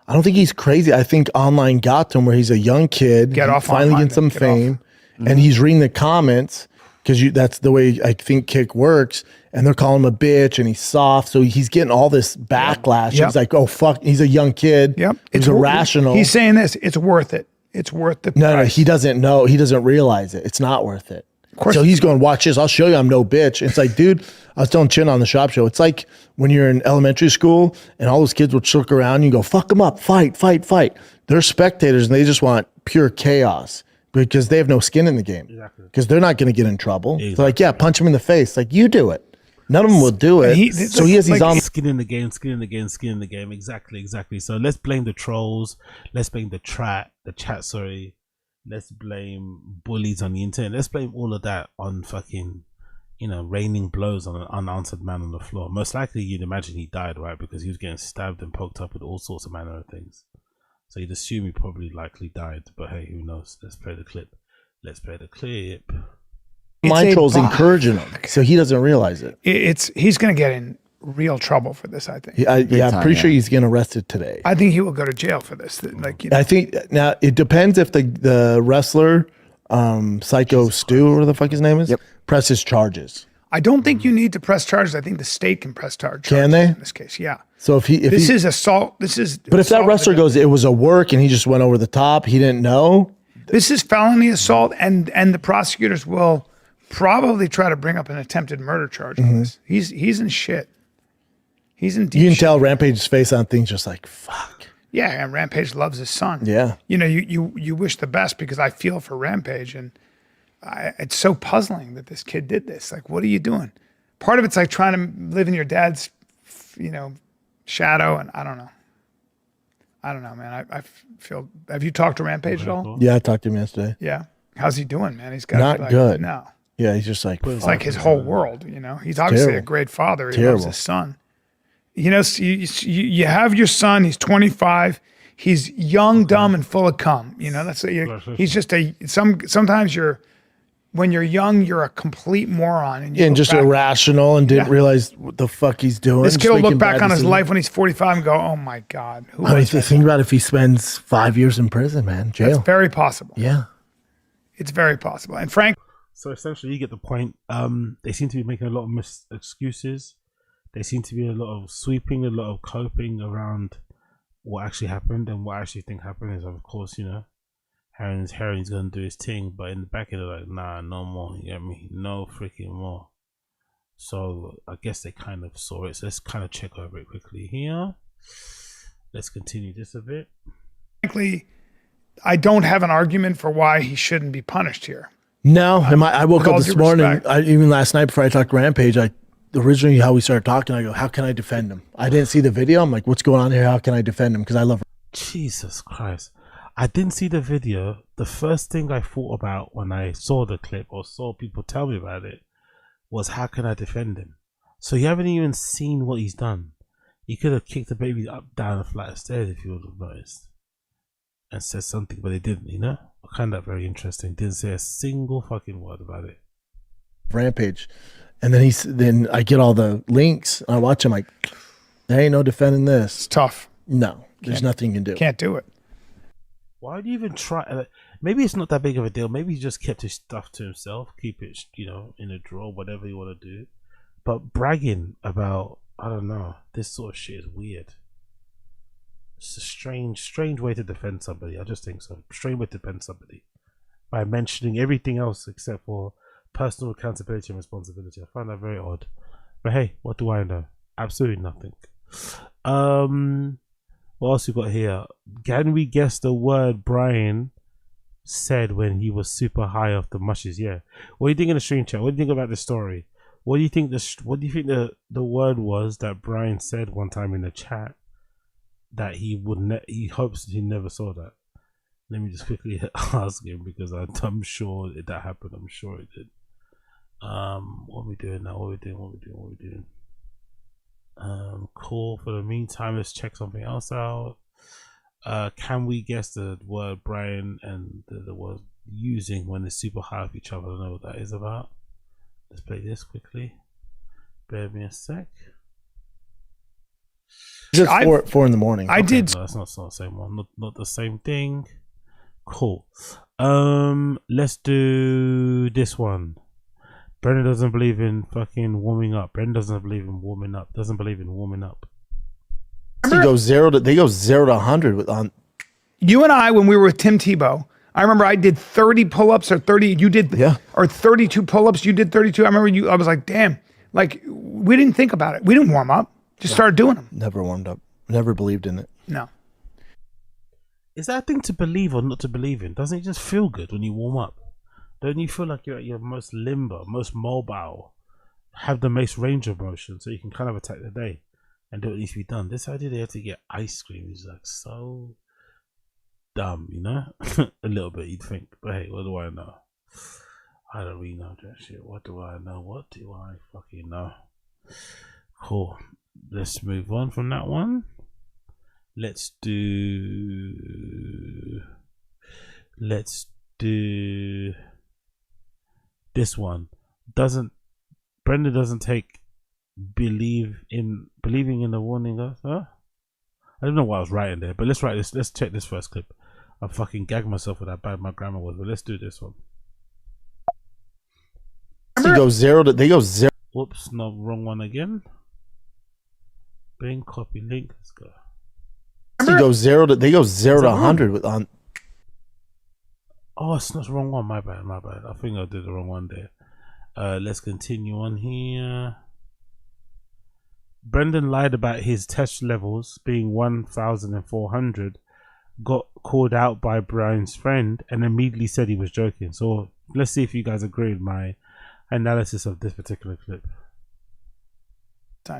I don't think he's crazy. I think online got to him where he's a young kid. Finally getting some fame. And he's reading the comments because that's the way I think Kick works. And they're calling him a bitch and he's soft. So he's getting all this backlash. Yep. He's like, oh, fuck. He's a young kid. Yep. He's irrational. He's saying this. It's worth it. It's worth the price. No, he doesn't know. He doesn't realize it. It's not worth it. So he's going, watch this. I'll show you I'm no bitch. It's like, dude, I was telling Chin on the shop show. It's like when you're in elementary school and all those kids would look around and you go, fuck them up, fight, fight, fight. They're spectators and they just want pure chaos because they have no skin in the game. Because they're not going to get in trouble. They're like, yeah, punch him in the face. Like, you do it. None of them will do it. So he has these on skin in the game, skin in the game, skin in the game. Exactly. So let's blame the trolls. Let's blame the chat. Sorry. Let's blame bullies on the internet. Let's blame all of that on fucking, raining blows on an unanswered man on the floor. Most likely, you'd imagine he died, right? Because he was getting stabbed and poked up with all sorts of manner of things. So you'd assume he probably likely died. But hey, who knows? Let's play the clip. Mind trolls encouraging him, so he doesn't realize it. He's going to get in real trouble for this, I think. I'm pretty sure he's getting arrested today. I think he will go to jail for this. I think now it depends if the wrestler, Psycho Stu, or whatever the fuck his name is, presses charges. I don't think you need to press charges. I think the state can press charges. Can they? In this case, yeah. So if this is assault. But if that wrestler goes, it was a work and he just went over the top, he didn't know. This is felony assault, and the prosecutors will probably try to bring up an attempted murder charge on this. He's in shit. He's in deep You can tell Rampage's face on things just like, fuck. Yeah, and Rampage loves his son. Yeah. You wish the best because I feel for Rampage, and it's so puzzling that this kid did this. Like, what are you doing? Part of it's like trying to live in your dad's, shadow, and I don't know. Man. I feel. Have you talked to Rampage at all? Yeah, I talked to him yesterday. Yeah. How's he doing, man? He's got not good. No. Yeah, he's just like, it's like his whole world. He's obviously a great father. He loves his son. You have your son. He's 25. He's young, dumb, and full of cum. He's just sometimes when you're young, you're a complete moron. And just irrational and didn't realize what the fuck he's doing. This kid will look back on his life when he's 45 and go, oh my God. Think about if he spends 5 years in prison, man, jail. It's very possible. Yeah. It's very possible. And Frank. So essentially, you get the point. They seem to be making a lot of excuses. There seem to be a lot of sweeping, a lot of coping around what actually happened, and what I actually think happened is, of course, Herring's gonna do his thing, but in the back of it, like, nah, no more. You get me? No freaking more. So I guess they kind of saw it. So let's kind of check over it quickly here. Let's continue this a bit. Frankly, I don't have an argument for why he shouldn't be punished here. No, I woke up this morning, respect. even last night before I talked to Rampage, originally how we started talking, I go, how can I defend him? I didn't see the video. I'm like, what's going on here? How can I defend him? Because I love Jesus Christ. I didn't see the video. The first thing I thought about when I saw the clip or saw people tell me about it was, how can I defend him? So you haven't even seen what he's done. He could have kicked the baby up down a flight of stairs if you would have noticed and said something, but they didn't, you know? I find that very interesting. Didn't say a single fucking word about it. Rampage. And then I get all the links. I watch him like, there ain't no defending this. It's tough. No, there's nothing you can do. Can't do it. Why do you even try? Maybe it's not that big of a deal. Maybe he just kept his stuff to himself. Keep it, you know, in a drawer, whatever you want to do. But bragging about, I don't know, this sort of shit is weird. It's a strange way to defend somebody. I just think so. Strange way to defend somebody by mentioning everything else except for personal accountability and responsibility. I find that very odd. But hey, what do I know? Absolutely nothing. What else we got here? Can we guess the word Bryan said when he was super high off the mushes? Yeah. What do you think in the stream chat? What do you think about this story? What do you think the word was that Bryan said one time in the chat that he hopes that he never saw that? Let me just quickly ask him, because I'm sure that happened. I'm sure it did. What are we doing now? What are we doing? Cool. For the meantime, let's check something else out. Can we guess the word Bryan and the word using when they're super high off each other? I don't know what that is about. Let's play this quickly. Bear me a sec. Just 4 in the morning. No, that's not the same one. Not the same thing. Cool. Let's do this one. Brendan doesn't believe in fucking warming up. Brendan doesn't believe in warming up. Doesn't believe in warming up. They go 0 to 100 on. You and I, when we were with Tim Tebow, I remember I did 30 pull-ups or 30. You did, or 32 pull-ups. You did 32. I remember I was like, damn. Like, we didn't think about it. We didn't warm up. Just started doing them. Never warmed up. Never believed in it. No. Is that a thing to believe or not to believe in? Doesn't it just feel good when you warm up? Don't you feel like you're at your most limber, most mobile, have the most range of motion, so you can kind of attack the day and do what needs to be done? This idea they have to get ice cream is like so dumb, you know? A little bit, you'd think. But hey, what do I know? I don't really know that shit. What do I know? What do I fucking know? Cool. Let's move on from that one. Let's do this one. Brendan doesn't take believing in the warning us, huh? I don't know what I was writing there, but let's write this. Let's check this first clip. I fucking gagged myself with how bad my grammar was, but let's do this one. They go 0 to. Whoops, no, wrong one again. Bing, copy link. Let's go. They go 0 to 100 on. Oh, it's not the wrong one. My bad. I think I did the wrong one there. Let's continue on here. Brendan lied about his test levels being 1,400, got called out by Bryan's friend, and immediately said he was joking. So let's see if you guys agree with my analysis of this particular clip.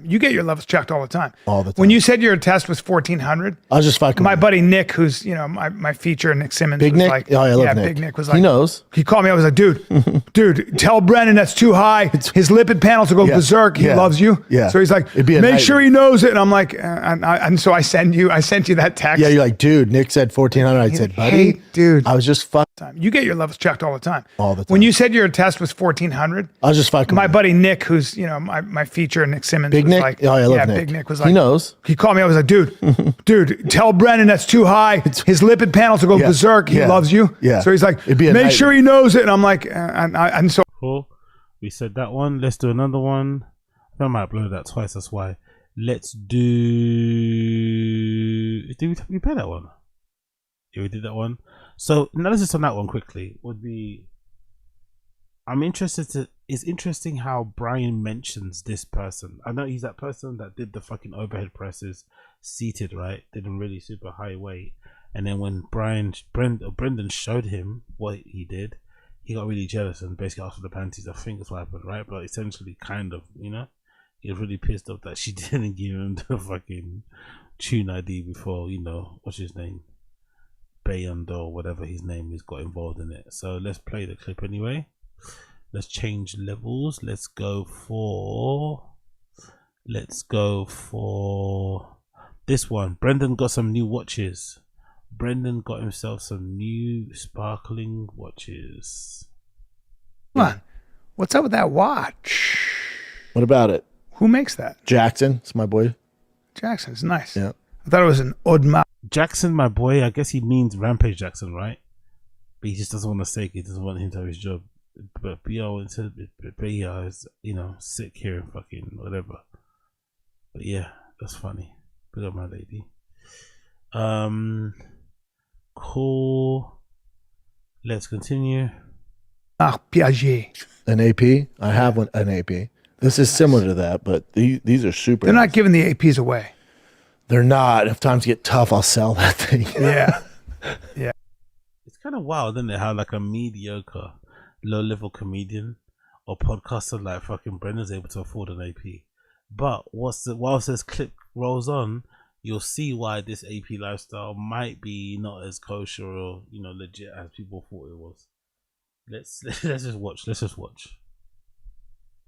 You get your levels checked all the time. All the time. When you said your test was 1,400, I was just fucking. My buddy Nick, who's my feature, Nick Simmons, Big was Nick. like, Oh, I love Nick. Big Nick was like, he knows. He called me. I was like, dude, tell Brendan that's too high. His lipid panels will go berserk. He loves you. Yeah. So he's like, make sure he knows it. And I'm like, and so I sent you that text. Yeah, you're like, dude. Nick said 1,400. I said, buddy, hey, dude. I was just fucking. You get your levels checked all the time. All the time. When you said your test was 1,400, I was just fucking. My buddy Nick, who's my feature, Nick Simmons, Big was Nick. like, Oh, I love Nick. Big Nick was like, he knows. He called me. I was like, dude, tell Brendan that's too high. His lipid panels will go berserk. He loves you. Yeah. So he's like, make sure he knows it. And I'm like, and so. Cool. We said that one. Let's do another one. I might upload that twice. That's why. Let's do. Did we play that one? Yeah, we did that one. So analysis on that one quickly would be. It's interesting how Bryan mentions this person. I know he's that person that did the fucking overhead presses seated, right? Did a really super high weight. And then when Brendan showed him what he did, he got really jealous and basically asked for the panties. I think that's what happened, right? But essentially, kind of, you know, he was really pissed off that she didn't give him the fucking tune ID before, you know, what's his name? Bayond or whatever his name is got involved in it. So let's play the clip anyway. Let's change levels. Let's go for this one. Brendan got some new watches. Brendan got himself some new sparkling watches. Come on. What's up with that watch? What about it? Who makes that? Jackson. It's my boy. Jackson. It's nice. Yeah. I thought it was an Audemars. Jackson, my boy. I guess he means Rampage Jackson, right? But he just doesn't want to say it. He doesn't want him to have his job. But BO is, you know, sick here and fucking whatever. But yeah, that's funny. Big up my lady. Cool. Let's continue. Piaget. An AP? I have an AP. This is similar to that, but these are super. They're not giving the APs away. They're not. If times get tough, I'll sell that thing. Yeah. Yeah. It's kind of wild, isn't it? How like a mediocre, low-level comedian or podcaster like fucking Brendan's able to afford an AP. But whilst this clip rolls on, you'll see why this AP lifestyle might be not as kosher or, you know, legit as people thought it was. Let's just watch. Let's just watch.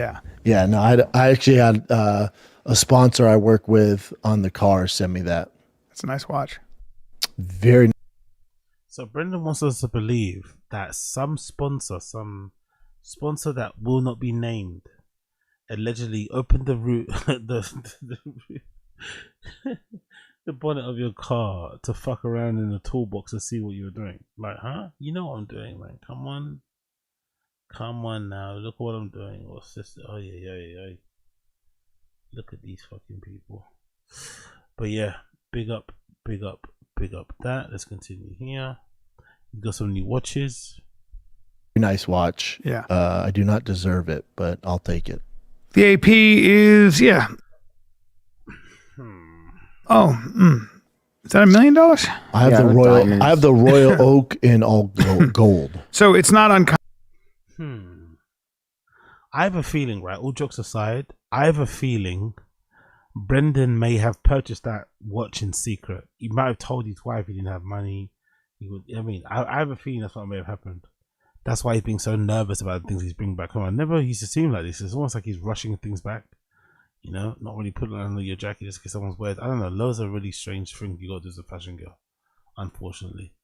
Yeah. Yeah. No, I actually had a sponsor I work with on the car send me that. That's a nice watch. Very. So Brendan wants us to believe that some sponsor that will not be named allegedly opened the the bonnet of your car to fuck around in the toolbox to see what you were doing. Like, huh? You know what I'm doing, man. Come on now. Look what I'm doing. What's this? Oh yeah. Look at these fucking people. But yeah, big up that. Let's continue here. You got some new watches. Nice watch. Yeah. I do not deserve it, but I'll take it. The AP is, yeah. Oh, is that $1 million? I have the royal. Diamonds. I have the royal oak in all gold. So it's not uncommon. I have a feeling, right? All jokes aside, I have a feeling Brendan may have purchased that watch in secret. He might have told his wife he didn't have money. I have a feeling that's what may have happened. That's why he's being so nervous about the things he's bringing back home. I never used to seem like this. It's almost like he's rushing things back. You know, not really putting it under your jacket just because someone's wears. I don't know. Loads of really strange things you got to do as a fashion girl, unfortunately.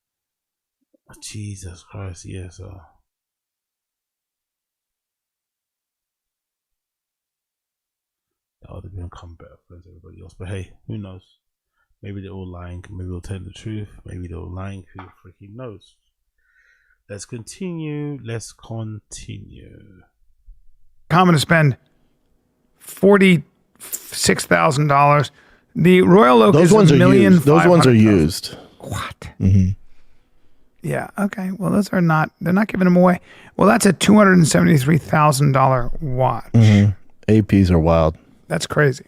Jesus Christ, yeah. So that would have become better friends with everybody else. But hey, who knows? Maybe they're all lying. Maybe they'll tell the truth. Maybe they're all lying. Who freaking knows? Let's continue. Common to spend $46,000. The Royal Oak is $1 million. Those ones are used. What? Mm-hmm. Yeah. Okay. Well, those are not. They're not giving them away. Well, that's a $273,000 watch. Mm-hmm. APs are wild. That's crazy.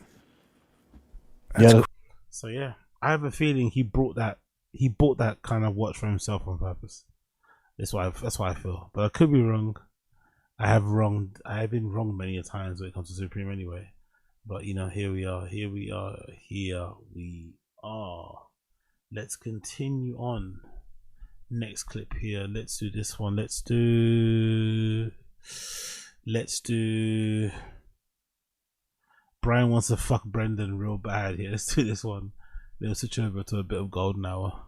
So yeah, I have a feeling he bought that kind of watch for himself on purpose. That's why I feel. But I could be wrong. I have been wrong many a times when it comes to Supreme anyway. But you know, here we are. Let's continue on. Next clip here. Let's do this one. Let's do Bryan wants to fuck Brendan real bad here. Let's do this one. They'll switch over to a bit of golden hour.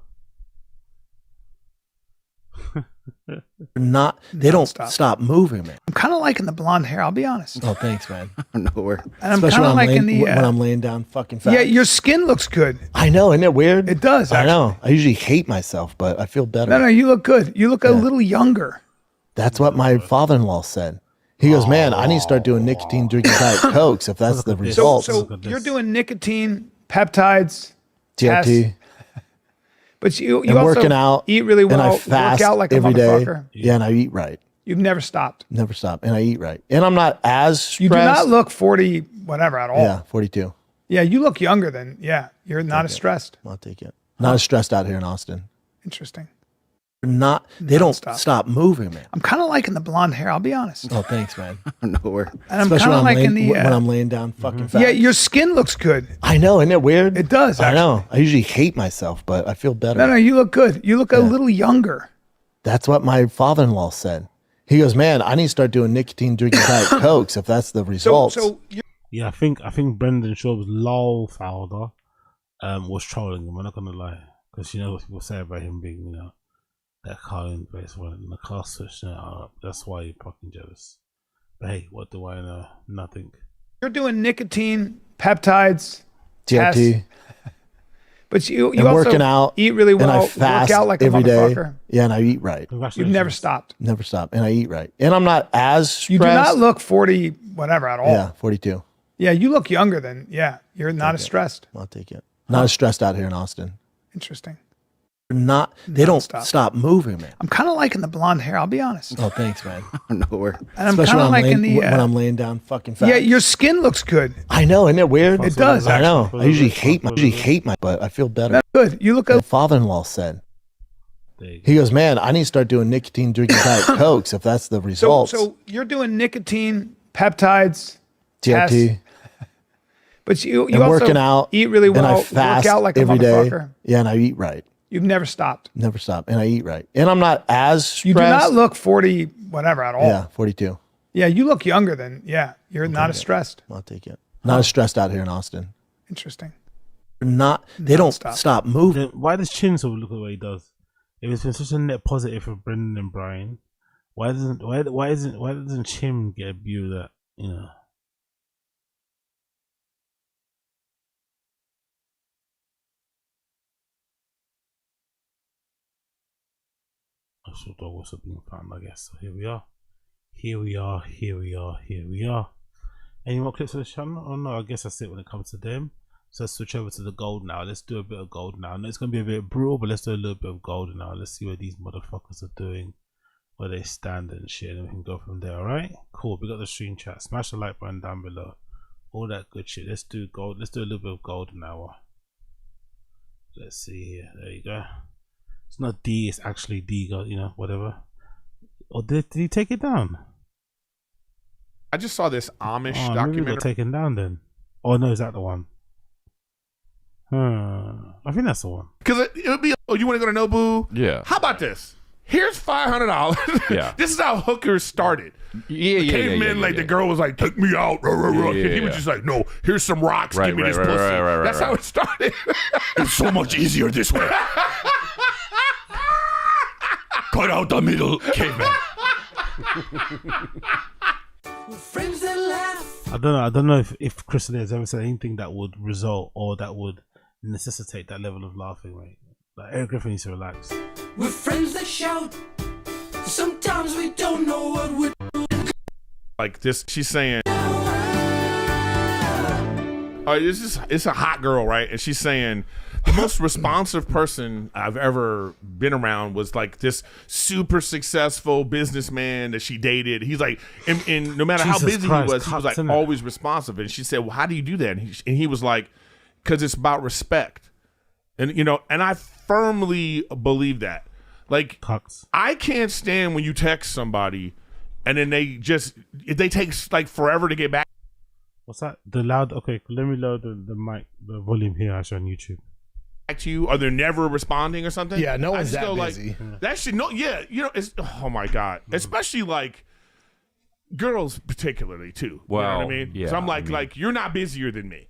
They don't stop moving, man. I'm kind of liking the blonde hair. I'll be honest. Oh, thanks, man. I don't know where. And I'm kind of liking when I'm laying down fucking fast. Yeah, your skin looks good. I know, isn't it weird? It does. Actually. I know. I usually hate myself, but I feel better. No, you look good. You look a little younger. That's what my father-in-law said. He goes, man, I need to start doing nicotine, drinking Diet Cokes if that's the result. So you're doing nicotine, peptides, TRT. But you and also working out, eat really well, and I fast work out like every a motherfucker. day. Yeah, and I eat right. You've never stopped. Never stopped, and I eat right. And I'm not as stressed. You do not look 40 whatever at all. Yeah, 42. Yeah, you look younger than, you're not as stressed. I'll take it. Not as stressed out here in Austin. Interesting. They don't stop moving, man. I'm kind of liking the blonde hair. I'll be honest. Oh, thanks, man. Nowhere. And I'm kind of liking the when I'm laying down fucking fast. Yeah, your skin looks good. I know, isn't it weird? It does. I Actually. know. I usually hate myself, but I feel better. No, you look good. You look a little younger. That's what my father-in-law said. He goes, "Man, I need to start doing nicotine drinking Diet Cokes if that's the results." Yeah, I think Brendan Schaub's LOL founder was trolling him. I'm not gonna lie, because you know what people say about him being, you know, that Callen face when the car switched it up. That's why you're fucking jealous. But hey, what do I know? Nothing. You're doing nicotine, peptides, GLP. tests, but you I'm also working out, eat really well, and I fast work out like a every day. motherfucker. Yeah, and I eat right. You've never stopped. Never stop, and I eat right, and I'm not as stressed. You do not look 40 whatever at all. Yeah, 42. Yeah, you look younger than. Yeah, you're not as stressed. I'll take it. Not as stressed out here in Austin. Interesting. They don't stop moving, man. I'm kind of liking the blonde hair. I'll be honest. Oh, thanks, man. Nowhere. And I'm kind of liking the when I'm laying down fucking fast. Yeah, your skin looks good. I know, isn't it weird? It does. I know. I usually hate my, but I feel better. That's good. You look. My father-in-law said. He goes, "Man, I need to start doing nicotine drinking Diet Cokes if that's the results." So you're doing nicotine, peptides, GLP. tests, but you I'm also working out, eat really well, and I fast work out like a every day. motherfucker. Yeah, and I eat right. You've never stopped. Never stop, and I eat right, and I'm not as stressed. You do not look 40 whatever at all. Yeah, 42. Yeah, you look younger than. Yeah, you're not as stressed. I'll take it. Not as stressed out here in Austin. Interesting. They don't stop moving. Why does Chinso look the way he does? If it's been such a net positive for Brendan and Bryan, why doesn't Chim get a view that, you know? I should dog was being found, I guess. So here we are. Any more clips of the channel? Oh no, I guess that's it when it comes to them. So let's switch over to the gold now. Let's do a bit of gold now. And it's going to be a bit brutal, but let's do a little bit of gold now. Let's see what these motherfuckers are doing, where they stand and shit, and we can go from there, alright? Cool, we got the stream chat. Smash the like button down below. All that good shit. Let's do gold. Let's do a little bit of gold now. Let's see here. There you go. It's not D, it's actually D, you know, whatever. Or did he take it down? I just saw this Amish maybe documentary. it got taken down then. Oh no, is that the one? I think that's the one. Because it would be, oh, you want to go to Nobu? Yeah. How about this? Here's $500. Yeah. This is how hookers started. Yeah, the cavemen, like the girl was like, "Take me out." He was just like, "No, here's some rocks. Give me this pussy." That's how it started. It's so much easier this way. Cut out the middle, caveman. I don't know if Kristen has ever said anything that would result or that would necessitate that level of laughing, right? Like Eric Griffin needs to relax. We're friends that shout. Sometimes we don't know what we're doing. Like this, she's saying, it's a hot girl, right? And she's saying, the most responsive person I've ever been around was like this super successful businessman that she dated. He's like, and no matter how busy he was like always responsive. And she said, "Well, how do you do that?" And he was like, "Because it's about respect." And you know, and I firmly believe that. Like, I can't stand when you text somebody and then they take like forever to get back. What's that? The loud? Okay, let me load the mic, the volume here actually on YouTube. Back to you, or they're never responding or something. Yeah, no one's that like, busy. That should you know, it's, oh my God, especially like girls particularly too. Well, you know what I mean? yeah, so I'm like you're not busier than me.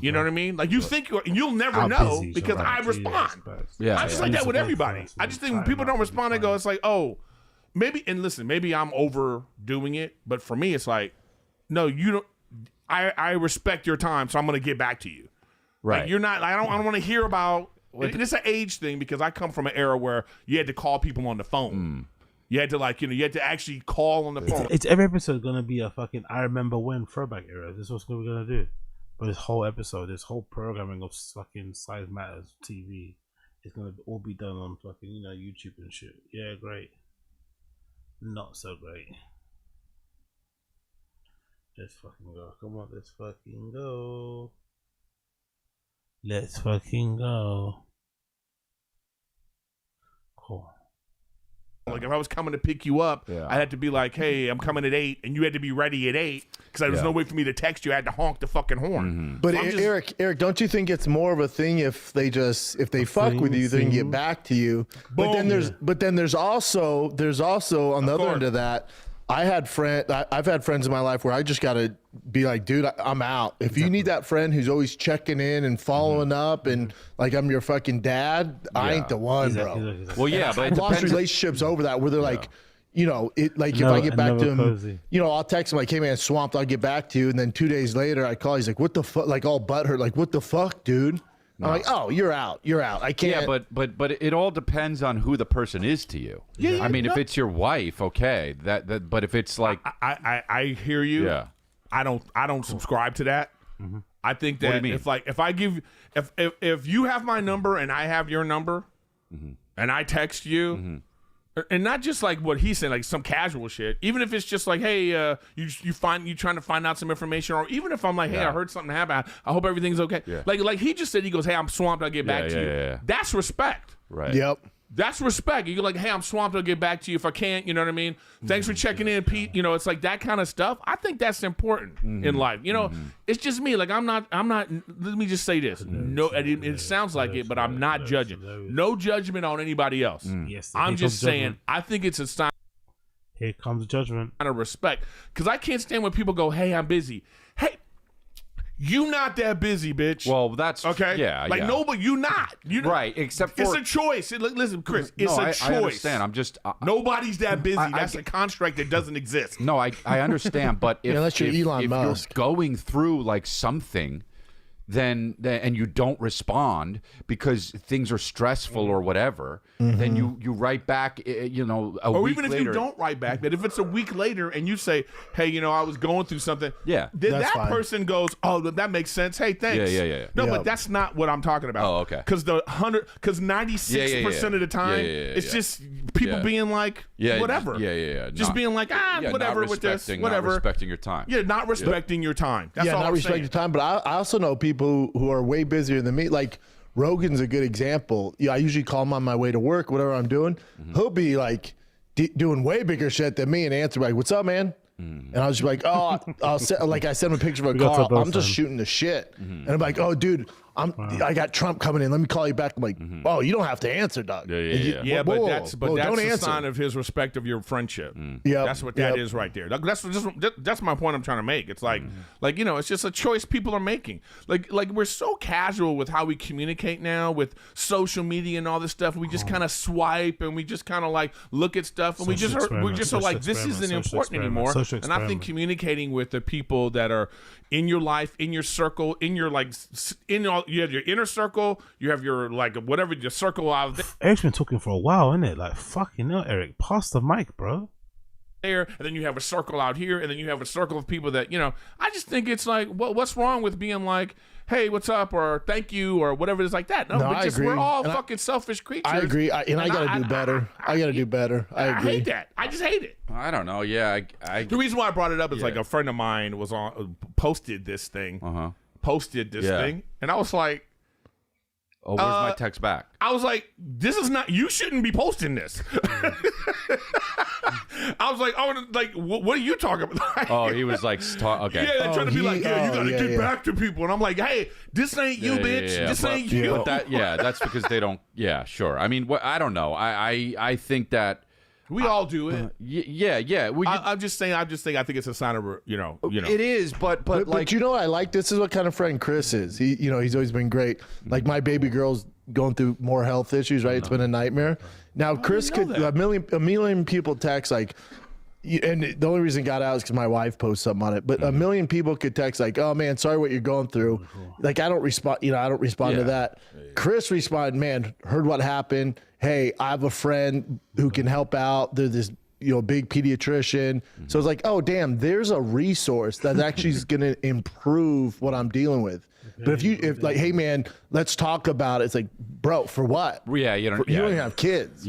You know what I mean? Like you think you'll never know because I respond. Yeah, I just like that with everybody. I just think when people don't respond, I go, it's like, oh, maybe. And listen, maybe I'm overdoing it, but for me, it's like, no, you don't. I respect your time, so I'm going to get back to you. Right. Like you're not. I don't want to hear about. It's an age thing because I come from an era where you had to call people on the phone. You had to you had to actually call on the phone. It's every episode gonna be a fucking I remember when throwback era. This is what we're gonna do. But this whole episode, this whole programming of fucking Size Matters TV is gonna all be done on fucking YouTube and shit. Yeah, great. Not so great. Let's fucking go. Come on, let's fucking go. Let's fucking go. Cool. Like if I was coming to pick you up, I had to be like, "Hey, I'm coming at 8," and you had to be ready at 8 because there was no way for me to text you. I had to honk the fucking horn. But So I'm just- Eric, don't you think it's more of a thing if they fuck with you, they can get back to you? But then there's also on the other end of that. I've had friends in my life where I just gotta be like, dude, I'm out. If you need that friend who's always checking in and following up and like I'm your fucking dad, I ain't the one, bro. Well, yeah, but I've lost relationships over that where they're like, you know, it like if I get back to him, you know, I'll text him like, hey man, swamped, I'll get back to you, and then 2 days later I call, he's like, what the fuck, like all butthurt, like what the fuck, dude. I'm like, oh, you're out. I can't. Yeah, but it all depends on who the person is to you. Yeah, I mean, if it's your wife, okay. But if it's like, I hear you. Yeah. I don't subscribe to that. I think What do that you mean? if you have my number and I have your number, and I text you. And not just like what he said, like some casual shit. Even if it's just like, hey, you trying to find out some information, or even if I'm like, hey, I heard something happen. I hope everything's okay. Yeah. Like he just said, he goes, hey, I'm swamped. I'll get back to you. Yeah. That's respect. Right. Yep. That's respect. You're like, hey, I'm swamped. I'll get back to you if I can't. You know what I mean? Thanks for checking in, Pete. You know, it's like that kind of stuff. I think that's important in life. You know, it's just me. Like I'm not. Let me just say this. It sounds like it, but I'm not judging. No judgment on anybody else. Yes, I'm here just comes saying. judgment. I think it's a sign. Here comes judgment. Of respect, because I can't stand when people go, hey, I'm busy. Hey. You not that busy, bitch. Well, that's okay. Yeah, like nobody, you not. You right. Except for it's a choice. Listen, Chris, it's a choice. I understand. I'm just nobody's that busy. That's a construct that doesn't exist. No, I understand. But if, unless you're Elon Musk, you're going through like something, then and you don't respond because things are stressful or whatever, then you write back. You know, or week even if later. you don't write back, but if it's a week later and you say, hey, you know, I was going through something. Yeah, then that's that fine. person goes, oh, that makes sense. Hey, thanks. Yeah. No, Yeah. but that's not what I'm talking about. Oh, okay. Because 96% of the time, it's just people being like, whatever. Yeah. Just being like, whatever with this, whatever. Not respecting your time. Yeah, not respecting your time. That's all not I'm respecting saying. your time. But I also know people who are way busier than me. Like Rogan's a good example. Yeah, I usually call him on my way to work, whatever I'm doing. He'll be like doing way bigger shit than me and answer like, "What's up, man?" And I'll just be like, "Oh," I send him a picture of a car. I'm just shooting the shit, and I'm like, "Oh, dude, I got Trump coming in. Let me call you back." I'm like, "Oh, you don't have to answer, dog." Yeah, but that's a sign of his respect of your friendship. Yeah, that's what that is right there. That's my point I'm trying to make. It's like you know, it's just a choice people are making. Like we're so casual with how we communicate now with social media and all this stuff. We just kind of swipe and we just kind of like look at stuff and we just are like, this isn't important anymore. And I think communicating with the people that are in your life, in your circle, in your like, you have your inner circle, you have your like whatever your circle out there. Eric's been talking for a while, isn't it? Like fucking hell, Eric, pass the mic, bro. There, and then you have a circle out here, and then you have a circle of people that, you know, I just think it's like, what's wrong with being like, hey, what's up, or thank you, or whatever it is like that. No, I agree. We're all And fucking selfish creatures. I agree, and I got to do better. I got to do better. I agree. I hate that. I just hate it. I don't know. Yeah, the reason why I brought it up is like a friend of mine was posted this thing, and I was like, oh, where's my text back? I was like, this is not, you shouldn't be posting this. I was like, oh, like, what are you talking about? Oh, he was like, okay. Yeah, they're trying to be like, you gotta get back to people. And I'm like, hey, this ain't you, bitch. This ain't you. But that's because they don't, sure. I mean, I don't know. I think that. We all do it. Yeah. I'm just saying. I think it's a sign of, you know. It is, but you know what I like? This is what kind of friend Chris is. He's always been great. Like my baby girl's going through more health issues, right? It's been a nightmare. Now Chris could a million people text like, and the only reason it got out is because my wife posted something on it. But a million people could text like, "Oh man, sorry what you're going through." Like I don't respond. I don't respond to that. Chris responded, "Man, heard what happened. Hey, I have a friend who can help out. They're this big pediatrician." So it's like, oh damn, there's a resource that actually is going to improve what I'm dealing with. But if like, hey man, let's talk about it. It's like, bro, for what? Yeah, you don't even have kids.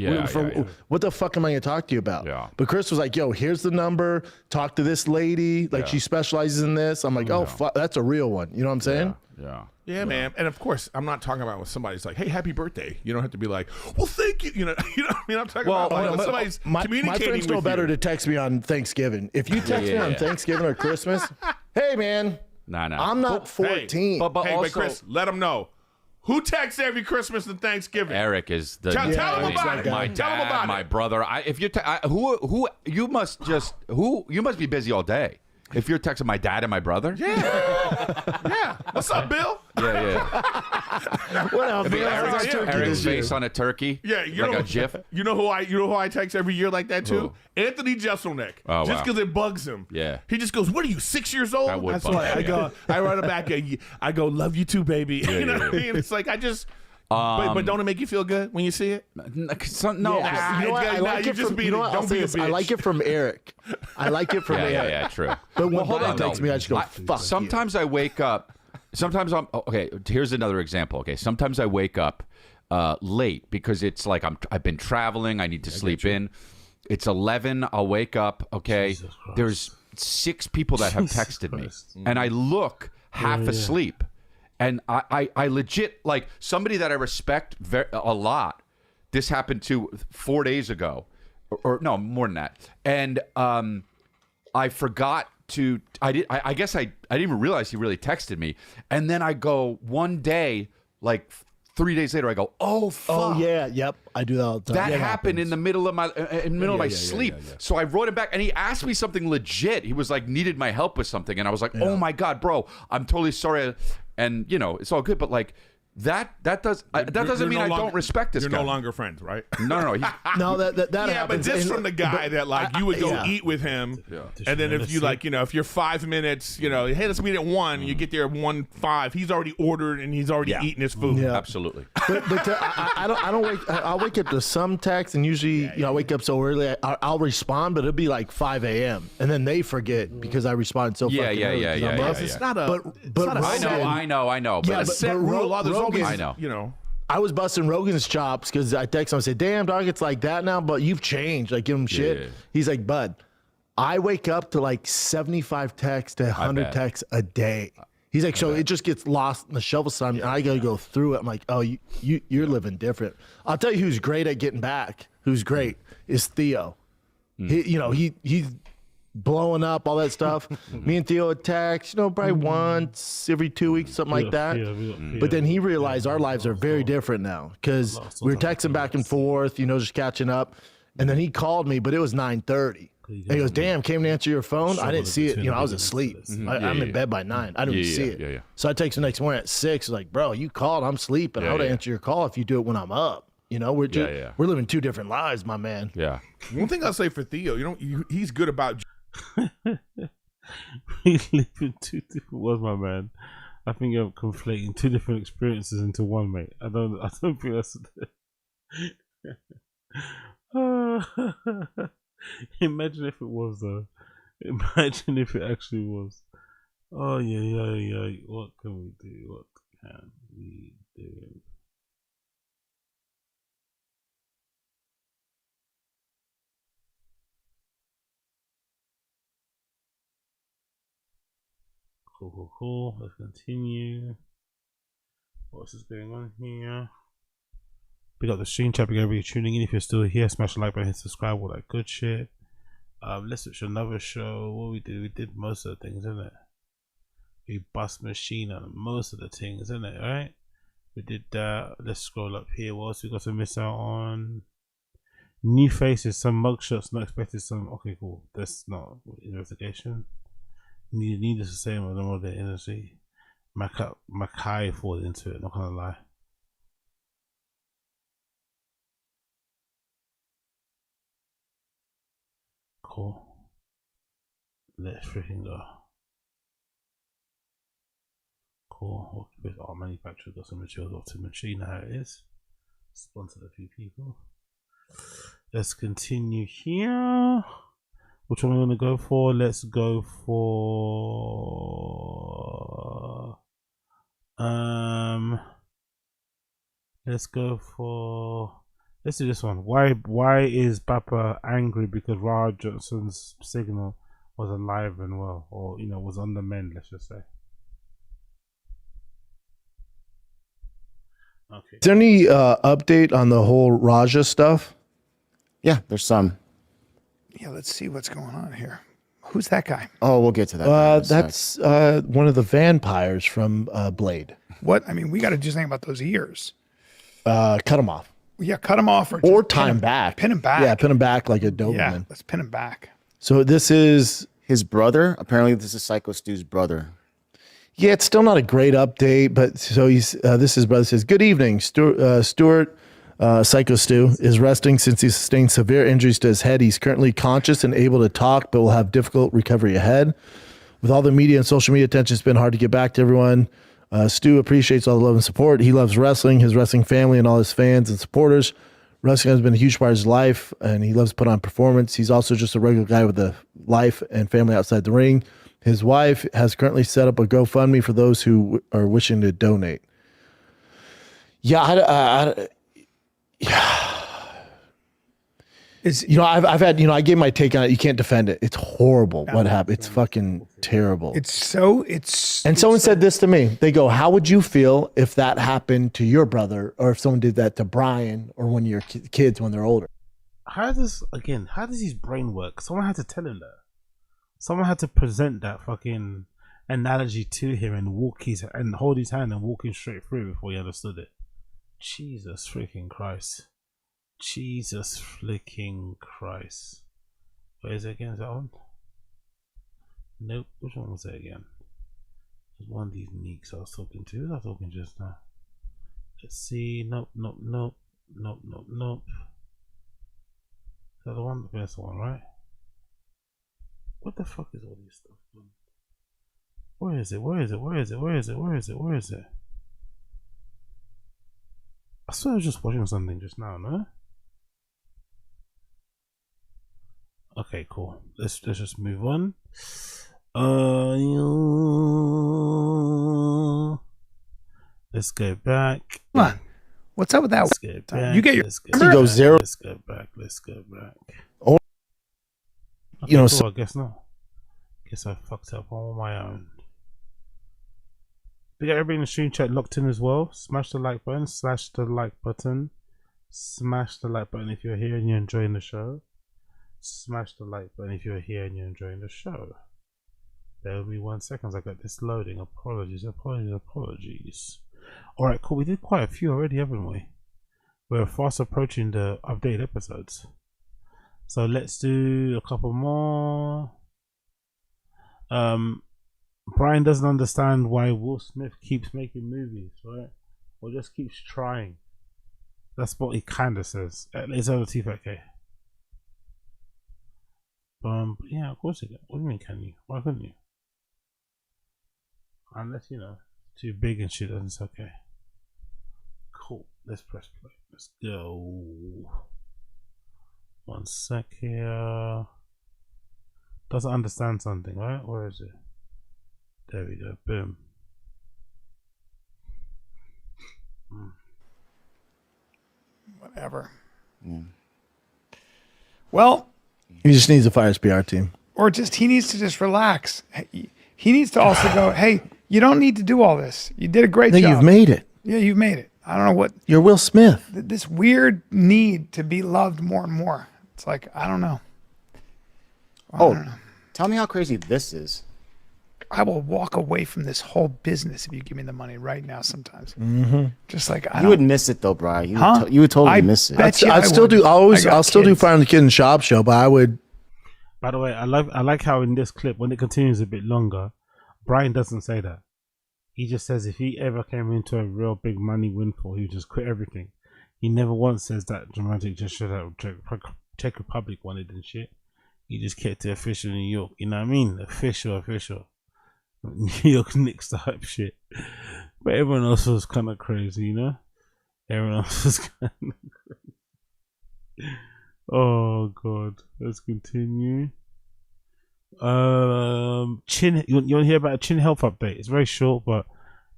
What the fuck am I going to talk to you about? Yeah. But Chris was like, yo, here's the number. Talk to this lady. Like she specializes in this. I'm like, oh, fuck, that's a real one. You know what I'm saying? Yeah. Yeah, man. And of course, I'm not talking about when somebody's like, "Hey, happy birthday." You don't have to be like, "Well, thank you." You know what I mean? I'm talking about like, when somebody's communicating my friends know with better you. to text me on Thanksgiving. If you text me on Thanksgiving or Christmas, hey, man, I'm not 14. But Chris, let them know. Who texts every Christmas and Thanksgiving? Eric is the tell him about it. My Tell him dad, about my it. brother. If you you must be busy all day. If you're texting my dad and my brother. Yeah. What's up, Bill? Yeah. What up, Bill? Eric's face on a turkey. Yeah, like a GIF. You know who I text every year like that too? Anthony Jeselnik. Oh, just wow. because it bugs him. Yeah. He just goes, "What are you, 6 years old?" That would That's bug why him, I write it back. I go, "Love you too, baby." You know what I mean? It's like I just. But don't it make you feel good when you see it? No. You know what? I like it from. You know what? I'll say this. I like it from Eric. I like it from Eric. Yeah, true. But when Brian texts me, I just go, "Fuck." Sometimes I wake up. Sometimes I'm okay. Here's another example. Okay, sometimes I wake up late because it's like I've been traveling. I need to sleep in. It's 11. I'll wake up. Okay, there's 6 people that have texted me, and I look half asleep. And I legit, like, somebody that I respect a lot, this happened to 4 days ago, or no, more than that. And I forgot to, I guess I didn't even realize he really texted me. And then I go one day, like 3 days later, I go, oh, fuck. Oh, yeah, yep. I do that all the time. That happened in the middle of my sleep. So I wrote it back, and he asked me something legit. He was like, needed my help with something, and I was like, oh my God, bro, I'm totally sorry. And you know, it's all good, but like that doesn't mean I don't respect this guy. You're no longer friends, right? No. No, that yeah, happens. but just from the guy that like you would go eat with him, and then if you like, if you're 5 minutes, hey, let's meet at 1. You get there at 1:05. He's already ordered and he's already eaten his food. Yeah. Absolutely. But I don't wake. I'll wake up to some text, and usually I wake up so early. I'll respond, but it'll be like 5 a.m. and then they forget because I respond so fucking early. It's not a. But I know. But a set rule. There's always, I know. I was busting Rogan's chops because I text him and say, "Damn, dog, it's like that now, but you've changed." Like, give him shit. Yeah. He's like, "Bud, I wake up to like 75 texts to 100 texts a day." He's like, "So it just gets lost in the shuffle time, and I gotta go through it." I'm like, "Oh, you're living different." I'll tell you who's great at getting back. Who's great is Theo. He's blowing up, all that stuff. Me and Theo would text, probably once every 2 weeks, something like that. But then he realized our lives are very different now because we were texting back and forth, just catching up. And then he called me, but it was 9:30. And he goes, "Damn, came to answer your phone? I didn't see it. I was asleep. I'm in bed by 9. I didn't see it." So I text the next morning at 6. Like, "Bro, you called. I'm sleeping. I would answer your call if you do it when I'm up." We're living 2 different lives, my man. Yeah. One thing I'll say for Theo, he's good about. We live in 2 different worlds, my man. I think you're conflating 2 different experiences into one, mate. I don't think that's. Imagine if it was though. Imagine if it actually was. Oh yeah. What can we do? What can we do? Cool. Let's continue. What's going on here? We got the stream chat. We're gonna be tuning in. If you're still here, smash the like button, hit subscribe, all that good shit. Let's switch to another show. What we did most of the things, isn't it? We bust machine on most of the things, isn't it? Right? We did that. Let's scroll up here. What else we got to miss out on? New faces, some mugshots, not expected. Some okay, cool. That's not investigation. Needless to say, I don't know the energy. Mackay falls into it, not gonna lie. Cool. Let's freaking go. Cool. Our manufacturer got some materials off to machine. How it is. Sponsored a few people. Let's continue here. Which one are we gonna go for? Let's go for let's do this one. Why is Bappa angry because Ra Johnson's signal was alive and well, or was on the mend, let's just say. Okay. Is there any update on the whole Raja stuff? Yeah, there's some. Yeah, let's see what's going on here. Who's that guy? Oh, we'll get to that. That's one of the vampires from Blade. What? I mean, we got to just think about those ears. Cut them off. Yeah, cut them off or tie him back. Pin him back. Yeah, pin him back like a Doberman. Yeah, let's pin him back. So this is his brother. Apparently, this is Psycho Stu's brother. Yeah, it's still not a great update, but so he's his brother says, "Good evening, Stuart. Psycho Stu is resting since he sustained severe injuries to his head. He's currently conscious and able to talk, but will have difficult recovery ahead. With all the media and social media attention, it's been hard to get back to everyone. Stu appreciates all the love and support. He loves wrestling, his wrestling family, and all his fans and supporters. Wrestling has been a huge part of his life, and he loves to put on performance. He's also just a regular guy with a life and family outside the ring. His wife has currently set up a GoFundMe for those who are wishing to donate." Yeah, I've had, I gave my take on it. You can't defend it. It's horrible what happened. It's fucking terrible. And someone said this to me. They go, "How would you feel if that happened to your brother, or if someone did that to Bryan or one of your kids when they're older?" How does his brain work? Someone had to tell him that. Someone had to present that fucking analogy to him and hold his hand and walk him straight through before he understood it. Jesus freaking Christ. Jesus flicking Christ. Where is it again? Is that on? Nope. Which one was it again? It was one of these neeks I was talking to. Who was I talking just now? Let's see. Nope. Is that the one? That's the one, right? What the fuck is all this stuff? Where is it? I swear I was just watching something just now, no? Okay, cool. Let's just move on. Let's go back. Come on. What's up with that? Let's go back. You get your Let's go zero. Let's go back. Oh, Okay, cool, I guess not. Guess I fucked up on my own. We got everybody in the stream chat locked in as well. Smash the like button. Smash the like button if you're here and you're enjoying the show. Smash the like button if you're here and you're enjoying the show. Bear with me 1 second. I got this loading. Apologies. Alright, cool. We did quite a few already, haven't we? We're fast approaching the updated episodes. So let's do a couple more. Bryan doesn't understand why Will Smith keeps making movies, right? Or just keeps trying. That's what he kind of says. It's over Tfatk. Yeah, of course you can. What do you mean, can you? Why couldn't you? Unless, too big and shit, then it's okay. Cool. Let's press play. Let's go. 1 sec here. Doesn't understand something, right? Where is it? There we go. Boom. Whatever. Well, he just needs to fire his PR team. Or he needs to just relax. He needs to also go, hey, you don't need to do all this. You did a great job. You've made it. Yeah, you've made it. I don't know what. You're Will Smith. This weird need to be loved more and more. It's like, I don't know. I don't know. Tell me how crazy this is. I will walk away from this whole business if you give me the money right now sometimes. Mm-hmm. Just like, you would miss it though, Bryan. You would totally miss it. I'll still do Fire on the Kid and Shop show, but I would. By the way, I like how in this clip, when it continues a bit longer, Bryan doesn't say that. He just says if he ever came into a real big money windfall, he would just quit everything. He never once says that dramatic gesture that Czech Republic wanted and shit. He just kept it official in New York. You know what I mean? Official. New York Knicks type shit. But everyone else was kind of crazy, Everyone else was kind of crazy. Oh god. Let's continue. Chin. You want to hear about a Chin health update? It's very short, but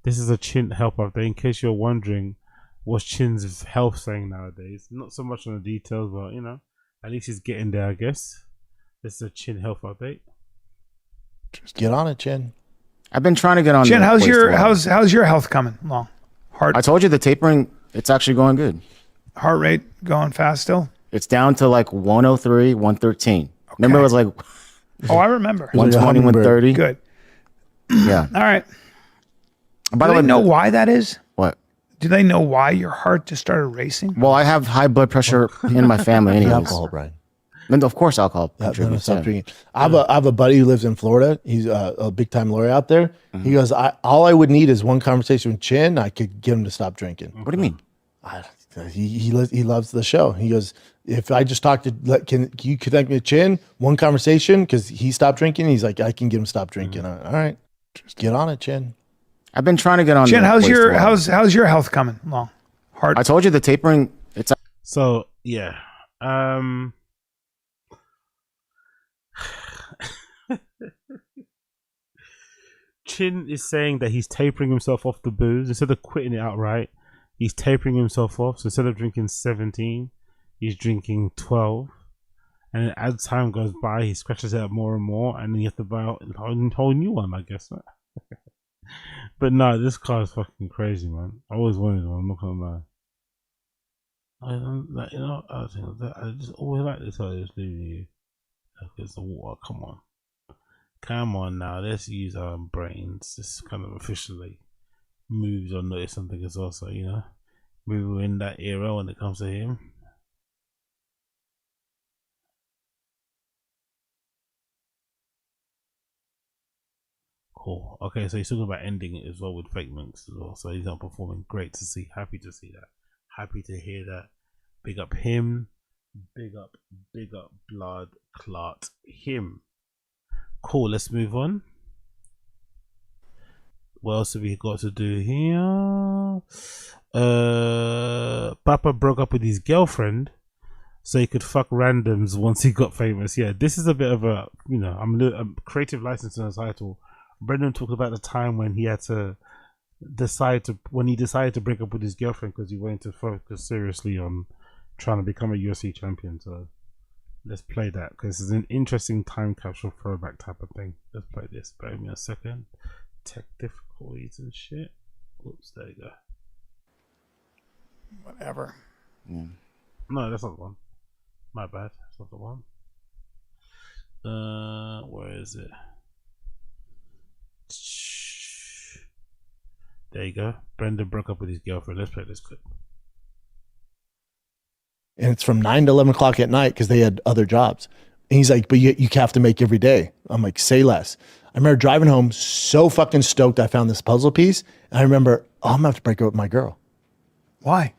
this is a Chin health update. In case you're wondering, what's Chin's health saying nowadays? Not so much on the details, but at least he's getting there, I guess. This is a Chin health update. Just get on it, Chin. I've been trying to get on. Chin, how's your health coming along? I told you the tapering It's actually going good. Heart rate going fast still? It's down to like 103, 113. Remember, it was like Oh, I remember. 120, 130. Good. Yeah. All right. By Do the way, they know why that is? What? Do they know why your heart just started racing? Well, I have high blood pressure in my family anyways. Alcohol, Brian. And of course, alcohol Yeah, contributes. stop drinking. I have a buddy who lives in Florida. He's a big time lawyer out there. He goes, all I would need is one conversation with Chin. I could get him to stop drinking. What do you mean? He loves the show. He goes, if I just talk to, can you connect me to Chin? One conversation, because he stopped drinking. He's like, I can get him to stop drinking. All right, just get on it, Chin. I've been trying to get on. Chin, how's your health coming along? Heart. I told you the tapering. It's so yeah. Chin is saying that he's tapering himself off the booze instead of quitting it outright. He's tapering himself off. So instead of drinking 17, he's drinking 12. And then as time goes by, he scratches it up more and more, and then you have to buy a whole new one, I guess. But no, this car is fucking crazy, man. I always wanted one. I'm not gonna lie. I just always like this. I just leave you. It's the water. Come on now. Let's use our brains. This kind of officially moves or notice something as well. So we were in that era when it comes to him. Cool. Okay, so he's talking about ending it as well with FAKEMINK as well. So he's not performing. Great to see. Happy to see that. Happy to hear that. Big up him. Big up blood clot him. Cool, let's move on. What else have we got to do here? Papa broke up with his girlfriend so he could fuck randoms once he got famous. Yeah, this is a bit of a, I'm a creative license in the title. Brendan talked about the time when he had to decided to break up with his girlfriend because he wanted to focus seriously on trying to become a UFC champion. So let's play that because it's an interesting time capsule throwback type of thing. Let's play this. Bear with me a second. Tech difficulties and shit. Oops, there you go. Whatever. No, that's not the one. My bad. That's not the one. Where is it? There you go. Brendan broke up with his girlfriend. Let's play this clip. And it's from 9 to 11 o'clock at night because they had other jobs. And he's like, but you have to make every day. I'm like, say less. I remember driving home so fucking stoked I found this puzzle piece. And I remember, I'm going to have to break up with my girl. Why?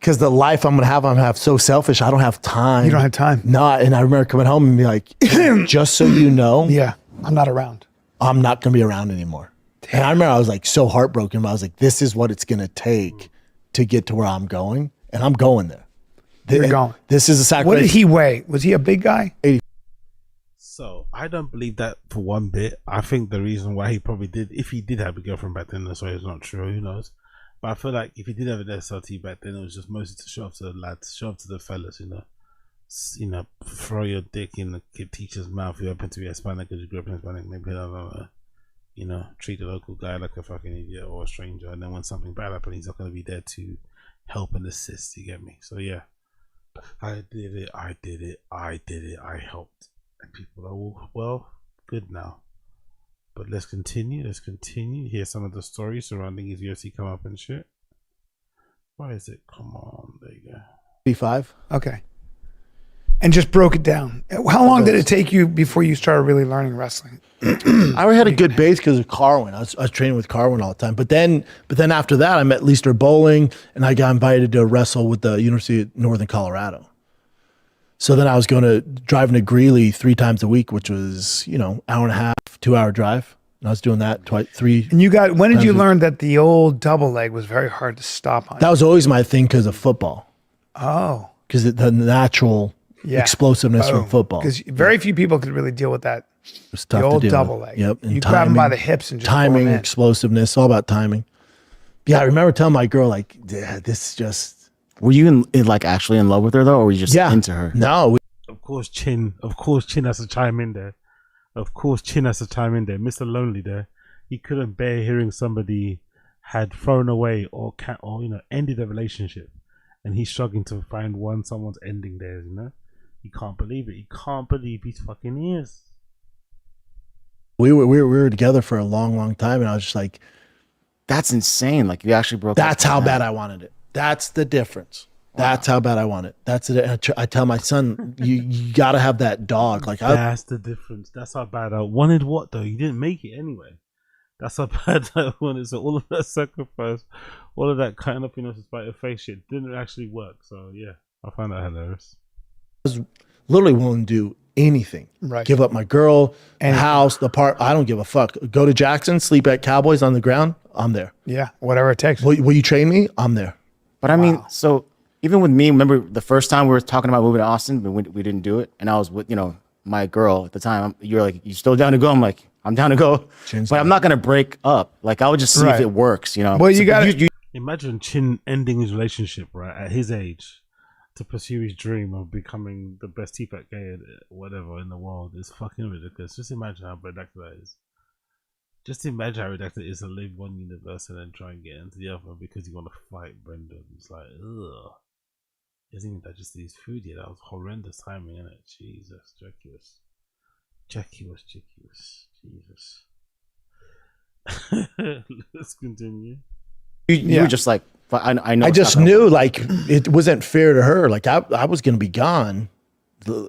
Because the life I'm going to have so selfish. I don't have time. You don't have time. No, and I remember coming home and be like, just so you know. Yeah, I'm not around. I'm not going to be around anymore. Damn. And I remember I was like so heartbroken, but I was like, this is what it's going to take to get to where I'm going. And I'm going there. You're going. This is a sacrifice. What did he weigh? Was he a big guy? 80. So I don't believe that for one bit. I think the reason why he probably did, if he did have a girlfriend back then, that's why it's not true. Who knows? But I feel like if he did have an SLT back then, it was just mostly to show off to the lads, show off to the fellas, throw your dick in the kid teacher's mouth. You happen to be Hispanic because you grew up in Hispanic. Maybe treat the local guy like a fucking idiot or a stranger. And then when something bad happens, he's not going to be there to help and assist. You get me? So yeah, I did it. I helped. And people are all, well, good now. But let's continue. Here's some of the stories surrounding his UFC come up and shit. Why is it? Come on, there you go. 85. Okay. And just broke it down. How long did it take you before you started really learning wrestling? I already had a good base because of Carwin. I was training with Carwin all the time. But then after that, I met Leister Bowling, and I got invited to wrestle with the University of Northern Colorado. So then I was driving to Greeley 3 times a week, which was, hour and a half, 2-hour drive. And I was doing that three. And when did you learn that the old double leg was very hard to stop on? That was always my thing because of football. Oh. Because the natural explosiveness from football. Because very few people could really deal with that. It's tough the old to do. double leg. Yep. And you grab them by the hips and just timing, pull 'em in. explosiveness, all about timing. Yeah, I remember telling my girl, like, this is just. Were you actually in love with her though, or were you just into her? No. Of course, Chin has to chime in there. Mr. Lonely there. He couldn't bear hearing somebody had thrown away or ended a relationship, and he's struggling to find someone's ending there. He can't believe it. He can't believe his fucking ears. We were together for a long time, and I was just like, that's insane. Like, you actually broke. That's how bad I wanted it. That's the difference. Wow. That's how bad I want it. That's it. I tell my son, you got to have that dog. Like, that's the difference. That's how bad I wanted. What though? You didn't make it anyway. That's how bad I wanted. So all of that sacrifice, all of that kind of despite your face shit didn't actually work. So yeah, I find that hilarious. I was literally willing to do anything. Right. Give up my girl, the house, the part. I don't give a fuck. Go to Jackson, sleep at Cowboys on the ground. I'm there. Yeah, whatever it takes. Will you train me? I'm there. But I mean, so even with me, remember the first time we were talking about moving to Austin, but we didn't do it. And I was with, my girl at the time. You're like, you still down to go? I'm like, I'm down to go. But I'm not going to break up. Like, I would just see if it works, Well, you got to imagine Chin ending his relationship, right, at his age to pursue his dream of becoming the best Tfatk gay whatever in the world. It's fucking ridiculous. Just imagine how redacted that is. Just imagine how redacted it is to live one universe and then try and get into the other because you want to fight Brendan. It's like, ugh. He hasn't even digested his food yet. That was horrendous timing, innit? Jesus, Jackie was Jesus. Let's continue. You were just like, I know. I just knew like it wasn't fair to her. Like I was going to be gone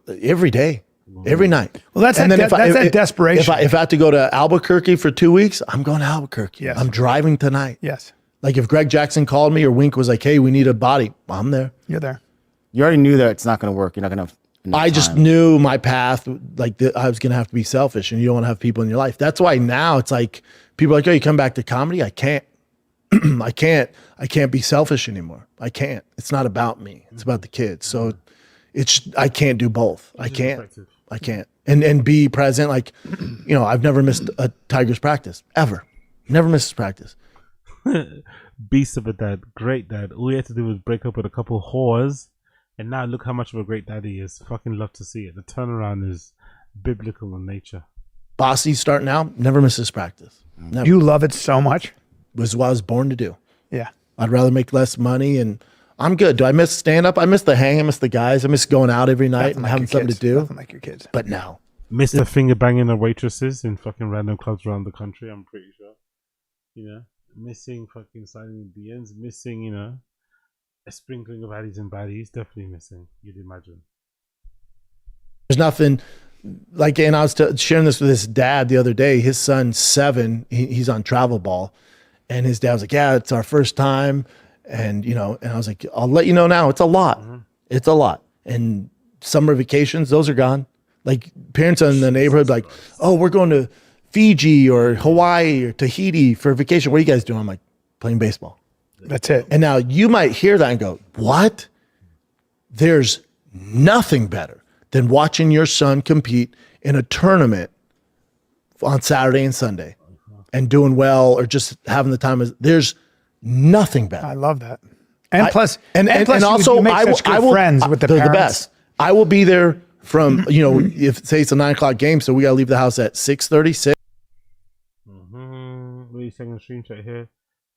every day, every night. Well, that's that desperation. If I had to go to Albuquerque for 2 weeks, I'm going to Albuquerque. Yes. I'm driving tonight. Yes. Like if Greg Jackson called me or Wink was like, hey, we need a body, I'm there. You're there. You already knew that it's not going to work. You're not going to. I just knew my path, like I was going to have to be selfish, and you don't want to have people in your life. That's why now it's like people are like, oh, you come back to comedy? I can't. I can't be selfish anymore. I can't. It's not about me. It's about the kids. So I can't do both. I can't. And be present. Like, I've never missed a Tigers practice ever. Never missed practice. Beast of a dad, great dad. All he had to do was break up with a couple whores, and now look how much of a great dad he is. Fucking love to see it. The turnaround is biblical in nature. Bossy starting out, never misses practice. Never. You love it so much. Was what I was born to do. Yeah. I'd rather make less money, and I'm good. Do I miss stand up? I miss the hang. I miss the guys. I miss going out every night and having something to do. Nothing like your kids. But no. Miss the finger banging of waitresses in fucking random clubs around the country. I'm pretty sure. Missing fucking signing DNs. Missing, a sprinkling of addies and baddies. Definitely missing. You'd imagine. There's nothing. Like, and I was sharing this with his dad the other day. His son's 7. He's on travel ball. And his dad was like, yeah, it's our first time. And, and I was like, I'll let you know now. It's a lot. Mm-hmm. It's a lot. And summer vacations, those are gone. Like parents in the neighborhood, like, oh, we're going to Fiji or Hawaii or Tahiti for vacation. What are you guys doing? I'm like, playing baseball. That's it. And now you might hear that and go, what? There's nothing better than watching your son compete in a tournament on Saturday and Sunday. And doing well, or just having the time. There's nothing better. I love that. And plus, also, you make such good friends with the parents. The best. I will be there from if say it's a 9 o'clock game, so we gotta leave the house at 6:36. What are you saying in the stream chat here?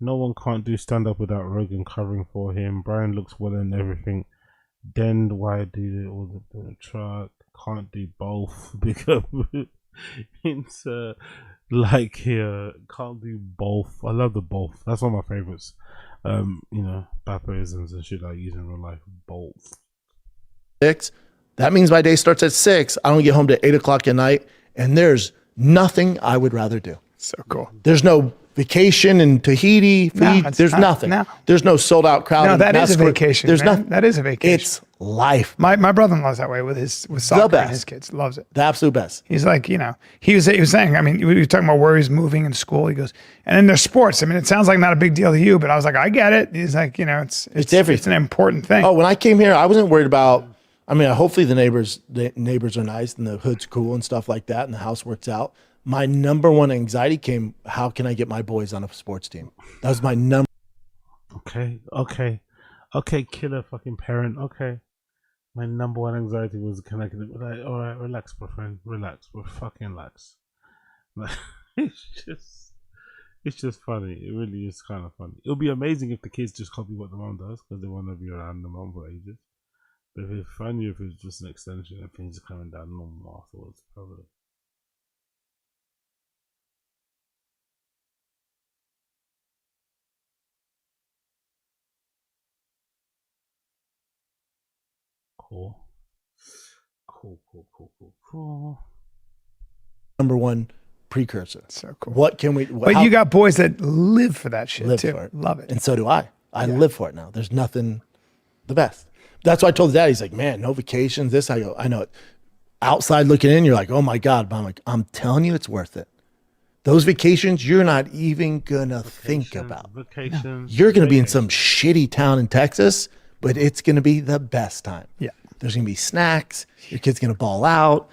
No one can't do stand up without Rogan covering for him. Bryan looks well and everything. Then why do all the truck? Can't do both because it's like here, can't do both. I love the both. That's one of my favorites. Baptisms and shit like using in real life. Both. 6. That means my day starts at 6. I don't get home to 8 o'clock at night, and there's nothing I would rather do. So cool. There's no vacation in Tahiti. There's nothing. No. There's no sold out crowd. No, that is a vacation. There's nothing. That is a vacation. It's life. My brother-in-law's that way with soccer and his kids. Loves it. The absolute best. He's like, he was saying, I mean, we were talking about where he's moving in school. He goes, and then there's sports. I mean, it sounds like not a big deal to you, but I was like, I get it. He's like, it's everything. It's an important thing. Oh, when I came here, I wasn't worried about, hopefully the neighbors are nice and the hood's cool and stuff like that and the house works out. My number one anxiety came, how can I get my boys on a sports team? That was my number. Okay, killer fucking parent. Okay. My number one anxiety was connected. Like, all right, relax, my friend. Relax. We're fucking relax. It's It's just funny. It really is kind of funny. It'll be amazing if the kids just copy what the mom does because they want to be around the mom for ages. But it'd be funny if it's just an extension and things are coming down normal afterwards, probably. Cool. Cool. Number one precursor. So cool. What can we? But you got boys that live for that shit too. For it. Love it. And so do I. I live for it now. There's nothing the best. That's why I told the dad, he's like, man, no vacations. This, I go, I know it. Outside looking in, you're like, oh my God. But I'm like, I'm telling you, it's worth it. Those vacations, you're not even gonna think about. Vacations. You're gonna be in some shitty town in Texas, but it's gonna be the best time. Yeah. There's gonna be snacks. Your kid's gonna ball out.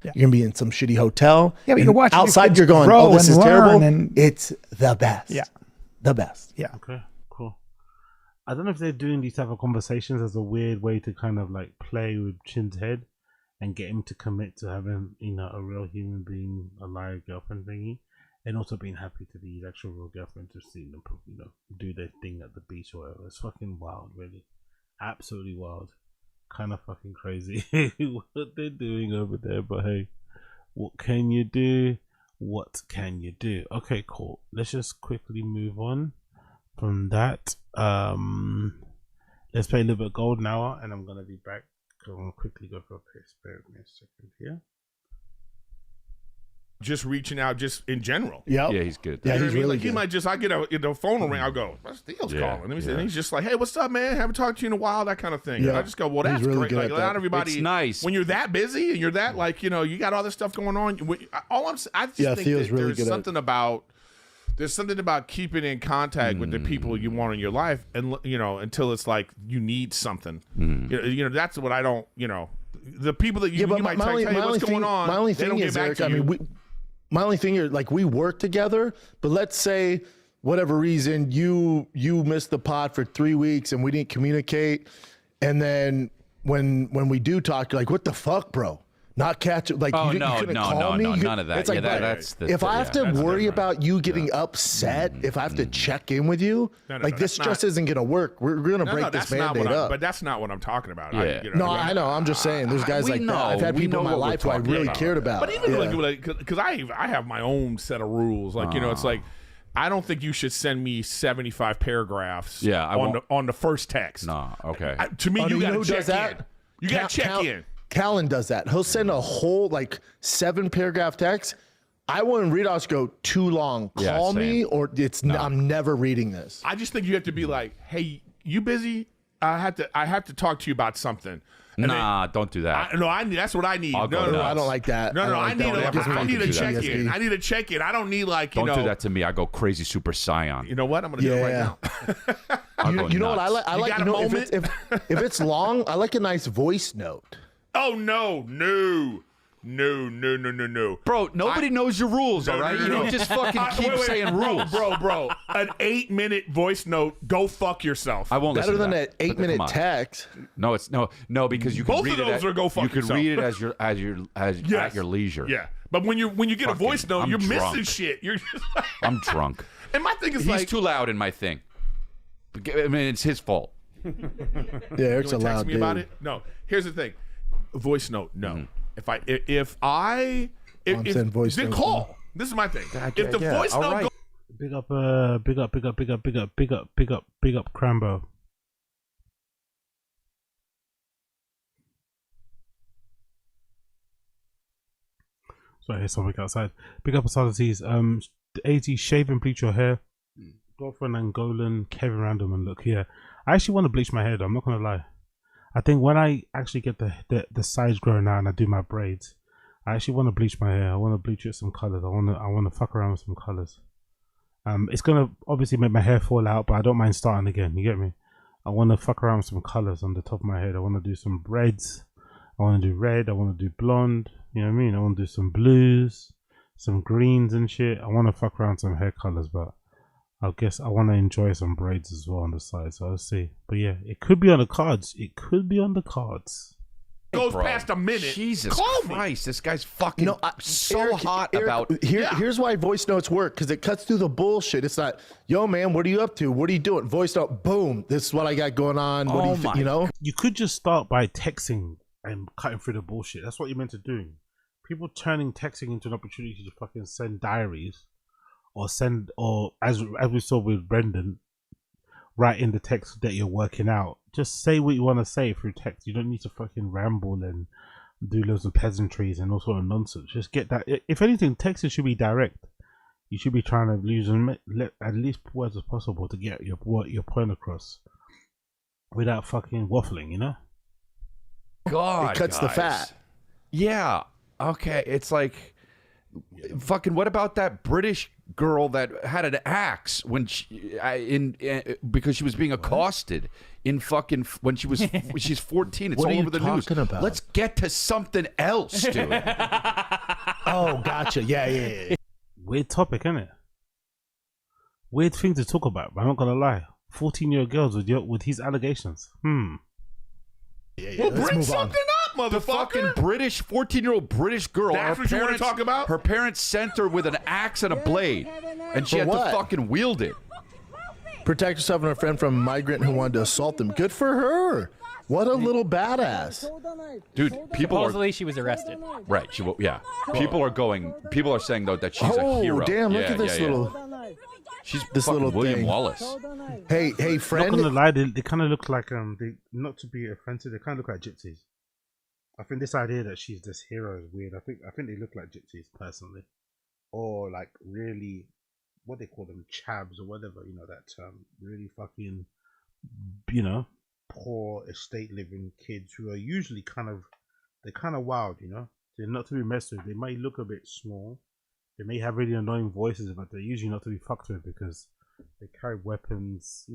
Yeah. You're gonna be in some shitty hotel. Yeah, but you're watching outside. You're going, oh, this is terrible. It's the best. Yeah, the best. Yeah. Okay. Cool. I don't know if they're doing these type of conversations as a weird way to kind of like play with Chin's head and get him to commit to having, you know, a real human being, a live girlfriend thingy, and also being happy to be his actual real girlfriend, to see them, you know, do their thing at the beach or whatever. It's fucking wild, really. Absolutely wild. Kind of fucking crazy what they're doing over there, but hey, what can you do? What can you do? Okay, cool. Let's just quickly move on from that. Let's play a little bit of Golden Hour, and I'm gonna be back. I'm gonna quickly go for a piss. Bear with me a second here. Just reaching out, just in general. Yep. Yeah, he's good. Yeah, he's really like, good. He might just, I get the phone will ring, I'll go, Steele's calling. And he's just like, hey, what's up, man? Haven't talked to you in a while, that kind of thing. And I just go, well, that's really great. good Like, at that. not everybody. It's nice. When you're that busy and you're that, like, you know, you got all this stuff going on. I just think Theo's that really there's good something about. There's something about keeping in contact with the people you want in your life, and you know, until it's like you need something. You know, that's what I don't. You know, the people that you might text, hey, what's going on? My only they thing don't is, get back Eric, to I you. mean, my only thing is, like, we work together, but let's say whatever reason you missed the pod for 3 weeks and we didn't communicate, and then when we do talk, you're like, what the fuck, bro? Not catch it. Like, you couldn't call me. None of that. It's like, that's the, if I have to worry about you getting upset, if I have to check in with you, this just isn't gonna work. We're gonna break this Band-Aid up. But that's not what I'm talking about. Yeah. I know. I'm just saying. There's guys like that. I've had people in my life who I really cared about. But even because I have my own set of rules. Like, you know, it's like, I don't think you should send me 75 paragraphs on the first text. No, okay. To me, you got to check in. You got to check in. Callen does that. He'll send a whole 7-paragraph text. I wouldn't read it. I'll just go, too long. Call me, or I'm never reading this. I just think you have to be like, hey, you busy? I have to talk to you about something. And don't do that. That's what I need. I don't like that. I need a check-in. I need a check-in. I don't need don't do that to me. I go crazy Super Saiyan. You know what? I'm gonna do it right now. you know what I like? I like, if it's long, I like a nice voice note. Oh no. Bro, nobody knows your rules, all right? You don't just fucking keep saying rules. Bro. An 8-minute voice note, go fuck yourself. I won't listen to that. Better than an 8-minute text. No, it's no, because you can both read of those it are go fuck yourself. You can read it at your leisure. Yeah. But when you get a voice note, you're missing shit. You're just like, I'm drunk. And my thing is he's too loud in my thing. I mean, it's his fault. Yeah, Eric's a loud dude. About it? No. Here's the thing. Voice note, no. If then call. This is my thing. If the voice note goes, big up Crambo. Sorry, here's something outside. Big up Asadities. AZ, shave and bleach your hair. Girlfriend Angolan, Kevin Random, and look here. I actually want to bleach my hair though, I'm not gonna lie. I think when I actually get the sides growing out and I do my braids, I actually want to bleach my hair. I want to bleach it some colors. I want to fuck around with some colors. It's gonna obviously make my hair fall out, but I don't mind starting again. You get me? I want to fuck around with some colors on the top of my head. I want to do some reds. I want to do red. I want to do blonde. You know what I mean? I want to do some blues, some greens and shit. I want to fuck around some hair colors, but I guess I want to enjoy some braids as well on the side, so I'll see. But yeah, it could be on the cards. It could be on the cards. goes bro. past a minute, Jesus call Christ, this guy's fucking so Eric, hot Eric, about. Here's why voice notes work, because it cuts through the bullshit. It's not, yo, man, what are you up to? What are you doing? Voice note, boom. This is what I got going on. What do you, you know? You could just start by texting and cutting through the bullshit. That's what you're meant to do. People turning texting into an opportunity to fucking send diaries, or as we saw with Brendan, write in the text that you're working out. Just say what you want to say through text. You don't need to fucking ramble and do loads of peasantries and all sort of nonsense. Just get that. If anything, texting should be direct. You should be trying to use at least words as possible to get your point across without fucking waffling, you know? God, it cuts the fat. Yeah. Okay. It's like fucking. What about that British girl that had an axe when because she was being accosted in fucking when she's 14. It's all over the news. About? Let's get to something else, dude. Oh, gotcha. Yeah. Weird topic, isn't it? Weird thing to talk about. But I'm not gonna lie. 14-year-old girls with his allegations. Well, bring something up, motherfucker. The fucking 14-year-old British girl. That's what you want to talk about? Her parents sent her with an axe and a blade, and she had to fucking wield it. Protect herself and her friend from a migrant who wanted to assault them. Good for her. What a little badass. Dude, people supposedly she was arrested. Right. People are saying though that she's a hero. Oh, damn, look at this little. She's this little William thing. Wallace. Hey, friend. Not gonna lie, they kind of look like not to be offensive, they kind of look like gypsies. I think this idea that she's this hero is weird. I think they look like gypsies personally, or like really, what they call them, chabs or whatever, you know that term. Really fucking, poor estate living kids who are usually they're kind of wild, you know. They're not to be messed with. They might look a bit small. They may have really annoying voices, but they're usually not to be fucked with because they carry weapons,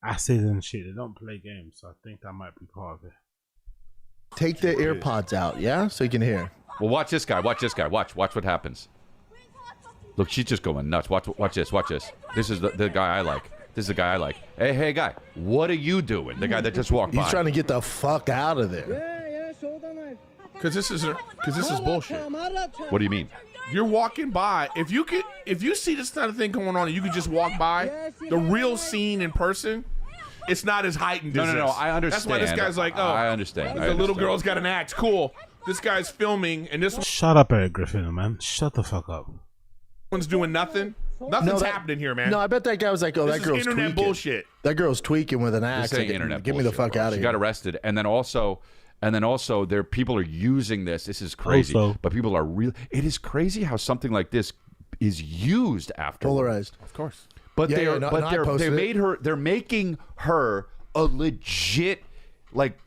acid and shit. They don't play games, so I think that might be part of it. Take the AirPods out, yeah, so you can hear. Well, watch this guy. Watch what happens. Look, she's just going nuts. Watch this. This is the guy I like. Hey, guy, what are you doing? The guy that just walked by. He's trying to get the fuck out of there. Because this is bullshit. What do you mean? You're walking by. If you see this kind of thing going on and you could just walk by, the real scene in person, it's not as heightened as this. No, I understand. That's why this guy's like, oh, I understand. The little girl's got an axe. Cool. This guy's filming, and this Shut up, Eric Griffin, man. Shut the fuck up. one's doing nothing. Nothing's happening here, man. No, I bet that guy was like, oh, This that is girl's internet tweaking. bullshit. That girl's tweaking with an They're axe. saying Like, internet get me the bullshit, fuck bro. out of She here. got arrested, and then also, there people are using this. This is crazy, Also- but people are real. It is crazy how something like this is used after Polarized. Of course. But Yeah, they're making her a legit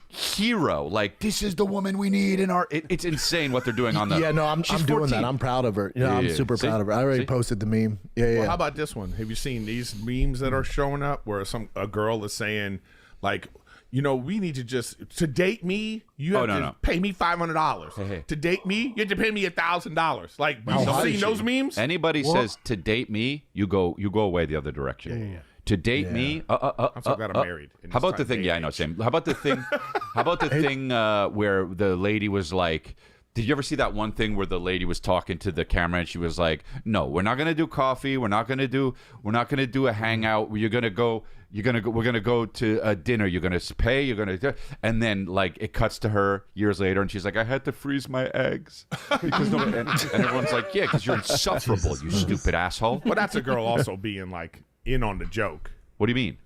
hero. Like, this is the woman we need in our. It's insane what they're doing on the. Yeah, no, I'm She's doing 14. that. I'm proud of her. I'm Yeah. super See? proud of her. I already See? posted the meme. Yeah. Well, how about this one? Have you seen these memes that are showing up where a girl is saying, like, we need to date me, you have to pay me $500. Hey. To date me, you have to pay me $1,000. Like, How you've high seen is those she? memes? Anybody says to date me, you go away the other direction. Yeah. To date me, I'm so glad I'm married. How about the thing? Yeah, I know, same. How about the thing? How about the thing where the lady was like? Did you ever see that one thing where the lady was talking to the camera and she was like, "No, we're not gonna do coffee. We're not gonna do a hangout. We're gonna go to a dinner. You're gonna pay. And then it cuts to her years later and she's like, I had to freeze my eggs because and everyone's like, yeah, because you're insufferable, you stupid asshole. Well, that's a girl also being in on the joke. What do you mean?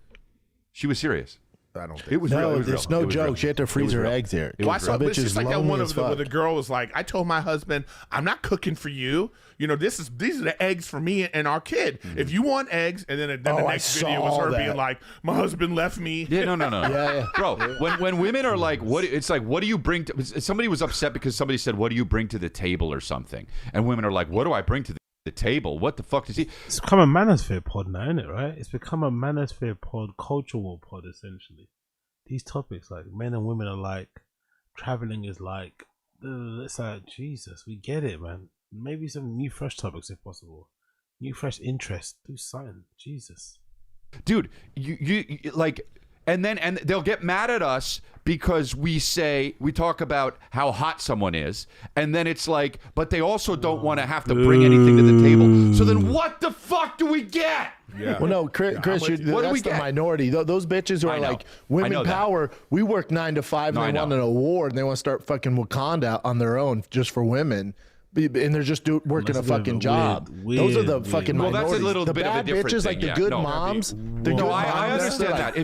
She was serious. I don't think it was real. It was it's real. no It was joke. real. She had to freeze her eggs there. Well, I saw, That but bitch it's is just like that lonely one as where fuck. the girl was like, I told my husband, I'm not cooking for you. These are the eggs for me and our kid. If you want eggs, and then the next video was her being like, my husband left me. Yeah, no. Yeah. Bro, when women are like, what do you bring to, somebody was upset because somebody said, what do you bring to the table or something? And women are like, what do I bring to the table? What the fuck is he? It's become a manosphere pod now, isn't it, right? It's become a manosphere pod, cultural pod, essentially. These topics, like men and women are like, traveling is like, it's like, Jesus, we get it, man. Maybe some new fresh topics if possible. New fresh interest. Do something. Jesus. Dude, you like and they'll get mad at us because we talk about how hot someone is, and then it's like, but they also don't want to have to bring anything to the table. So then what the fuck do we get? Yeah. Well, no, Chris, that's the minority. Those bitches who are like women power. We work 9 to 5, and they want an award, and they want to start fucking Wakanda on their own just for women. And they're just working a fucking job. Those are the fucking minorities. Well, that's a little the bit bad of a different bitches, thing. like the good moms. I understand that.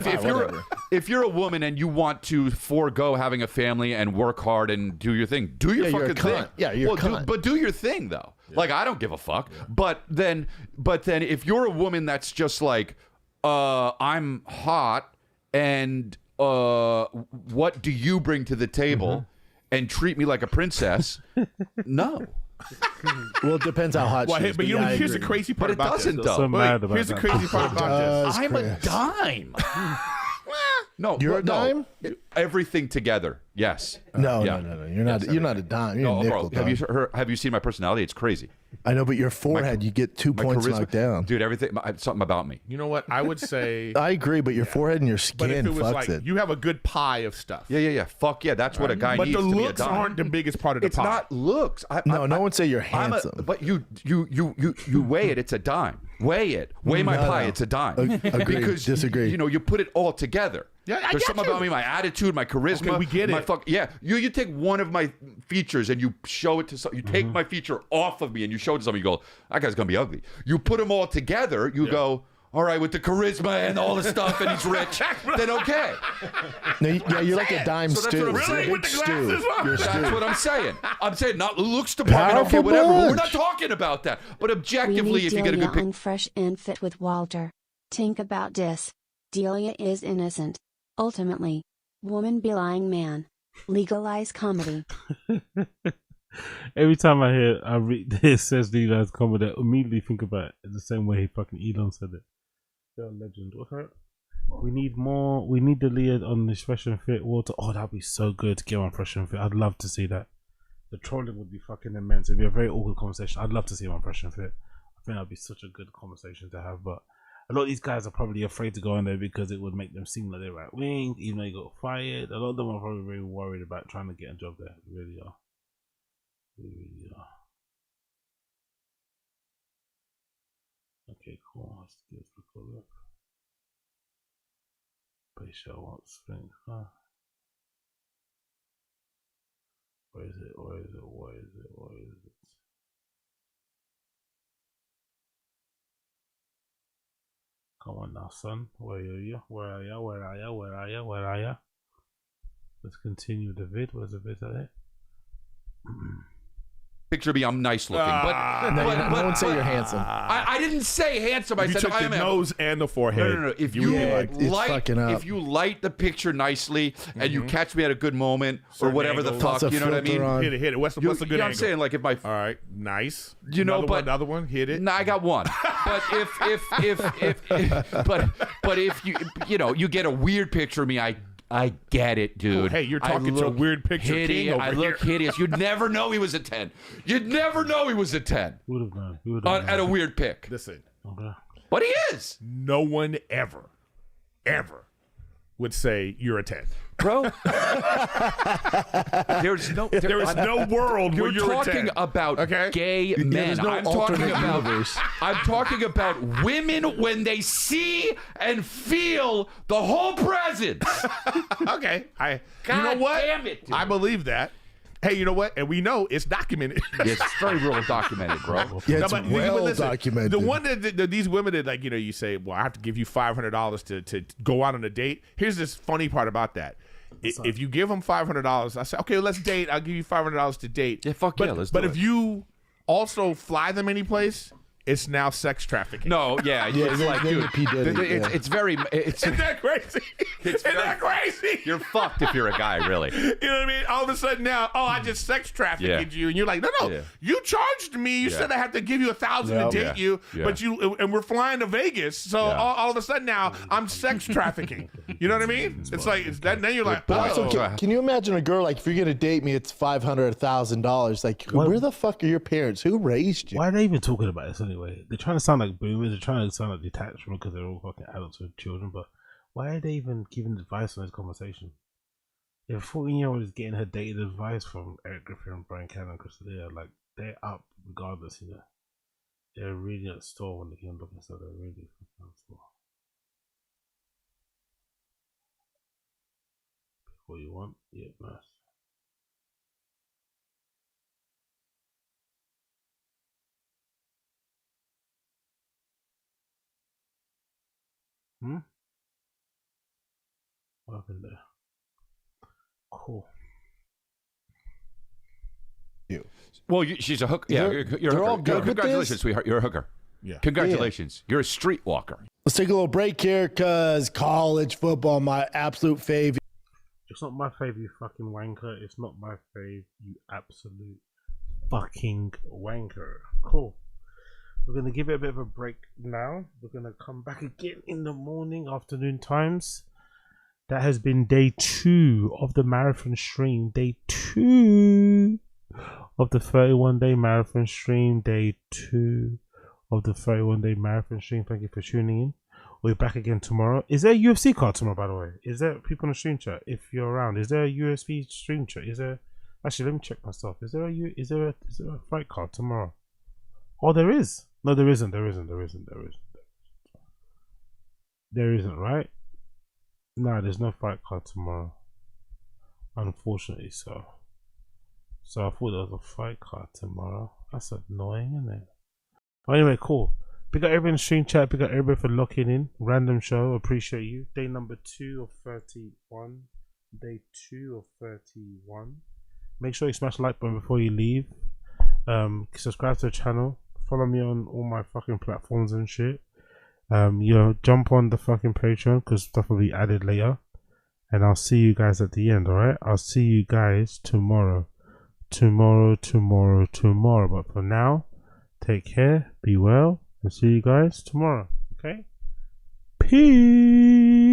If you're a woman and you want to forego having a family and work hard and do your thing, do your fucking thing. Yeah, you're a cunt. But do your thing though. Yeah. Like I don't give a fuck. Yeah. But then if you're a woman that's just like, I'm hot and what do you bring to the table and treat me like a princess? No. Well, it depends how hot she is. But here's the crazy part about this. But it doesn't, though. Here's the crazy part about this. I'm a dime. No, you're a dime. Everything together. Yes. No. You're not. You're not a dime. You're a nickel. Bro, have you seen my personality? It's crazy. I know, but your forehead, you get 2 points knocked down. Dude, everything, something about me. You know what? I would say. I agree, but your forehead and your skin fucks it. You have a good pie of stuff. Yeah. Fuck yeah, that's what a guy needs to be a dime. But the looks aren't the biggest part of the pie. It's not looks. No one say you're handsome. But you weigh it. It's a dime. Weigh it. Weigh my pie. It's a dime. Agree. Because disagree. You put it all together. Yeah, there's something about me, my attitude, my charisma. Okay, we get it. You take one of my features and you show it to some. You take my feature off of me and you show it to somebody. You go, that guy's gonna be ugly. You put them all together. You go, all right, with the charisma and all the stuff, and he's rich. Then okay. No, you're like a dime stew. Really? With the glasses on? That's what I'm saying. I'm saying not looks department. Okay, whatever. But we're not talking about that. But objectively, if you get a good picture. Fresh and fit with Walter. Think about this. Delia is innocent. Ultimately, woman belying man. Legalize comedy. Every time I read this says legalize comedy, I immediately think about it the same way fucking Elon said it. They're a legend. What's that? We need more. We need the lead on this Fresh and Fit Walter. Oh, that'd be so good to get on Fresh and Fit. I'd love to see that. The trolling would be fucking immense. It'd be a very awkward conversation. I'd love to see him on Fresh and Fit. I think that'd be such a good conversation to have. But a lot of these guys are probably afraid to go on there because it would make them seem like they're right wing, even though they got fired. A lot of them are probably very worried about trying to get a job there. They really are. They really are. Okay, cool. Let's look at that. Patient wants things, huh? Where is it? Come on now, son. Where are you? Where are you? Let's continue the vid. Where's the vid at it? Picture me, I'm nice looking, but no one say you're handsome. I didn't say handsome. I you said took I am the nose and the forehead. No. If if you light the picture nicely and you catch me at a good moment or whatever the fuck, you know what I mean? Hit it. What's the good angle? I'm saying like if my all right, nice. Another one, hit it. No, I got one. But if you get a weird picture of me, I get it, dude. Oh, hey, you're talking to a weird picture king over I look hideous. You'd never know he was a 10. You'd never know he was a 10. Who would have known? At a weird pick. Listen. Okay. But he is. No one ever would say you're a 10. Bro. There is no world where you're talking about gay men. I'm talking about women when they see and feel the whole presence. Okay. God, you know what? Damn it, dude. I believe that. Hey, you know what? And we know it's documented. It's very well documented, bro. Yeah, it's well documented. The one that these women that you say, well, I have to give you $500 to go out on a date. Here's this funny part about that. If you give them $500, I say, okay, let's date. I'll give you $500 to date. Yeah, fuck yeah, let's do it. But if you also fly them anyplace, it's now sex trafficking. No, it's like, dude, it's very. Isn't that crazy? Isn't that crazy? You're fucked if you're a guy, really. You know what I mean? All of a sudden now, I just sex trafficked you, and you're like, no, you charged me. You said I have to give you $1,000 to date you, but and we're flying to Vegas, so all of a sudden now I'm sex trafficking. You know what I mean? It's like that. Then you're like, also, can you imagine a girl like, if you're gonna date me, it's $500, $1,000. Like, where the fuck are your parents? Who raised you? Why are they even talking about this anyway? They're trying to sound like boomers. They're trying to sound like detached from it because they're all fucking adults with children. But Why are they even giving advice on this conversation? If a 14-year-old is getting her dated advice from Eric Griffin and Bryan Callen, because they're up regardless, you know. They're really at the store when they came looking, so they're really at the store. What you want? Yeah, nice. What happened there? Cool. Well, she's a hooker. Yeah, you're a all hooker. good with Congratulations, this? sweetheart. You're a hooker. Yeah. Congratulations. You're a streetwalker. Let's take a little break here because college football, my absolute favorite. It's not my fave, you fucking wanker. It's not my fave, you absolute fucking wanker. Cool. We're going to give it a bit of a break now. We're going to come back again in the morning, afternoon times. That has been day 2 of the marathon stream. Day 2 of the 31-day marathon stream. Day 2 of the 31-day marathon stream. Thank you for tuning in. We'll be back again tomorrow. Is there a UFC card tomorrow, by the way? Is there people in the stream chat? If you're around, is there a UFC stream chat? Is there? Actually, let me check myself. Is there a fight card tomorrow? Oh, there is. No, there isn't. There isn't. There isn't, right? No, there's no fight card tomorrow. Unfortunately, so I thought there was a fight card tomorrow. That's annoying, isn't it? But anyway, cool. Big up everybody in the stream chat. Big up everybody for locking in. Random show. Appreciate you. Day number 2 of 31. Day 2 of 31. Make sure you smash the like button before you leave. Subscribe to the channel. Follow me on all my fucking platforms and shit. Jump on the fucking Patreon because stuff will be added later. And I'll see you guys at the end, alright? I'll see you guys tomorrow. Tomorrow. But for now, take care, be well, and see you guys tomorrow, okay? Peace.